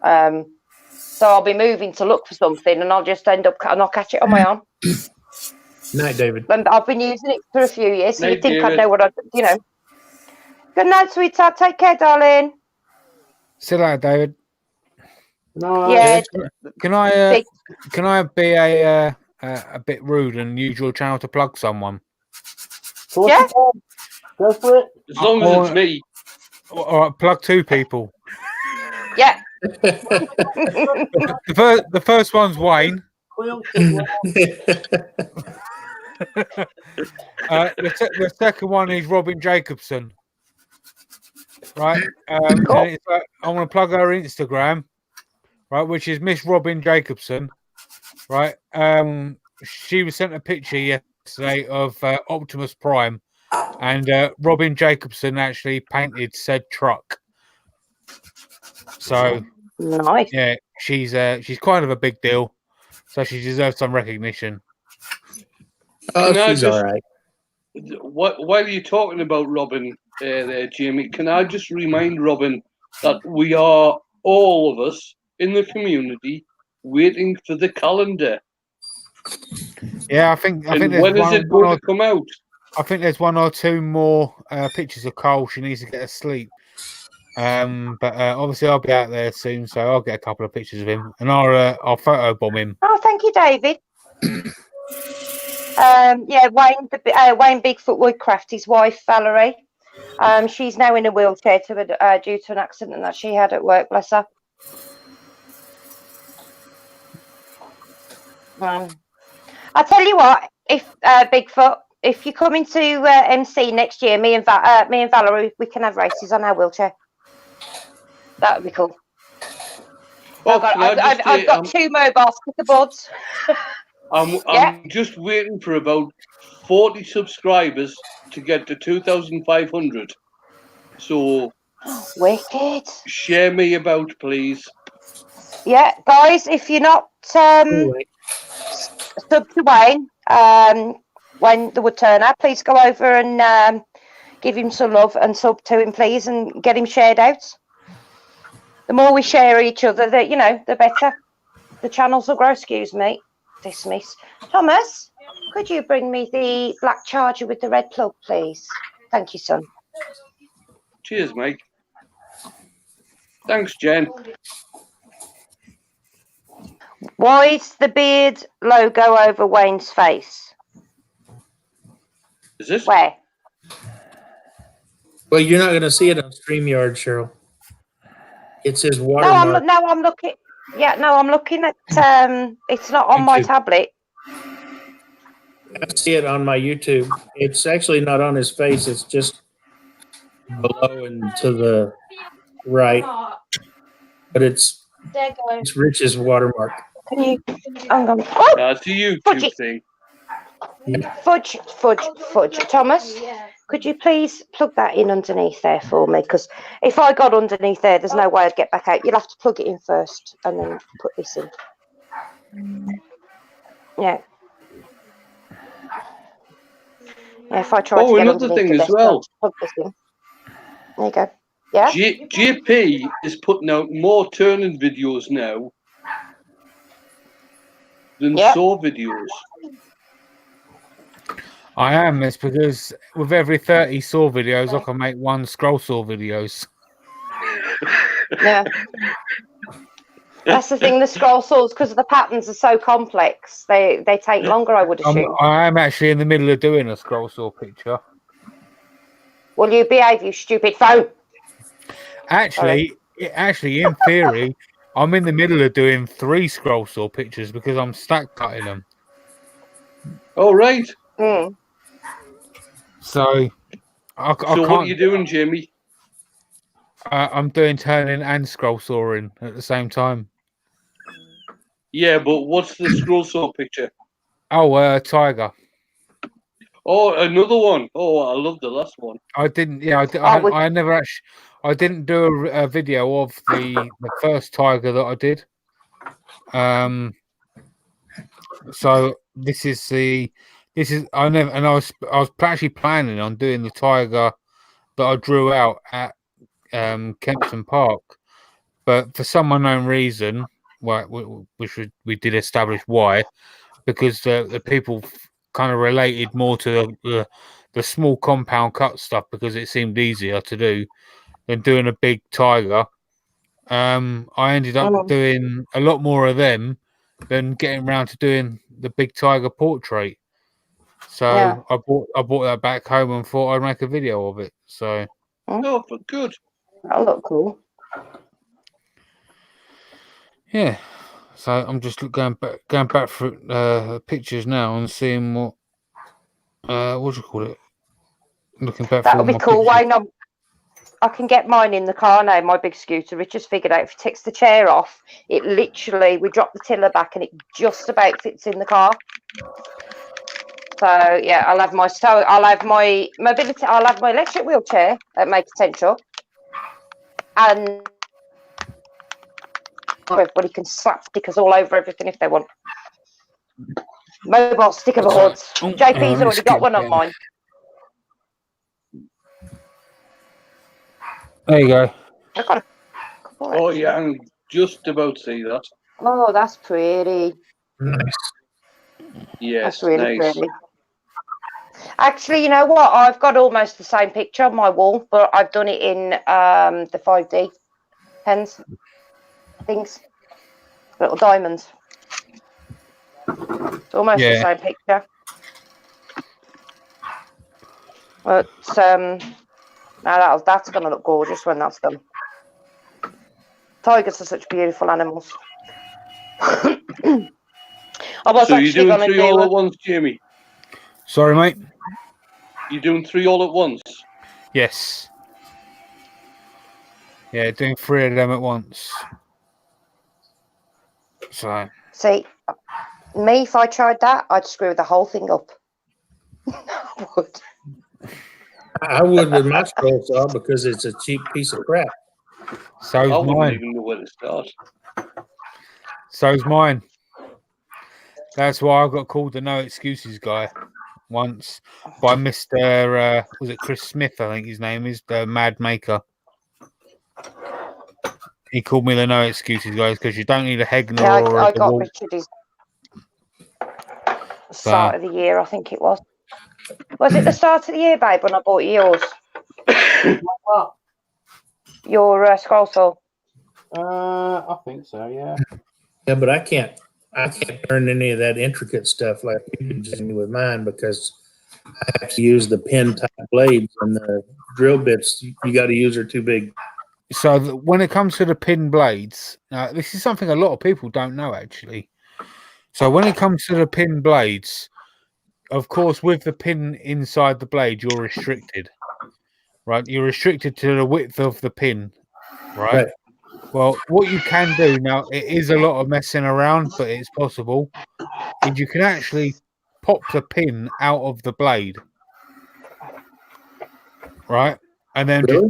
[SPEAKER 3] So I'll be moving to look for something, and I'll just end up, and I'll catch it on my arm.
[SPEAKER 6] night, David.
[SPEAKER 3] And I've been using it for a few years, so
[SPEAKER 5] Night,
[SPEAKER 3] you'd think
[SPEAKER 5] David.
[SPEAKER 3] I'd know what Good night, sweetheart. Take care, darling.
[SPEAKER 7] See you later, David.
[SPEAKER 2] No,
[SPEAKER 3] Yeah.
[SPEAKER 7] Can I be a bit rude and use your channel to plug someone?
[SPEAKER 3] Yeah.
[SPEAKER 2] Go for it.
[SPEAKER 5] As long as it's me.
[SPEAKER 7] All right, plug two people.
[SPEAKER 3] Yeah.
[SPEAKER 7] The first one's Wayne. The second one is Robin Jacobson. Right. And it's I want to plug her Instagram, right, which is Miss Robin Jacobson. Right. She was sent a picture yesterday of Optimus Prime, and Robin Jacobson actually painted said truck. So
[SPEAKER 3] Nice.
[SPEAKER 7] yeah, she's kind of a big deal, so she deserves some recognition.
[SPEAKER 6] Oh,
[SPEAKER 5] Can I
[SPEAKER 6] she's
[SPEAKER 5] just-
[SPEAKER 6] all right.
[SPEAKER 5] While you're talking about Robin there, Jamie, can I just remind Robin that we are, all of us in the community, waiting for the calendar.
[SPEAKER 7] Yeah, I think
[SPEAKER 5] And
[SPEAKER 7] there's
[SPEAKER 5] when is it going to come out?
[SPEAKER 7] I think there's one or two more pictures of Cole. She needs to get asleep. But obviously I'll be out there soon, so I'll get a couple of pictures of him, and I'll photobomb him.
[SPEAKER 3] Oh, thank you, David. Yeah, Wayne Bigfoot Woodcraft, his wife Valerie. She's now in a wheelchair due to an accident that she had at work. Bless her. I tell you what, if Bigfoot, if you come into MC next year, me and Valerie, we can have races on our wheelchair. That would be cool.
[SPEAKER 5] Oh,
[SPEAKER 3] I've got two mobile sticker boards.
[SPEAKER 5] I'm just waiting for about 40 subscribers to get to 2,500. So
[SPEAKER 3] Wicked.
[SPEAKER 5] share me about, please.
[SPEAKER 3] Yeah, guys, if you're not sub to Wayne, Wayne the Woodturner, please go over and give him some love and sub to him, please, and get him shared out. The more we share each other, the better. The channels will grow. Excuse me. Dismiss. Thomas, could you bring me the black charger with the red plug, please? Thank you, son.
[SPEAKER 5] Cheers, mate. Thanks, Jen.
[SPEAKER 3] Why is the beard logo over Wayne's face?
[SPEAKER 5] Is this?
[SPEAKER 3] Where?
[SPEAKER 6] Well, you're not going to see it on StreamYard, Cheryl. It says
[SPEAKER 3] No,
[SPEAKER 6] watermark.
[SPEAKER 3] I'm looking. Yeah, no, I'm looking at. It's not on my
[SPEAKER 6] YouTube.
[SPEAKER 3] tablet.
[SPEAKER 6] I see it on my YouTube. It's actually not on his face. It's just below and to the right. But it's Rich's watermark.
[SPEAKER 3] Can you? Hang on. Oh,
[SPEAKER 5] It's a YouTube
[SPEAKER 3] Fudge.
[SPEAKER 5] thing.
[SPEAKER 3] Fudge. Thomas, could you please plug that in underneath there for me? Because if I got underneath there's no way I'd get back out. You'll have to plug it in first and then put this in. Yeah. Yeah, if I try to get
[SPEAKER 5] another
[SPEAKER 3] underneath
[SPEAKER 5] thing
[SPEAKER 3] the
[SPEAKER 5] as
[SPEAKER 3] desk,
[SPEAKER 5] well.
[SPEAKER 3] I'll plug this in. There you go. Yeah?
[SPEAKER 5] JP is putting out more turning videos now than
[SPEAKER 3] Yep.
[SPEAKER 5] saw videos.
[SPEAKER 7] I am. It's because with every 30 saw videos, I can make one scroll saw videos.
[SPEAKER 3] Yeah. That's the thing, the scroll saws, because the patterns are so complex, they take longer, I would assume.
[SPEAKER 7] I am actually in the middle of doing a scroll saw picture.
[SPEAKER 3] Will you behave, you stupid phone?
[SPEAKER 7] Actually, in theory, I'm in the middle of doing 3 scroll saw pictures because I'm stack cutting them.
[SPEAKER 5] Oh, right.
[SPEAKER 3] Mm.
[SPEAKER 7] So, I
[SPEAKER 5] So
[SPEAKER 7] can't.
[SPEAKER 5] what are you doing, Jamie?
[SPEAKER 7] I'm doing turning and scroll sawing at the same time.
[SPEAKER 5] Yeah, but what's the scroll saw picture?
[SPEAKER 7] Oh, tiger.
[SPEAKER 5] Oh, another one. Oh, I love the last one.
[SPEAKER 7] I didn't. Yeah, I never actually. I didn't do a video of the first tiger that I did. So this is I was actually planning on doing the tiger that I drew out at Kempton Park, but for some unknown reason, which we did establish why, because the people kind of related more to the small compound cut stuff because it seemed easier to do than doing a big tiger. I ended up doing a lot more of them than getting around to doing the big tiger portrait. So
[SPEAKER 3] Yeah.
[SPEAKER 7] I brought that back home and thought I'd make a video of it. So
[SPEAKER 5] Oh, but good.
[SPEAKER 3] That'll look cool.
[SPEAKER 7] yeah. So I'm just going back through pictures now and seeing what do you call it? Looking back
[SPEAKER 3] That'll
[SPEAKER 7] through
[SPEAKER 3] be
[SPEAKER 7] my
[SPEAKER 3] cool.
[SPEAKER 7] pictures.
[SPEAKER 3] Why not? I can get mine in the car now, my big scooter. Rich has figured out if he takes the chair off, it literally, we drop the tiller back and it just about fits in the car. So yeah, I'll have my mobility, I'll have my electric wheelchair at my potential. And everybody can slap stickers all over everything if they want. Mobile sticker boards. JP's already got one on mine.
[SPEAKER 7] There you go.
[SPEAKER 3] I got a
[SPEAKER 5] Oh, yeah, I'm just about to see that.
[SPEAKER 3] Oh, that's pretty.
[SPEAKER 6] Nice.
[SPEAKER 5] Yes,
[SPEAKER 3] That's really
[SPEAKER 5] nice.
[SPEAKER 3] pretty. Actually, you know what? I've got almost the same picture on my wall, but I've done it in the 5D pens things, little diamonds. It's almost the same picture. But now that's going to look gorgeous when that's done. Tigers are such beautiful animals. I was
[SPEAKER 5] So you're
[SPEAKER 3] actually
[SPEAKER 5] doing
[SPEAKER 3] going to
[SPEAKER 5] 3
[SPEAKER 3] do
[SPEAKER 5] all at once, Jamie?
[SPEAKER 7] Sorry, mate.
[SPEAKER 5] You're doing 3 all at once?
[SPEAKER 7] Yes. Yeah, doing 3 of them at once. So
[SPEAKER 3] see, me, if I tried that, I'd screw the whole thing up. I would.
[SPEAKER 6] I would with my scroll saw because it's a cheap piece of crap.
[SPEAKER 7] so's
[SPEAKER 5] I wouldn't
[SPEAKER 7] mine.
[SPEAKER 5] even know where to start.
[SPEAKER 7] So's mine. That's why I got called the no excuses guy. once by Mr. Was it Chris Smith? I think his name is, the Mad Maker. He called me the no excuses guys because you don't need a Hegner
[SPEAKER 3] Yeah,
[SPEAKER 7] or
[SPEAKER 3] I
[SPEAKER 7] a
[SPEAKER 3] got
[SPEAKER 7] DeWalt.
[SPEAKER 3] Richard his start of the year, I think it was. Was it the start of the year, babe, when I bought you yours?
[SPEAKER 2] What?
[SPEAKER 3] Your scroll saw.
[SPEAKER 2] I think so. Yeah.
[SPEAKER 6] Yeah, but I can't turn any of that intricate stuff like you did Jamie, with mine because I have to use the pin type blades, and the drill bits you got to use are too big.
[SPEAKER 7] So when it comes to the pin blades, this is something a lot of people don't know actually. So when it comes to the pin blades, of course, with the pin inside the blade, you're restricted, right? You're restricted to the width of the pin, right? Well, what you can do now, it is a lot of messing around, but it's possible, is you can actually pop the pin out of the blade, right? And then
[SPEAKER 6] Really?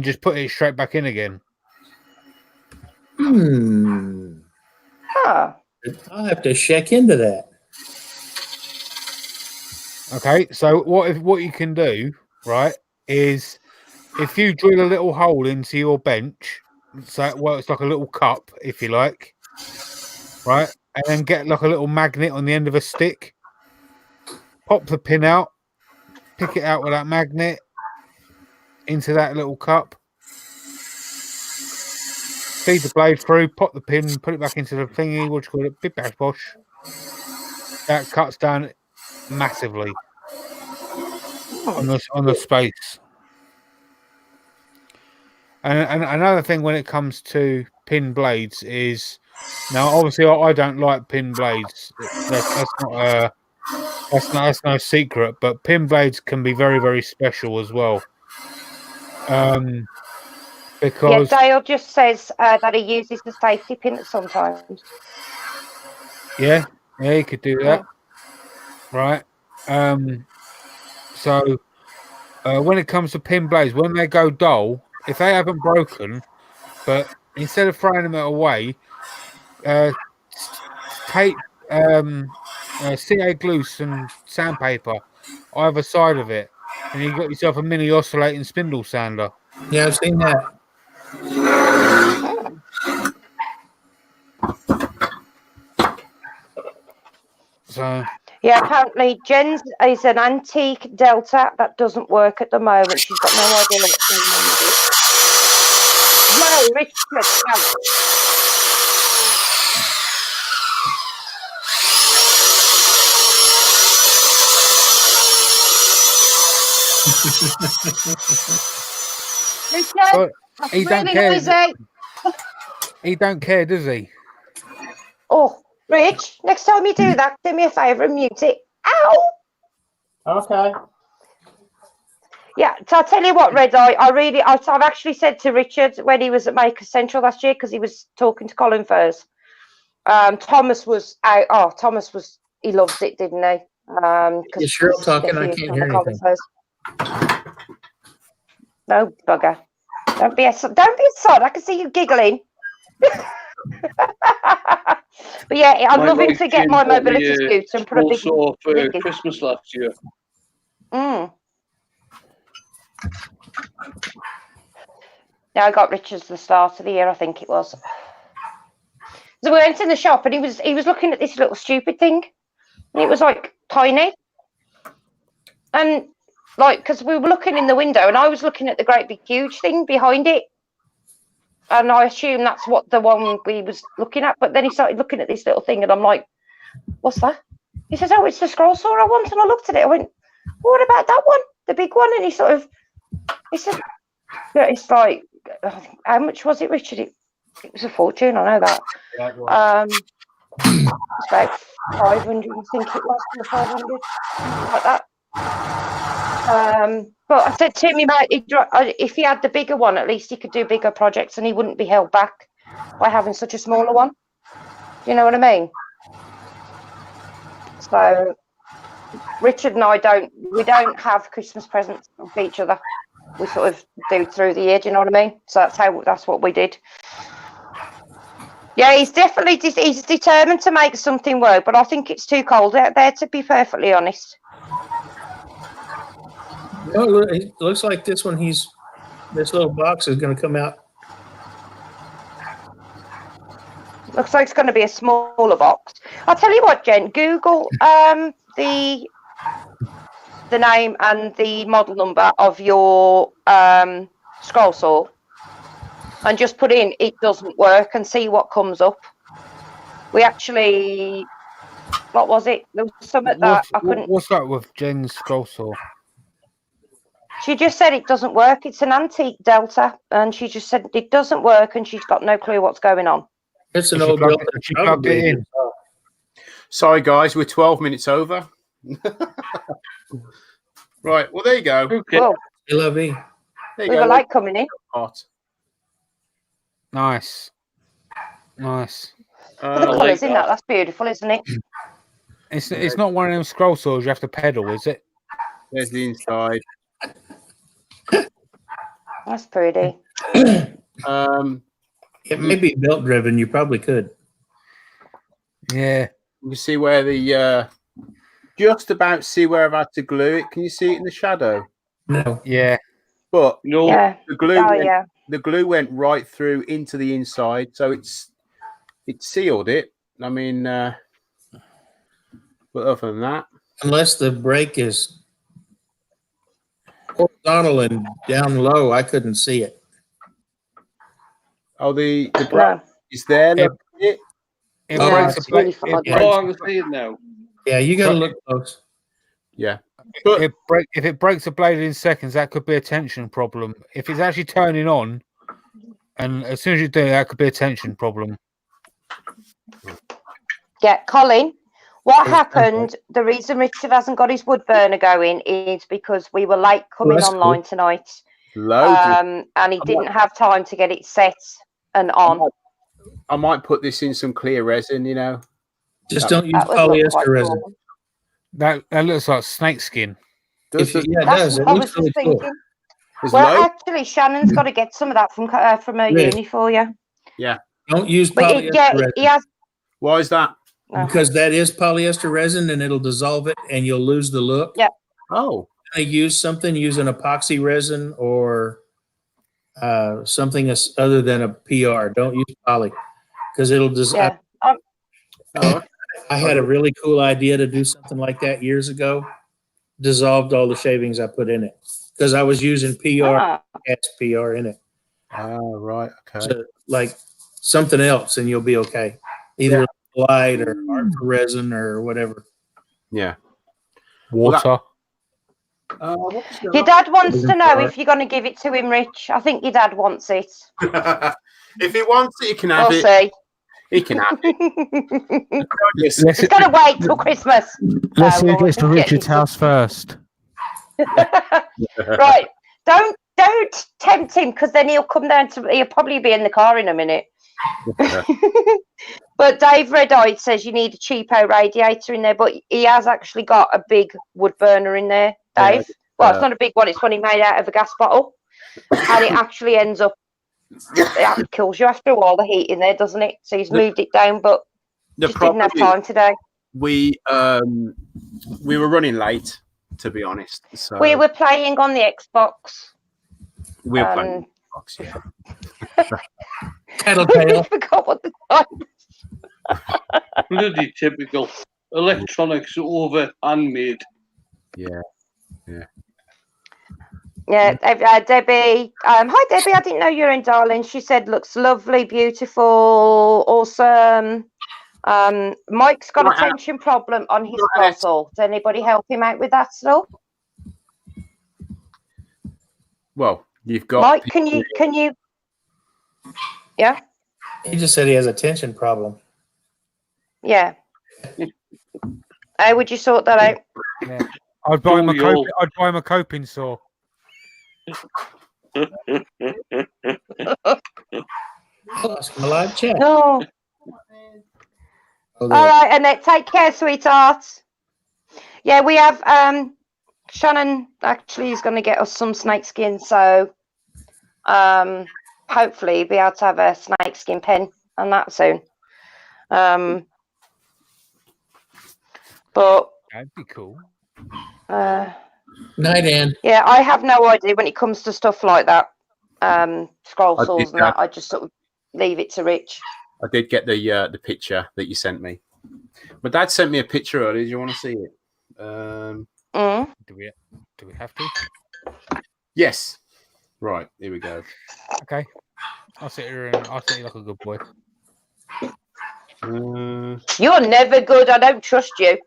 [SPEAKER 7] just put it straight back in again.
[SPEAKER 3] Ah,
[SPEAKER 6] I'll have to check into that.
[SPEAKER 7] Okay, so what you can do, right, is if you drill a little hole into your bench, so it works like a little cup, if you like, right, and then get like a little magnet on the end of a stick, pop the pin out, pick it out with that magnet into that little cup, feed the blade through, pop the pin, put it back into the thingy, what you call it, bit bash bosh. That cuts down massively on the space. And another thing when it comes to pin blades is, now obviously I don't like pin blades. That's no secret. But pin blades can be very, very special as well. Because
[SPEAKER 3] Dale just says that he uses the safety pin sometimes.
[SPEAKER 7] yeah, you could do that, right? So when it comes to pin blades, when they go dull, if they haven't broken, but instead of throwing them away, tape CA glue and sandpaper either side of it, and you got yourself a mini oscillating spindle sander.
[SPEAKER 6] Yeah, I've seen that.
[SPEAKER 7] So
[SPEAKER 3] Yeah, apparently Jen's is an antique Delta that doesn't work at the moment. She's got no idea what's going on with it. No, Richard, no. Richard,
[SPEAKER 7] but
[SPEAKER 3] that's
[SPEAKER 7] he don't
[SPEAKER 3] really
[SPEAKER 7] care.
[SPEAKER 3] noisy.
[SPEAKER 7] He don't care, does he?
[SPEAKER 3] Oh, Rich, next time you do that, do me a favour and mute it. Ow!
[SPEAKER 2] Okay.
[SPEAKER 3] Yeah, so I'll tell you what, Red Eye, I've actually said to Richard when he was at Maker Central last year, because he was talking to Colin Furs. Thomas was out. Oh, Thomas was, he loves it, didn't he?
[SPEAKER 6] Is Cheryl talking? I can't hear anything.
[SPEAKER 3] No, bugger. Don't be a sod. I can see you giggling. But yeah, I'm loving to get my mobility scooter and put a big.
[SPEAKER 5] Also for Christmas last year.
[SPEAKER 3] Yeah, I got Richard's the start of the year, I think it was. So we went in the shop and he was looking at this little stupid thing. And it was like tiny. And like, because we were looking in the window and I was looking at the great big huge thing behind it. And I assumed that's what the one we was looking at. But then he started looking at this little thing and I'm like, what's that? He says, oh, it's the scroll saw I want. And I looked at it. I went, what about that one? The big one? And he said, yeah, it's like, how much was it, Richard? It was a fortune, I know that. It's about 500, I think it was, 500, like that. But I said to him, if he had the bigger one, at least he could do bigger projects and he wouldn't be held back by having such a smaller one. Do you know what I mean? So Richard and I don't have Christmas presents for each other. We sort of do through the year, do you know what I mean? So that's what we did. Yeah, he's determined to make something work, but I think it's too cold out there, to be perfectly honest.
[SPEAKER 6] No, it looks like this one. This little box is going to come out.
[SPEAKER 3] Looks like it's going to be a smaller box. I'll tell you what, Jen. Google the name and the model number of your scroll saw, and just put in "it doesn't work" and see what comes up. We actually, what was it? There was something that I couldn't.
[SPEAKER 7] What's that with Jen's scroll saw?
[SPEAKER 3] She just said it doesn't work. It's an antique Delta, and she just said it doesn't work, and she's got no clue what's going on.
[SPEAKER 6] It's an
[SPEAKER 7] Did she
[SPEAKER 6] old
[SPEAKER 7] plug
[SPEAKER 6] built.
[SPEAKER 7] it- did she plug it in?
[SPEAKER 1] Sorry, guys, we're 12 minutes over. Right, well, there you go.
[SPEAKER 5] Okay.
[SPEAKER 3] Well,
[SPEAKER 6] LV.
[SPEAKER 1] There you
[SPEAKER 3] we
[SPEAKER 1] go.
[SPEAKER 3] were like coming in.
[SPEAKER 1] Hot.
[SPEAKER 7] Nice. Nice.
[SPEAKER 3] Look at the
[SPEAKER 5] like
[SPEAKER 3] colours in
[SPEAKER 5] that.
[SPEAKER 3] that. That's beautiful, isn't it?
[SPEAKER 7] It's not one of them scroll saws you have to pedal, is it?
[SPEAKER 1] There's the inside.
[SPEAKER 3] That's pretty.
[SPEAKER 6] It may be belt driven. You probably could.
[SPEAKER 7] Yeah.
[SPEAKER 1] You can see where the just about see where I've had to glue it. Can you see it in the shadow?
[SPEAKER 6] No.
[SPEAKER 7] Yeah.
[SPEAKER 1] But
[SPEAKER 5] No,
[SPEAKER 3] Yeah.
[SPEAKER 1] the glue
[SPEAKER 3] Oh,
[SPEAKER 1] went,
[SPEAKER 3] yeah.
[SPEAKER 1] the glue went right through into the inside, so it sealed it. I mean, but other than that,
[SPEAKER 6] Unless the brake is horizontal and down low, I couldn't see it.
[SPEAKER 1] oh, the
[SPEAKER 3] No.
[SPEAKER 1] brake is there. Look at it.
[SPEAKER 7] It
[SPEAKER 6] Oh,
[SPEAKER 7] breaks
[SPEAKER 3] it's
[SPEAKER 7] the blade.
[SPEAKER 3] really far
[SPEAKER 7] It
[SPEAKER 3] down.
[SPEAKER 5] oh,
[SPEAKER 7] breaks,
[SPEAKER 5] I can see it now.
[SPEAKER 6] Yeah, you got to look close.
[SPEAKER 1] Yeah,
[SPEAKER 7] if it breaks the blade in seconds, that could be a tension problem. If it's actually turning on, and as soon as you do, that could be a tension problem.
[SPEAKER 3] Yeah, Colin, what
[SPEAKER 6] Yeah,
[SPEAKER 3] happened? The reason Richard hasn't got his wood burner going is because we were late coming
[SPEAKER 6] that's
[SPEAKER 3] online tonight,
[SPEAKER 1] loads.
[SPEAKER 3] and he didn't have time to get it set and on.
[SPEAKER 1] I might put this in some clear resin. You know,
[SPEAKER 6] Just don't use
[SPEAKER 3] That would look quite
[SPEAKER 6] polyester resin.
[SPEAKER 3] cool.
[SPEAKER 7] That looks like snake skin.
[SPEAKER 1] does
[SPEAKER 6] Yeah, it
[SPEAKER 3] That's
[SPEAKER 6] does. It
[SPEAKER 3] what I was
[SPEAKER 6] looks really
[SPEAKER 3] just
[SPEAKER 6] cool.
[SPEAKER 3] thinking.
[SPEAKER 1] there's
[SPEAKER 3] Well,
[SPEAKER 1] loads.
[SPEAKER 3] actually, Shannon's got to get some of that from her
[SPEAKER 6] Really?
[SPEAKER 3] uni for you.
[SPEAKER 6] Don't use
[SPEAKER 3] But
[SPEAKER 6] polyester
[SPEAKER 3] yeah,
[SPEAKER 6] resin
[SPEAKER 3] he has.
[SPEAKER 1] Why is that?
[SPEAKER 6] because that is polyester resin and it'll dissolve it and you'll lose the look.
[SPEAKER 3] Yeah.
[SPEAKER 1] Oh,
[SPEAKER 6] Use an epoxy resin or something other than a PR. Don't use poly because it'll dissolve.
[SPEAKER 3] Yeah.
[SPEAKER 1] oh,
[SPEAKER 6] I had a really cool idea to do something like that years ago. Dissolved all the shavings I put in it because I was using PR,
[SPEAKER 3] Ah,
[SPEAKER 6] PR in it.
[SPEAKER 1] oh, right, okay.
[SPEAKER 6] So like something else, and you'll be okay. Either light or art for resin or whatever.
[SPEAKER 1] Yeah.
[SPEAKER 7] Water.
[SPEAKER 1] What was the
[SPEAKER 3] your dad wants
[SPEAKER 6] Isn't
[SPEAKER 3] to know
[SPEAKER 6] right.
[SPEAKER 3] if you're going to give it to him, Rich. I think your dad wants it.
[SPEAKER 1] If he wants it, he can have
[SPEAKER 3] We'll
[SPEAKER 1] it.
[SPEAKER 3] see.
[SPEAKER 1] He can have it. Listen,
[SPEAKER 7] Let's,
[SPEAKER 3] He's got to wait till Christmas.
[SPEAKER 7] let's see
[SPEAKER 3] No,
[SPEAKER 7] who gets to
[SPEAKER 3] we'll get
[SPEAKER 7] Richard's
[SPEAKER 3] you.
[SPEAKER 7] house first.
[SPEAKER 3] Right. Don't tempt him because then he'll come down to. He'll probably be in the car in a minute. But Dave Redeye says you need a cheapo radiator in there, but he has actually got a big wood burner in there, Dave. Well, it's not a big one; it's one he made out of a gas bottle, and it actually ends up. It kills you after a while, the heat in there, doesn't it? So he's moved it down, but
[SPEAKER 1] the
[SPEAKER 3] just didn't have
[SPEAKER 1] problem is
[SPEAKER 3] time today.
[SPEAKER 1] we were running late, to be honest. So
[SPEAKER 3] We were playing on the Xbox.
[SPEAKER 1] we were playing
[SPEAKER 3] Um,
[SPEAKER 1] Xbox, yeah.
[SPEAKER 3] I
[SPEAKER 6] Tattletale.
[SPEAKER 3] forgot what the time.
[SPEAKER 5] Bloody typical. Electronics over handmade.
[SPEAKER 1] Yeah.
[SPEAKER 3] Yeah, Debbie. Hi, Debbie. I didn't know you were in, darling. She said, looks lovely, beautiful, awesome. Mike's got a
[SPEAKER 1] Right,
[SPEAKER 3] tension problem on his
[SPEAKER 1] right,
[SPEAKER 3] console. Does anybody help him out with that still?
[SPEAKER 1] Well, you've got
[SPEAKER 3] Mike, can you? Yeah,
[SPEAKER 6] He just said he has a tension problem.
[SPEAKER 3] yeah. How would you sort that out?
[SPEAKER 7] I'd buy him a
[SPEAKER 5] Yo, yo.
[SPEAKER 7] I'd buy him a coping saw.
[SPEAKER 6] Lost my live chat.
[SPEAKER 3] No.
[SPEAKER 6] Oh,
[SPEAKER 3] All
[SPEAKER 6] there.
[SPEAKER 3] right, Annette, take care, sweetheart. Yeah, we have Shannon actually is going to get us some snakeskin, so hopefully be able to have a snakeskin pen and that soon. But
[SPEAKER 7] That'd be cool.
[SPEAKER 6] Night, Ann.
[SPEAKER 3] Yeah, I have no idea when it comes to stuff like that. Scroll
[SPEAKER 1] I
[SPEAKER 3] saws
[SPEAKER 1] did
[SPEAKER 3] and that. I just sort of leave it to Rich.
[SPEAKER 1] I did get the picture that you sent me. My dad sent me a picture earlier. Do you want to see it?
[SPEAKER 3] Mm.
[SPEAKER 7] Do we have to?
[SPEAKER 1] Yes. Right. Here we go.
[SPEAKER 7] Okay. I'll sit here and I'll sit here like a good boy.
[SPEAKER 3] You're never good. I don't trust you.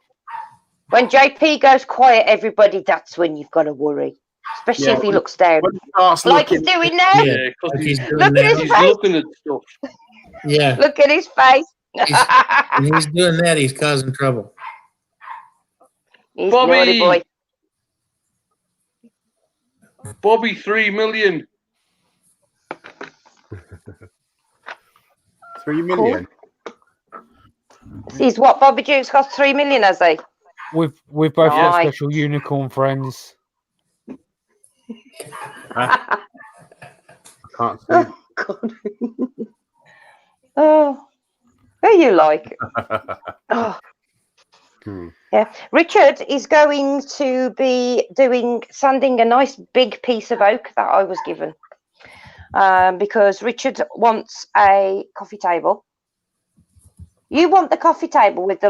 [SPEAKER 3] When JP goes quiet, everybody, that's when you've got to worry. Especially
[SPEAKER 1] Yeah,
[SPEAKER 3] if he looks down.
[SPEAKER 1] when he starts
[SPEAKER 3] Like he's
[SPEAKER 1] looking,
[SPEAKER 3] doing now.
[SPEAKER 5] Yeah, because
[SPEAKER 6] Like
[SPEAKER 5] he's,
[SPEAKER 6] he's doing
[SPEAKER 3] Look at
[SPEAKER 6] now.
[SPEAKER 3] his
[SPEAKER 5] he's
[SPEAKER 3] face.
[SPEAKER 5] looking at stuff.
[SPEAKER 6] Yeah,
[SPEAKER 3] Look at his face.
[SPEAKER 6] when he's doing that, he's causing trouble.
[SPEAKER 3] He's
[SPEAKER 5] Bobby.
[SPEAKER 3] naughty boy.
[SPEAKER 5] Bobby, 3 million.
[SPEAKER 1] 3 million.
[SPEAKER 3] He's what? Bobby Duke's cost 3 million, has he?
[SPEAKER 7] We've both got
[SPEAKER 3] Right.
[SPEAKER 7] special unicorn friends.
[SPEAKER 1] I can't see.
[SPEAKER 3] Oh, God. Oh, who you like? Oh.
[SPEAKER 1] Hmm.
[SPEAKER 3] Yeah, Richard is going to be sanding a nice big piece of oak that I was given, because Richard wants a coffee table. You want the coffee table with the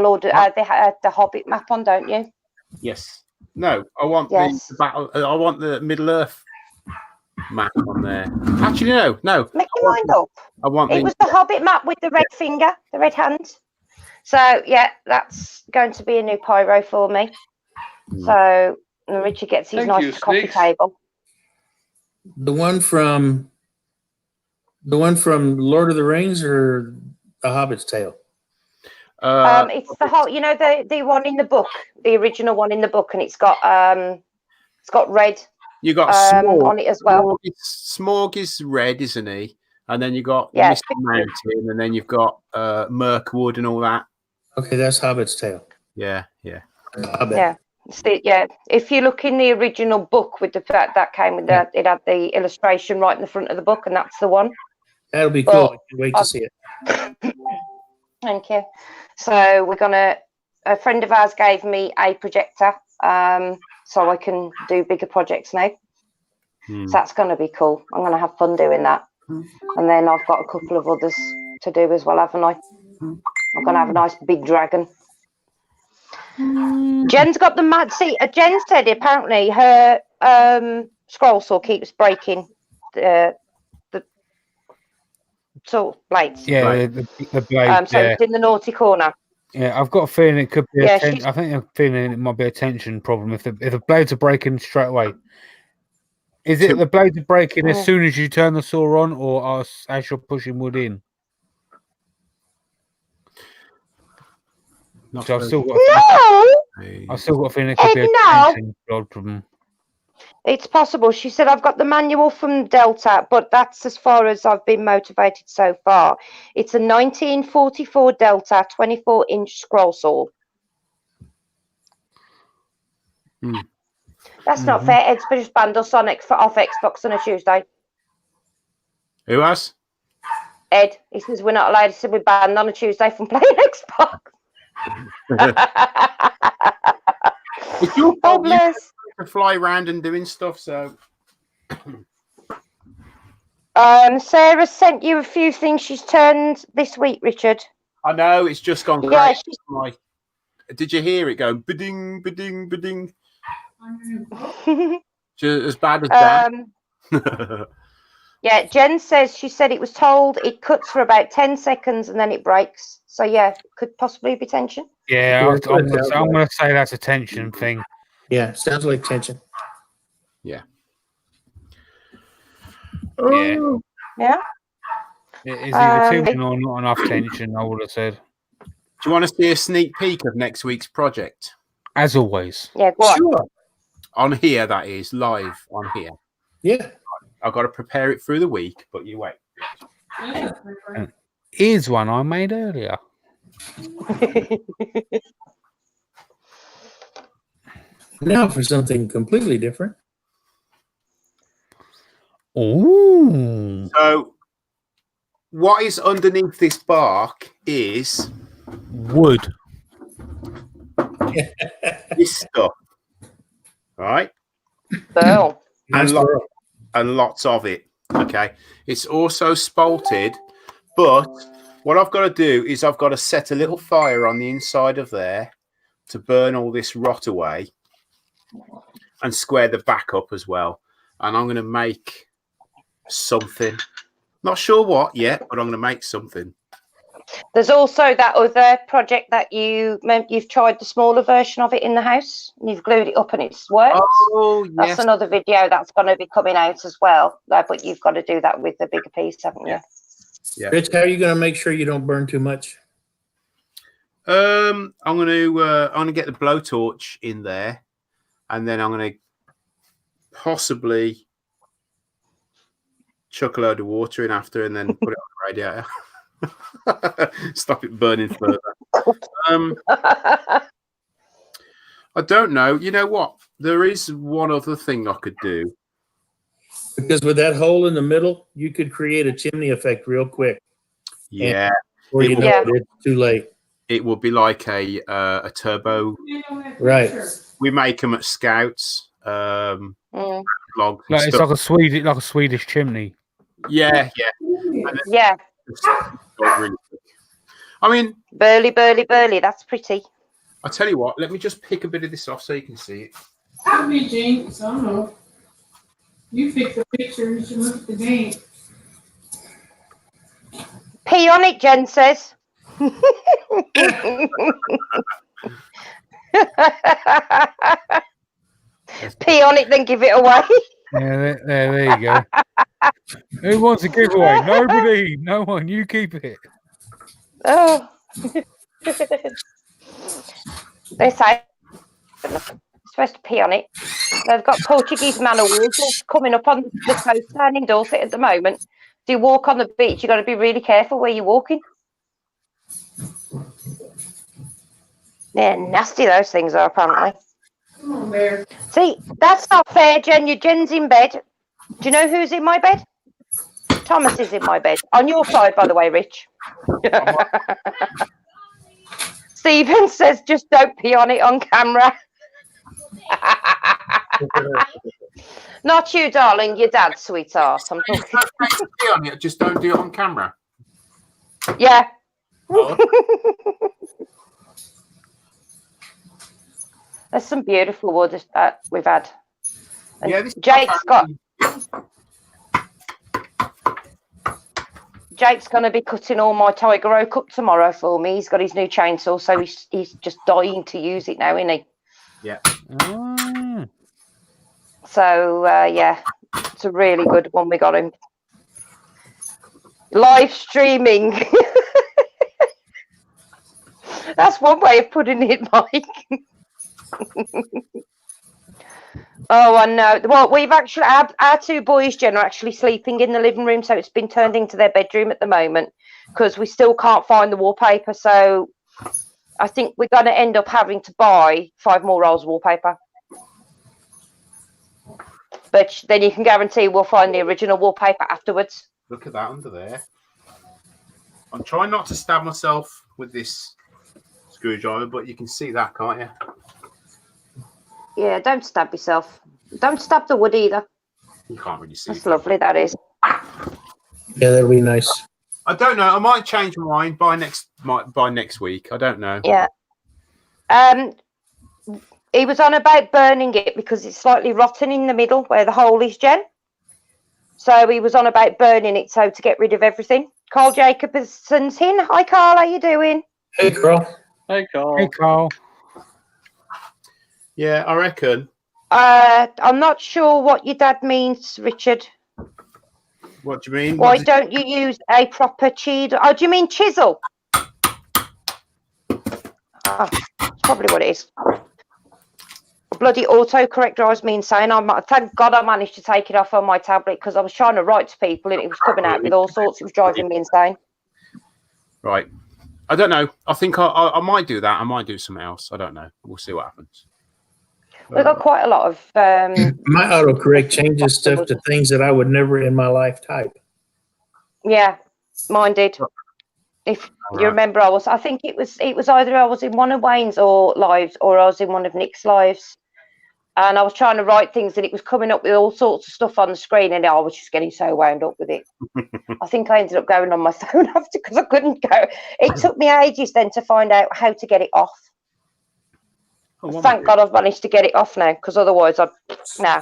[SPEAKER 3] the Hobbit map on, don't you?
[SPEAKER 1] Yes. No, I want
[SPEAKER 3] Yes.
[SPEAKER 1] the battle. I want the Middle Earth map on there. Actually, no.
[SPEAKER 3] Make your mind up.
[SPEAKER 1] I want
[SPEAKER 3] It
[SPEAKER 1] the.
[SPEAKER 3] was the Hobbit map with the red finger, the red hand. So yeah, that's going to be a new pyro for me. So Richard gets his
[SPEAKER 5] Thank you,
[SPEAKER 3] nice coffee
[SPEAKER 5] Snakes.
[SPEAKER 3] table.
[SPEAKER 6] The one from Lord of the Rings or The Hobbit's Tale?
[SPEAKER 3] It's the whole, the one in the book, the original one in the book, and it's got red
[SPEAKER 1] You got
[SPEAKER 3] on it as well.
[SPEAKER 1] Smorg is red, isn't he? And then you got
[SPEAKER 3] Yeah.
[SPEAKER 1] Mr. Mountain, and then you've got Mirkwood and all that.
[SPEAKER 6] Okay, that's Hobbit's Tale.
[SPEAKER 1] Yeah.
[SPEAKER 6] Hobbit.
[SPEAKER 3] Yeah. Yeah, if you look in the original book with the fact that came with that, it had the illustration right in the front of the book, and that's the one.
[SPEAKER 6] That'll be
[SPEAKER 3] Well,
[SPEAKER 6] cool. I can't wait to see it.
[SPEAKER 3] Thank you. So a friend of ours gave me a projector, so I can do bigger projects now. So that's going to be cool. I'm going to have fun doing that. And then I've got a couple of others to do as well, haven't I? I'm going to have a nice big dragon. Jen's got the mad. See, Jen said apparently her scroll saw keeps breaking the saw blades.
[SPEAKER 7] Yeah,
[SPEAKER 1] Right.
[SPEAKER 7] the blade.
[SPEAKER 3] So
[SPEAKER 7] Yeah.
[SPEAKER 3] it's in the naughty corner.
[SPEAKER 7] Yeah, I've got a feeling it could be.
[SPEAKER 3] Yeah,
[SPEAKER 7] I think I'm feeling it might be a tension problem if the blades are breaking straight away. Is it the blades are breaking as soon as you turn the saw on, or as you're pushing wood in?
[SPEAKER 1] Not
[SPEAKER 7] So I've
[SPEAKER 1] very-
[SPEAKER 7] still got.
[SPEAKER 3] No,
[SPEAKER 7] I've still got a feeling it could be a
[SPEAKER 3] no.
[SPEAKER 7] tension problem.
[SPEAKER 3] it's possible. She said I've got the manual from Delta, but that's as far as I've been motivated so far. It's a 1944 Delta 24-inch scroll saw. That's not fair. Ed's just banned us on off Xbox on a Tuesday.
[SPEAKER 1] Who has?
[SPEAKER 3] Ed, he says we're not allowed. He said we're banned on a Tuesday from playing Xbox.
[SPEAKER 1] It's your
[SPEAKER 3] Oh,
[SPEAKER 1] fault. You
[SPEAKER 3] bless.
[SPEAKER 1] to fly around and doing stuff. So
[SPEAKER 3] Sarah sent you a few things she's turned this week, Richard.
[SPEAKER 1] I know it's just gone
[SPEAKER 3] Yeah,
[SPEAKER 1] crazy. Like, did you hear it go ba-ding, ba-ding, ba-ding? Just as bad as that.
[SPEAKER 3] Yeah, Jen says she said it was told it cuts for about 10 seconds and then it breaks. So yeah, could possibly be tension.
[SPEAKER 7] Yeah,
[SPEAKER 6] Yeah,
[SPEAKER 7] I'm going to say that's a tension thing.
[SPEAKER 6] Yeah, sounds like tension.
[SPEAKER 7] Yeah.
[SPEAKER 3] Yeah.
[SPEAKER 7] It is either tension or not enough tension, I would have said.
[SPEAKER 1] Do you want to see a sneak peek of next week's project?
[SPEAKER 7] As always.
[SPEAKER 3] Yeah, go on.
[SPEAKER 6] Sure.
[SPEAKER 1] On here, that is, live on here.
[SPEAKER 6] Yeah.
[SPEAKER 1] I've got to prepare it through the week, but you wait.
[SPEAKER 7] Here's one I made earlier.
[SPEAKER 6] Now for something completely different.
[SPEAKER 7] Ooh.
[SPEAKER 1] So, what is underneath this bark is
[SPEAKER 7] Wood.
[SPEAKER 1] this stuff, right?
[SPEAKER 3] Burl.
[SPEAKER 6] Nice
[SPEAKER 1] lot-
[SPEAKER 6] girl.
[SPEAKER 1] and lots of it. Okay, it's also spalted, but what I've got to do is I've got to set a little fire on the inside of there to burn all this rot away and square the back up as well. And I'm going to make something. Not sure what yet, but I'm going to make something.
[SPEAKER 3] There's also that other project that you've tried the smaller version of it in the house. And you've glued it up and it's worked.
[SPEAKER 1] Oh,
[SPEAKER 3] That's
[SPEAKER 1] yes.
[SPEAKER 3] another video that's going to be coming out as well. But you've got to do that with the bigger piece, haven't you?
[SPEAKER 1] Yeah.
[SPEAKER 6] Rich, how are you going to make sure you don't burn too much?
[SPEAKER 1] I'm going to get the blowtorch in there, and then I'm going to possibly chuck a load of water in after, and then put it on the radiator. Stop it burning further. I don't know. You know what? There is one other thing I could do.
[SPEAKER 6] Because with that hole in the middle, you could create a chimney effect real quick.
[SPEAKER 1] Yeah,
[SPEAKER 6] Or you know
[SPEAKER 3] Yeah.
[SPEAKER 6] it's too late.
[SPEAKER 1] it would be like a turbo.
[SPEAKER 6] Right.
[SPEAKER 1] We make them at Scouts. Log and
[SPEAKER 7] Like, it's
[SPEAKER 1] stuff.
[SPEAKER 7] like a Swedish chimney.
[SPEAKER 1] Yeah.
[SPEAKER 3] Yeah.
[SPEAKER 1] I mean,
[SPEAKER 3] Burly. That's pretty.
[SPEAKER 1] I tell you what. Let me just pick a bit of this off so you can see it.
[SPEAKER 8] I'll be Jinx. I don't know. You pick the picture. You should look at the game.
[SPEAKER 3] Pee on it, Jen says. Pee on it, then give it away.
[SPEAKER 7] Yeah, there you go. Who wants a giveaway? Nobody. No one. You keep it.
[SPEAKER 3] Oh. They say you're supposed to pee on it. They've got Portuguese man awards coming up on the coast down in Dorset at the moment. If you walk on the beach, you've got to be really careful where you're walking. They're nasty, those things are, apparently.
[SPEAKER 8] Come on, Bear.
[SPEAKER 3] See, that's not fair, Jen. Jen's in bed. Do you know who's in my bed? Thomas is in my bed. On your side, by the way, Rich. Stephen says, just don't pee on it on camera. Not you, darling. Your dad, sweetheart. I'm talking.
[SPEAKER 1] Pee on it, just don't do it on camera.
[SPEAKER 3] Yeah. There's some beautiful wood we've had. And
[SPEAKER 1] Yeah, this
[SPEAKER 3] Jake's going to be cutting all my Tiger Oak up tomorrow for me. He's got his new chainsaw, so he's just dying to use it now, isn't he?
[SPEAKER 1] Yeah.
[SPEAKER 7] Ah.
[SPEAKER 3] So, yeah, it's a really good one we got him. Live streaming. That's one way of putting it, Mike. Oh, I know. Well, we've actually had our two boys, Jen, are actually sleeping in the living room, so it's been turned into their bedroom at the moment because we still can't find the wallpaper. So I think we're going to end up having to buy 5 more rolls of wallpaper. But then you can guarantee we'll find the original wallpaper afterwards.
[SPEAKER 1] Look at that under there. I'm trying not to stab myself with this screwdriver, but you can see that, can't you?
[SPEAKER 3] Yeah, don't stab yourself. Don't stab the wood either.
[SPEAKER 1] You can't really see.
[SPEAKER 3] That's lovely, that is.
[SPEAKER 6] Yeah, that'll be nice.
[SPEAKER 1] I don't know. I might change my mind by next week. I don't know.
[SPEAKER 3] Yeah. He was on about burning it because it's slightly rotten in the middle where the hole is, Jen. So he was on about burning it so to get rid of everything. Carl Jacobson's in. Hi, Carl. How you doing?
[SPEAKER 6] Hey, girl.
[SPEAKER 5] Hey, Carl.
[SPEAKER 7] Hey, Carl.
[SPEAKER 1] Yeah, I reckon.
[SPEAKER 3] I'm not sure what your dad means, Richard.
[SPEAKER 1] What do you mean?
[SPEAKER 3] Why don't you use a proper cheedle? Oh, do you mean chisel? Oh, that's probably what it is. Bloody autocorrect drives me insane. Thank God I managed to take it off on my tablet because I was trying to write to people and it was coming out with all sorts. It was driving me insane.
[SPEAKER 1] Right. I don't know. I think I might do that. I might do something else. I don't know. We'll see what happens.
[SPEAKER 3] We've got quite a lot of.
[SPEAKER 6] My autocorrect changes stuff to things that I would never in my life type.
[SPEAKER 3] Yeah, mine did. If you remember, I think it was either I was in one of Wayne's or lives or I was in one of Nick's lives. and I was trying to write things, and it was coming up with all sorts of stuff on the screen, and I was just getting so wound up with it. I think I ended up going on my phone after because I couldn't go. It took me ages then to find out how to get it off.
[SPEAKER 1] Oh,
[SPEAKER 3] Thank God I've managed to get it off now, because otherwise I'd no.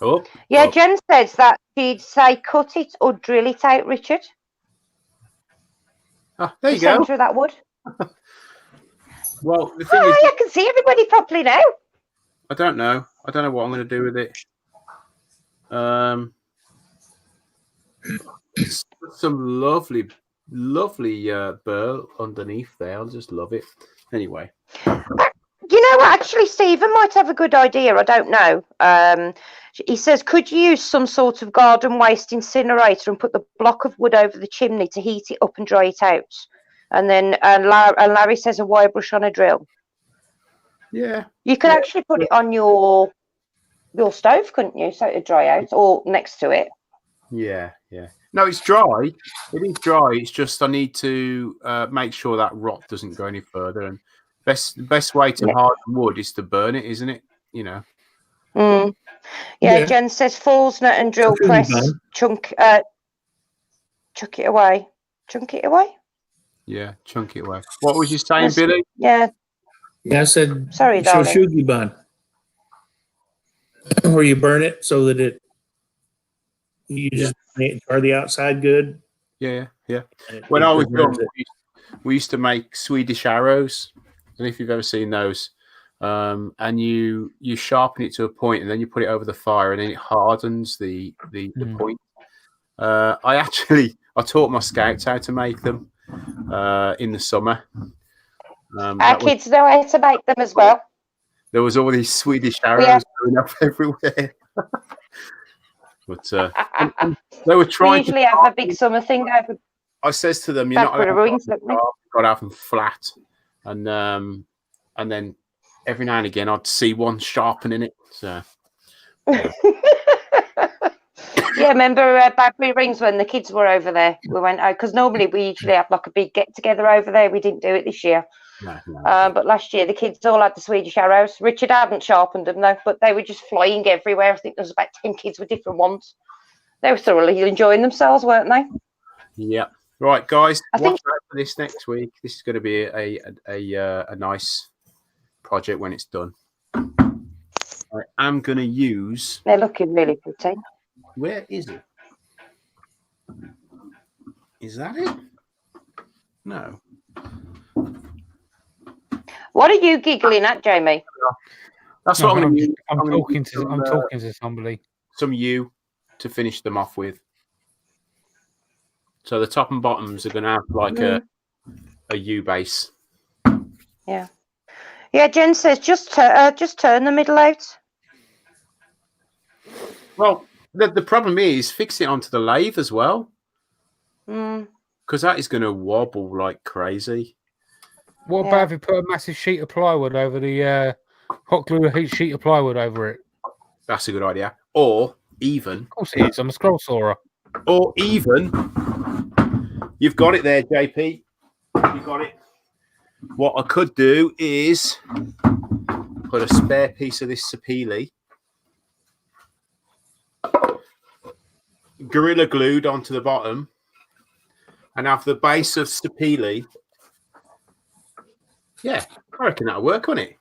[SPEAKER 1] Oh,
[SPEAKER 3] Yeah,
[SPEAKER 1] oh.
[SPEAKER 3] Jen says that she'd say cut it or drill it out, Richard.
[SPEAKER 1] Ah, there you
[SPEAKER 3] The centre
[SPEAKER 1] go.
[SPEAKER 3] of that wood.
[SPEAKER 1] Well, the thing
[SPEAKER 3] Oh,
[SPEAKER 1] is,
[SPEAKER 3] I can see everybody properly now.
[SPEAKER 1] I don't know. I don't know what I'm going to do with it. Some lovely burl underneath there. I'll just love it. Anyway.
[SPEAKER 3] You know what? Actually, Stephen might have a good idea. I don't know. He says, could you use some sort of garden waste incinerator and put the block of wood over the chimney to heat it up and dry it out? And then Larry says a wire brush on a drill.
[SPEAKER 1] Yeah.
[SPEAKER 3] You could actually put it on your stove, couldn't you? So it'd dry out, or next to it.
[SPEAKER 1] Yeah. No, it's dry. It is dry. It's just I need to make sure that rot doesn't go any further. And the best way to harden wood is to burn it, isn't it? You know.
[SPEAKER 3] Mm. Yeah, Jen says falls nut and drill press, chuck it away. Chunk it away?
[SPEAKER 1] Yeah, chunk it away. What was you saying, Billy?
[SPEAKER 3] Yeah.
[SPEAKER 6] Yeah, I said
[SPEAKER 3] Sorry, darling.
[SPEAKER 6] Shoshuggi bun. Where you burn it so that you just tar the outside good.
[SPEAKER 1] Yeah. When I was young, we used to make Swedish arrows. I don't know if you've ever seen those. And you sharpen it to a point, and then you put it over the fire, and then it hardens the point. I taught my scouts how to make them in the summer.
[SPEAKER 3] Our kids know how to make them as well.
[SPEAKER 1] There was all these Swedish arrows going up everywhere. But they were trying.
[SPEAKER 3] We usually have a big summer thing over.
[SPEAKER 1] I says to them, "You're not
[SPEAKER 3] allowed
[SPEAKER 1] got to have them flat," and then every now and again I'd see one sharpening it. So.
[SPEAKER 3] Yeah, remember Badbury Rings when the kids were over there? We went out because normally we usually have like a big get together over there. We didn't do it this year.
[SPEAKER 1] No.
[SPEAKER 3] But last year the kids all had the Swedish arrows. Richard hadn't sharpened them though, but they were just flying everywhere. I think there was about 10 kids with different ones. They were thoroughly enjoying themselves, weren't they?
[SPEAKER 1] Yeah. Right, guys.
[SPEAKER 3] I think
[SPEAKER 1] watch out for this next week. This is going to be a nice project when it's done. I am going to use.
[SPEAKER 3] They're looking really pretty.
[SPEAKER 1] Where is it? Is that it? No.
[SPEAKER 3] What are you giggling at, Jamie?
[SPEAKER 1] That's what I'm going to.
[SPEAKER 7] I'm talking to somebody.
[SPEAKER 1] Some U to finish them off with. So the top and bottoms are going to have like a U base.
[SPEAKER 3] Yeah. Yeah, Jen says just turn the middle out.
[SPEAKER 1] Well, the problem is fix it onto the lathe as well. Because that is going to wobble like crazy.
[SPEAKER 7] What about if you put a massive sheet of plywood over the hot glue sheet of plywood over it?
[SPEAKER 1] That's a good idea. Or even...
[SPEAKER 7] Of course it is. I'm a scroll sawyer.
[SPEAKER 1] Or even... You've got it there, JP. You've got it. What I could do is put a spare piece of this sapele Gorilla glued onto the bottom and have the base of sapele. Yeah, I reckon that'll work on it.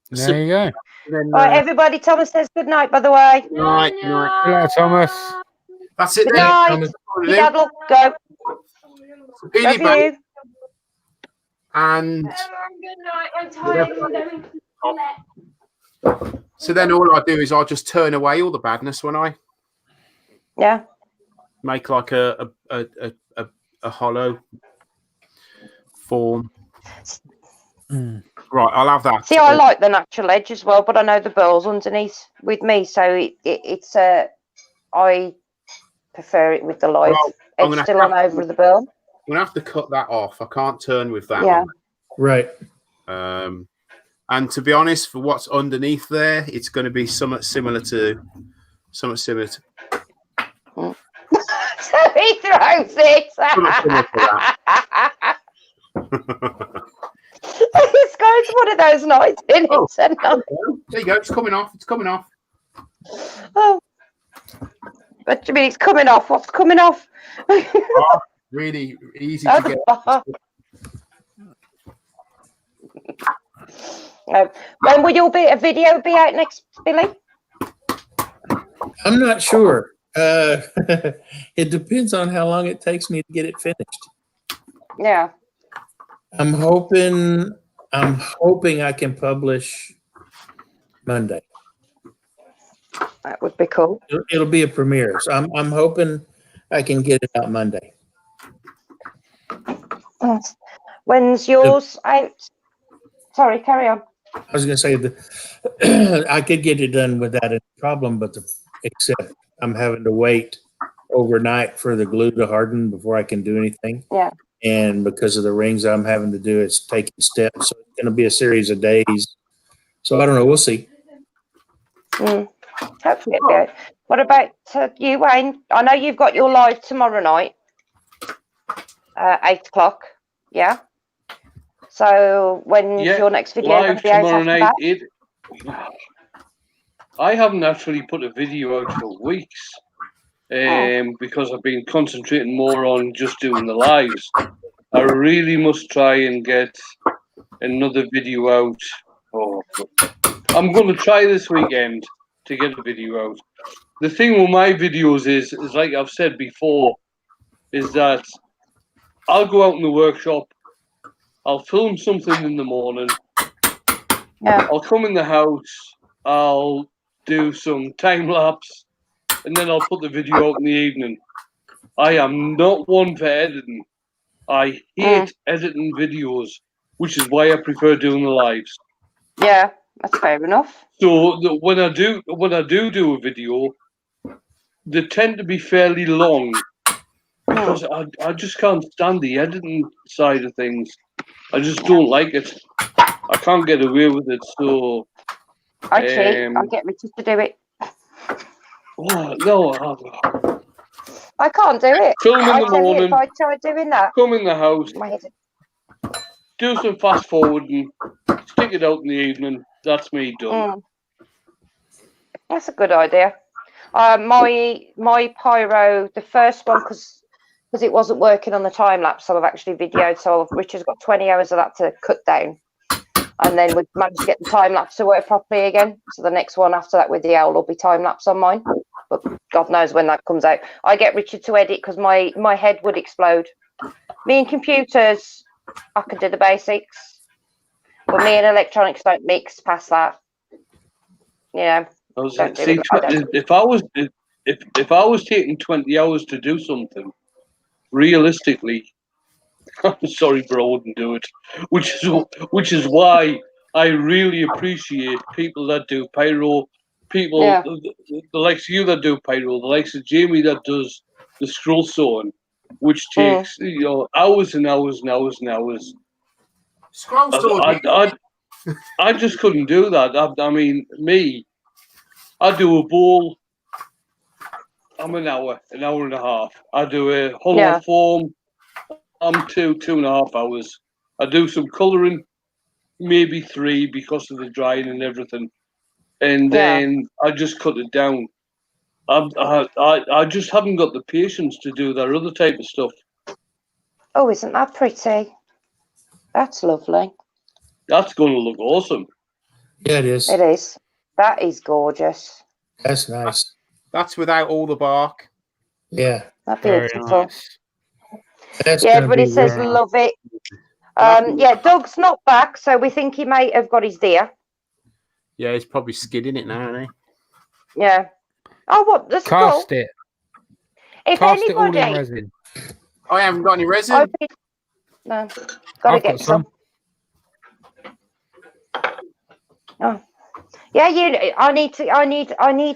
[SPEAKER 7] There you go.
[SPEAKER 1] Then,
[SPEAKER 3] All right, everybody. Thomas says good night, by the way.
[SPEAKER 1] Good night.
[SPEAKER 7] Hello, Thomas.
[SPEAKER 1] That's it.
[SPEAKER 3] Good night. Daddle, go.
[SPEAKER 1] Sapele
[SPEAKER 3] Love you.
[SPEAKER 1] And
[SPEAKER 4] Good night. I'm tired. I'm going to bed.
[SPEAKER 1] so then all I do is I'll just turn away all the badness when I make like a hollow form. Right, I'll have that.
[SPEAKER 3] See, I like the natural edge as well, but I know the burl's underneath with me, so it's I prefer it with the live edge still on over the burl.
[SPEAKER 1] I'm gonna have to cut that off. I can't turn with that.
[SPEAKER 3] Yeah.
[SPEAKER 6] Right.
[SPEAKER 1] And to be honest, for what's underneath there, it's going to be somewhat similar to.
[SPEAKER 3] So he throws it.
[SPEAKER 1] Somewhat similar to that.
[SPEAKER 3] just going to one of those nights, isn't
[SPEAKER 1] Oh.
[SPEAKER 3] it? And,
[SPEAKER 1] There you go. It's coming off. It's coming off.
[SPEAKER 3] oh. What do you mean it's coming off? What's coming off?
[SPEAKER 1] Really easy to get.
[SPEAKER 3] When will your video be out next, Billy?
[SPEAKER 6] I'm not sure. It depends on how long it takes me to get it finished.
[SPEAKER 3] Yeah.
[SPEAKER 6] I'm hoping I can publish Monday.
[SPEAKER 3] That would be cool.
[SPEAKER 6] It'll be a premiere, so I'm hoping I can get it out Monday.
[SPEAKER 3] When's yours out? Sorry, carry on.
[SPEAKER 6] I was going to say that I could get it done without any problem, but except I'm having to wait overnight for the glue to harden before I can do anything.
[SPEAKER 3] Yeah.
[SPEAKER 6] And because of the rings I'm having to do, it's taking steps. So it's going to be a series of days. So I don't know. We'll see.
[SPEAKER 3] Hopefully it'll be out. What about you, Wayne? I know you've got your live tomorrow night, 8 o'clock. Yeah. So when's your next video going
[SPEAKER 5] Live
[SPEAKER 3] to be out
[SPEAKER 5] tomorrow
[SPEAKER 3] after
[SPEAKER 5] night. I haven't actually put a video out for weeks because I've been concentrating more on just doing the lives. I really must try and get another video out. I'm going to try this weekend to get a video out. The thing with my videos is like I've said before, is that I'll go out in the workshop, I'll film something in the morning, I'll come in the house, I'll do some time lapse, and then I'll put the video out in the evening. I am not one for editing. I hate editing videos, which is why I prefer doing the lives.
[SPEAKER 3] Yeah, that's fair enough.
[SPEAKER 5] So when I do a video, they tend to be fairly long because I just can't stand the editing side of things. I just don't like it. I can't get away with it. So
[SPEAKER 3] I cheat. I'll get Richard to do it.
[SPEAKER 5] No,
[SPEAKER 3] I can't do it.
[SPEAKER 5] Film in
[SPEAKER 3] I
[SPEAKER 5] the
[SPEAKER 3] tell you,
[SPEAKER 5] morning.
[SPEAKER 3] if I tried doing that,
[SPEAKER 5] come in the house,
[SPEAKER 3] my head.
[SPEAKER 5] do some fast forwarding, stick it out in the evening. That's me done.
[SPEAKER 3] That's a good idea. My pyro, the first one, because it wasn't working on the time lapse, so I've actually videoed. So Richard's got 20 hours of that to cut down, and then we managed to get the time lapse to work properly again. So the next one after that with the owl will be time lapse on mine, but God knows when that comes out. I get Richard to edit because my head would explode. Me and computers, I can do the basics, but me and electronics don't mix past that. You know.
[SPEAKER 5] See, if I was taking 20 hours to do something, realistically, I'm sorry, bro, I wouldn't do it. Which is why I really appreciate people that do pyro, people the likes of you that do pyro, the likes of Jamie that does the scroll sewing, which takes hours and hours and hours and hours.
[SPEAKER 1] Scroll sewing.
[SPEAKER 5] I just couldn't do that. I mean, me. I do a bowl. I'm an hour and a half. I do a hollow form. I'm 2.5 hours. I do some colouring, maybe 3 because of the drying and everything, and then I just cut it down. I just haven't got the patience to do that other type of stuff.
[SPEAKER 3] Oh, isn't that pretty? That's lovely.
[SPEAKER 5] That's going to look awesome.
[SPEAKER 6] Yeah, it is.
[SPEAKER 3] It is. That is gorgeous.
[SPEAKER 6] That's nice.
[SPEAKER 1] That's without all the bark.
[SPEAKER 6] Yeah.
[SPEAKER 3] That's beautiful.
[SPEAKER 6] That's
[SPEAKER 3] everybody says love it. Doug's not back, so we think he might have got his deer.
[SPEAKER 1] Yeah, he's probably skidding it now, isn't he?
[SPEAKER 3] Yeah. Oh, what? That's
[SPEAKER 7] Cast
[SPEAKER 3] cool.
[SPEAKER 7] it.
[SPEAKER 3] If
[SPEAKER 7] Cast it all
[SPEAKER 3] anybody,
[SPEAKER 7] in resin.
[SPEAKER 1] I haven't got any resin.
[SPEAKER 3] No, gotta
[SPEAKER 7] I've
[SPEAKER 3] get
[SPEAKER 7] got some.
[SPEAKER 3] Oh. Yeah, I need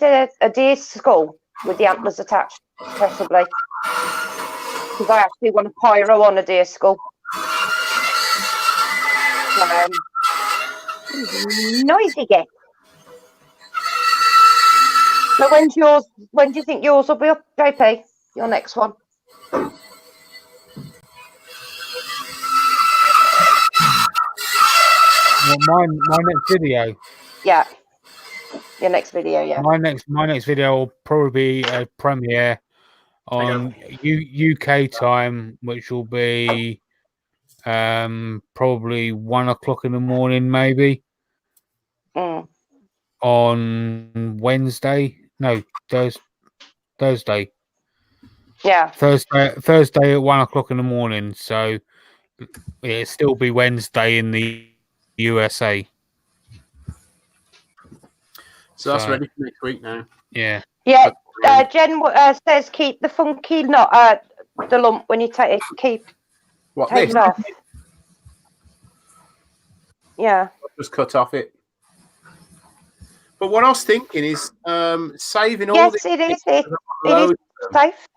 [SPEAKER 3] a deer skull with the antlers attached, preferably. Because I actually want a pyro on a deer skull. Noisy gay. So when do you think yours will be up, JP? Your next one?
[SPEAKER 7] my next video.
[SPEAKER 3] Yeah. Your next video, yeah.
[SPEAKER 7] My next video will probably be a premiere on UK time, which will be probably 1 o'clock in the morning, maybe
[SPEAKER 3] Mm.
[SPEAKER 7] on Wednesday. No, Thursday.
[SPEAKER 3] Yeah.
[SPEAKER 7] Thursday at 1 o'clock in the morning. So it'll still be Wednesday in the USA.
[SPEAKER 1] So that's ready for next week now.
[SPEAKER 7] Yeah.
[SPEAKER 3] Yeah. Jen says keep the funky knot, the lump when you take it. Take
[SPEAKER 1] this?
[SPEAKER 3] it off. Yeah.
[SPEAKER 1] Just cut off it. But what I was thinking is saving all
[SPEAKER 3] yes,
[SPEAKER 1] this.
[SPEAKER 3] it is. It is safe.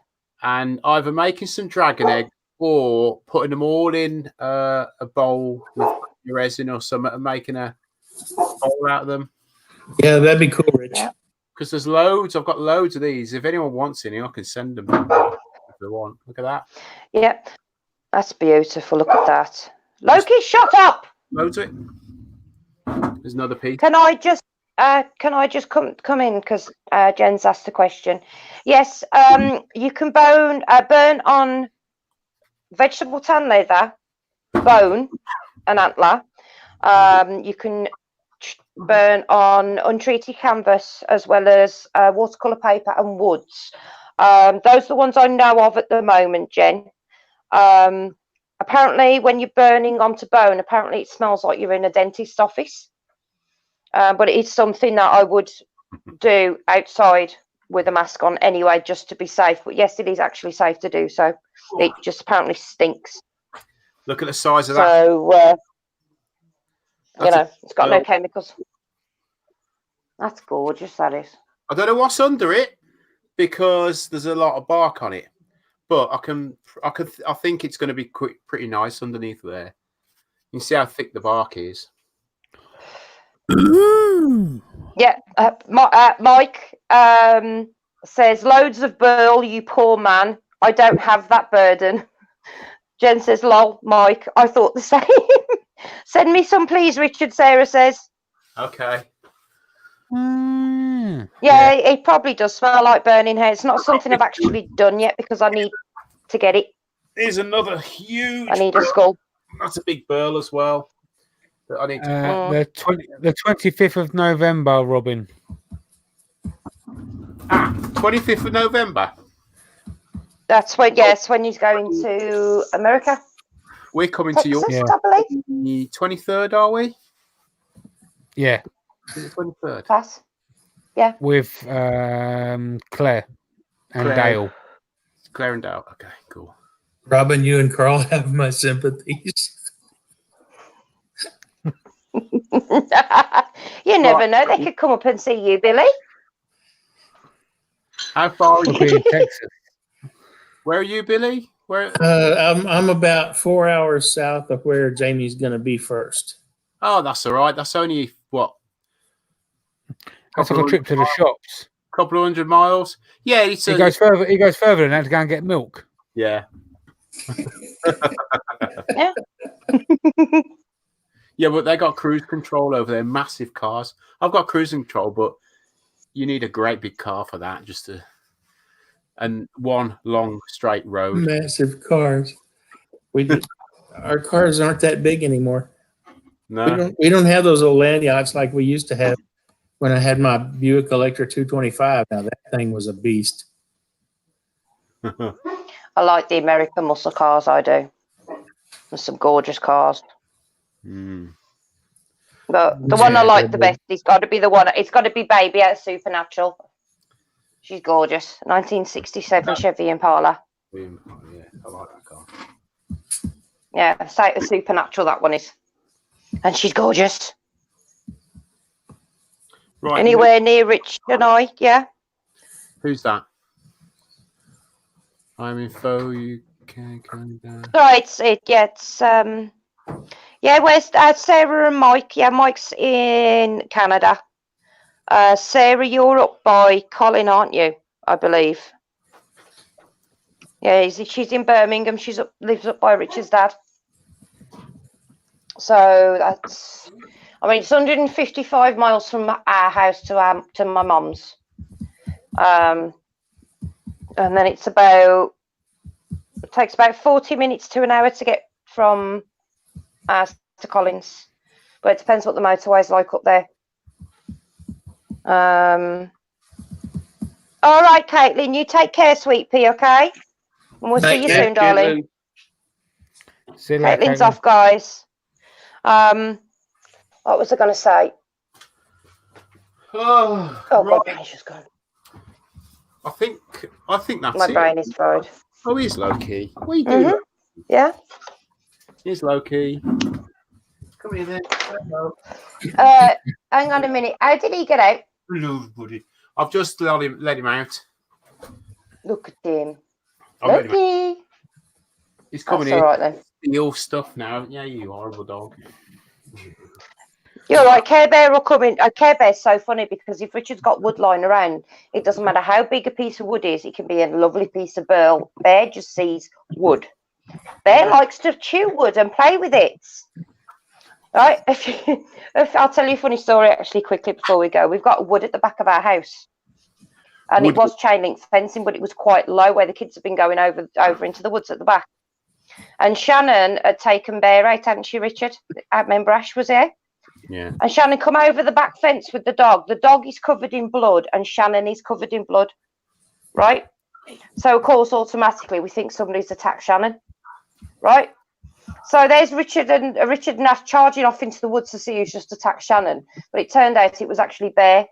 [SPEAKER 1] And either making some dragon egg or putting them all in a bowl with resin or something and making a bowl out of them.
[SPEAKER 6] Yeah, that'd be cool, Rich.
[SPEAKER 1] Because there's loads. I've got loads of these. If anyone wants any, I can send them if they want. Look at that.
[SPEAKER 3] Yep. That's beautiful. Look at that. Loki, shut up.
[SPEAKER 1] Loads of it. There's another piece.
[SPEAKER 3] Can I just come in because Jen's asked the question? Yes, you can burn on vegetable tan leather, bone, and antler. You can burn on untreated canvas as well as watercolor paper and woods. Those are the ones I know of at the moment, Jen. Apparently, when you're burning onto bone, apparently it smells like you're in a dentist's office. But it is something that I would do outside with a mask on anyway, just to be safe. But yes, it is actually safe to do so. It just apparently stinks.
[SPEAKER 1] Look at the size of that.
[SPEAKER 3] So, it's got no chemicals. That's gorgeous, that is.
[SPEAKER 1] I don't know what's under it because there's a lot of bark on it. But I think it's going to be pretty nice underneath there. You can see how thick the bark is.
[SPEAKER 3] Yeah, Mike says, loads of burl, you poor man. I don't have that burden. Jen says, lol, Mike. I thought the same. Send me some, please, Richard, Sarah says.
[SPEAKER 1] Okay.
[SPEAKER 3] Yeah, it probably does smell like burning hair. It's not something I've actually done yet because I need to get it.
[SPEAKER 1] Here's another huge.
[SPEAKER 3] I need a skull.
[SPEAKER 1] That's a big burl as well. I need to.
[SPEAKER 7] The 25th of November, Robin.
[SPEAKER 1] 25th of November.
[SPEAKER 3] That's when he's going to America.
[SPEAKER 1] We're coming
[SPEAKER 3] Texas,
[SPEAKER 1] to York.
[SPEAKER 3] I believe.
[SPEAKER 1] The 23rd, are we?
[SPEAKER 7] Yeah.
[SPEAKER 1] Is it 23rd?
[SPEAKER 3] Pass. Yeah.
[SPEAKER 7] With Claire and Dale.
[SPEAKER 1] Claire and Dale. Okay, cool.
[SPEAKER 6] Robin, you and Carl have my sympathies.
[SPEAKER 3] You never know. They could come up and see you, Billy.
[SPEAKER 1] How far are
[SPEAKER 7] We'll be
[SPEAKER 1] you?
[SPEAKER 7] in Texas.
[SPEAKER 1] Where are you, Billy? Where?
[SPEAKER 6] I'm about 4 hours south of where Jamie's going to be first.
[SPEAKER 1] Oh, that's all right. That's only what?
[SPEAKER 7] I took a trip to the shops.
[SPEAKER 1] Couple of 100 miles. Yeah,
[SPEAKER 7] He goes further. He goes further than that to go and get milk.
[SPEAKER 1] Yeah.
[SPEAKER 3] Yeah.
[SPEAKER 1] Yeah, but they got cruise control over there. Massive cars. I've got cruise control, but you need a great big car for that. And one long straight road.
[SPEAKER 6] Massive cars. Our cars aren't that big anymore.
[SPEAKER 1] No.
[SPEAKER 6] We don't have those old land yachts like we used to have when I had my Buick Electra 225. Now that thing was a beast.
[SPEAKER 3] I like the American muscle cars. I do. There's some gorgeous cars. But the one I like the best, it's got to be the one. It's got to be Baby out of Supernatural. She's gorgeous. 1967 Chevy Impala.
[SPEAKER 1] Yeah, I like that car.
[SPEAKER 3] Yeah, out of Supernatural that one is, and she's gorgeous.
[SPEAKER 1] Right.
[SPEAKER 3] Anywhere near Rich and I, yeah.
[SPEAKER 1] Who's that? I'm in Faux. You can come down.
[SPEAKER 3] Right, where's Sarah and Mike? Yeah, Mike's in Canada. Sarah, you're up by Colin, aren't you? I believe. Yeah, she's in Birmingham. Lives up by Richard's dad. So I mean, it's 155 miles from our house to my mum's. And then it takes about 40 minutes to an hour to get from ours to Collins. But it depends what the motorway's like up there. All right, Caitlin, you take care, sweet pea, okay? And we'll see you soon, darling.
[SPEAKER 7] See you later,
[SPEAKER 3] Caitlin's
[SPEAKER 7] Caitlin.
[SPEAKER 3] off, guys. What was I going to say?
[SPEAKER 1] Oh,
[SPEAKER 3] Oh, my
[SPEAKER 1] right.
[SPEAKER 3] brain's just gone.
[SPEAKER 1] I think that's
[SPEAKER 3] My
[SPEAKER 1] it.
[SPEAKER 3] brain is fried.
[SPEAKER 1] Oh, he's low key. What are you doing?
[SPEAKER 3] Yeah.
[SPEAKER 1] He's low key.
[SPEAKER 2] Come here then.
[SPEAKER 3] Hang on a minute. How did he get out?
[SPEAKER 1] Hello, buddy. I've just let him out.
[SPEAKER 3] Look at him.
[SPEAKER 1] I've let him out.
[SPEAKER 3] Lucky.
[SPEAKER 1] He's coming
[SPEAKER 3] That's
[SPEAKER 1] in.
[SPEAKER 3] all right then.
[SPEAKER 1] Your stuff now. Yeah, you horrible dog.
[SPEAKER 3] You're right. Care Bear will come in. Care Bear's so funny because if Richard's got wood lying around, it doesn't matter how big a piece of wood is. It can be a lovely piece of burl. Bear just sees wood. Bear likes to chew wood and play with it. Right? If I'll tell you a funny story actually quickly before we go. We've got wood at the back of our house. And
[SPEAKER 1] Wood.
[SPEAKER 3] it was chain link fencing, but it was quite low where the kids have been going over into the woods at the back. And Shannon had taken Bear out, hadn't she, Richard? I remember Ash was here.
[SPEAKER 1] Yeah.
[SPEAKER 3] And Shannon come over the back fence with the dog. The dog is covered in blood and Shannon is covered in blood. Right? So, of course, automatically we think somebody's attacked Shannon. Right? So there's Richard and Ash charging off into the woods to see who's just attacked Shannon. But it turned out it was actually Bear.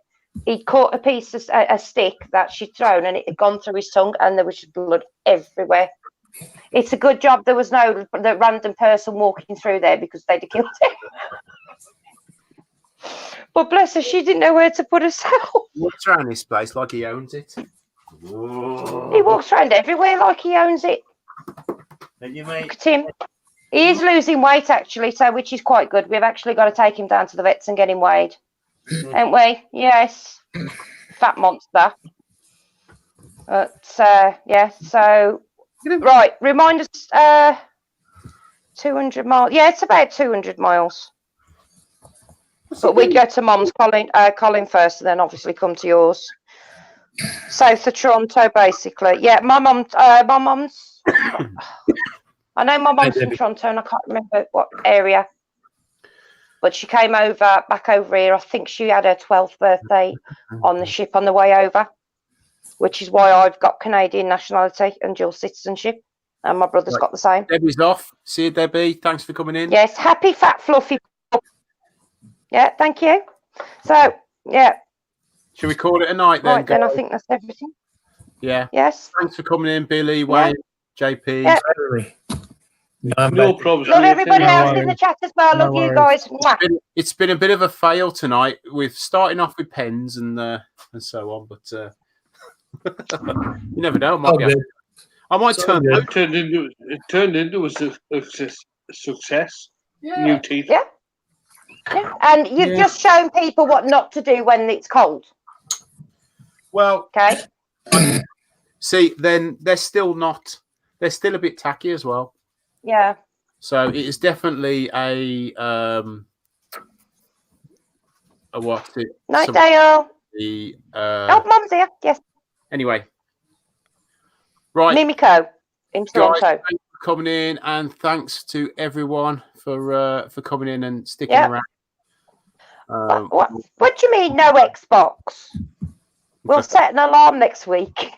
[SPEAKER 3] He'd caught a piece of a stick that she'd thrown and it had gone through his tongue and there was blood everywhere. It's a good job there was no random person walking through there because they'd have killed him. But bless her, she didn't know where to put herself.
[SPEAKER 1] Walks around this place like he owns it.
[SPEAKER 3] He walks around everywhere like he owns it.
[SPEAKER 2] Thank you, mate.
[SPEAKER 3] Look at him. He is losing weight actually, so which is quite good. We've actually got to take him down to the vets and get him weighed. Haven't we? Yes. Fat monster. Yeah, so right, remind us 200 miles. Yeah, it's about 200 miles. But we go to Mum's Colin first and then obviously come to yours. South of Toronto, basically. Yeah, my mum's I know my mum's from Toronto and I can't remember what area. But she came back over here. I think she had her 12th birthday on the ship on the way over, which is why I've got Canadian nationality and dual citizenship. And my brother's got the same.
[SPEAKER 1] Debbie's off. See you, Debbie. Thanks for coming in.
[SPEAKER 3] Yes, happy, fat, fluffy. Yeah, thank you. So, yeah.
[SPEAKER 1] Should we call it a night then?
[SPEAKER 3] Right, then I think that's everything.
[SPEAKER 1] Yeah.
[SPEAKER 3] Yes.
[SPEAKER 1] Thanks for coming in, Billy, Wayne, JP.
[SPEAKER 3] Yeah.
[SPEAKER 5] No problem.
[SPEAKER 3] Love everybody
[SPEAKER 7] No
[SPEAKER 3] else in the
[SPEAKER 7] worries.
[SPEAKER 3] chat as well.
[SPEAKER 7] No
[SPEAKER 3] Love you
[SPEAKER 7] worries.
[SPEAKER 3] guys. Mwah.
[SPEAKER 1] It's been a bit of a fail tonight with starting off with pens and so on, but you never know. I might
[SPEAKER 6] So
[SPEAKER 1] turn
[SPEAKER 6] good.
[SPEAKER 5] It turned into a success. New teeth.
[SPEAKER 3] Yeah. Yeah. And you've just shown people what not to do when it's cold.
[SPEAKER 1] well.
[SPEAKER 3] Okay.
[SPEAKER 1] See, then they're still a bit tacky as well.
[SPEAKER 3] Yeah.
[SPEAKER 1] So it is definitely a what?
[SPEAKER 3] Night, Dale.
[SPEAKER 1] The
[SPEAKER 3] Oh, Mum's here. Yes.
[SPEAKER 1] anyway, right,
[SPEAKER 3] Mimico in
[SPEAKER 1] guys,
[SPEAKER 3] Toronto.
[SPEAKER 1] thanks for coming in, and thanks to everyone for coming in and sticking
[SPEAKER 3] Yeah.
[SPEAKER 1] around.
[SPEAKER 3] What do you mean, no Xbox? We'll set an alarm next week.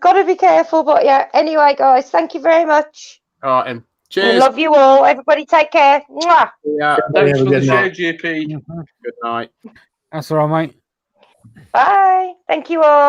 [SPEAKER 3] Got to be careful, but yeah. Anyway, guys, thank you very much.
[SPEAKER 1] All right, and
[SPEAKER 3] We
[SPEAKER 1] cheers.
[SPEAKER 3] love you all. Everybody, take care. Mwah.
[SPEAKER 1] Yeah,
[SPEAKER 5] Thanks
[SPEAKER 6] Have a
[SPEAKER 5] for the
[SPEAKER 6] good
[SPEAKER 5] share,
[SPEAKER 6] night.
[SPEAKER 5] JP.
[SPEAKER 1] good night.
[SPEAKER 7] That's all right, mate.
[SPEAKER 3] Bye. Thank you all.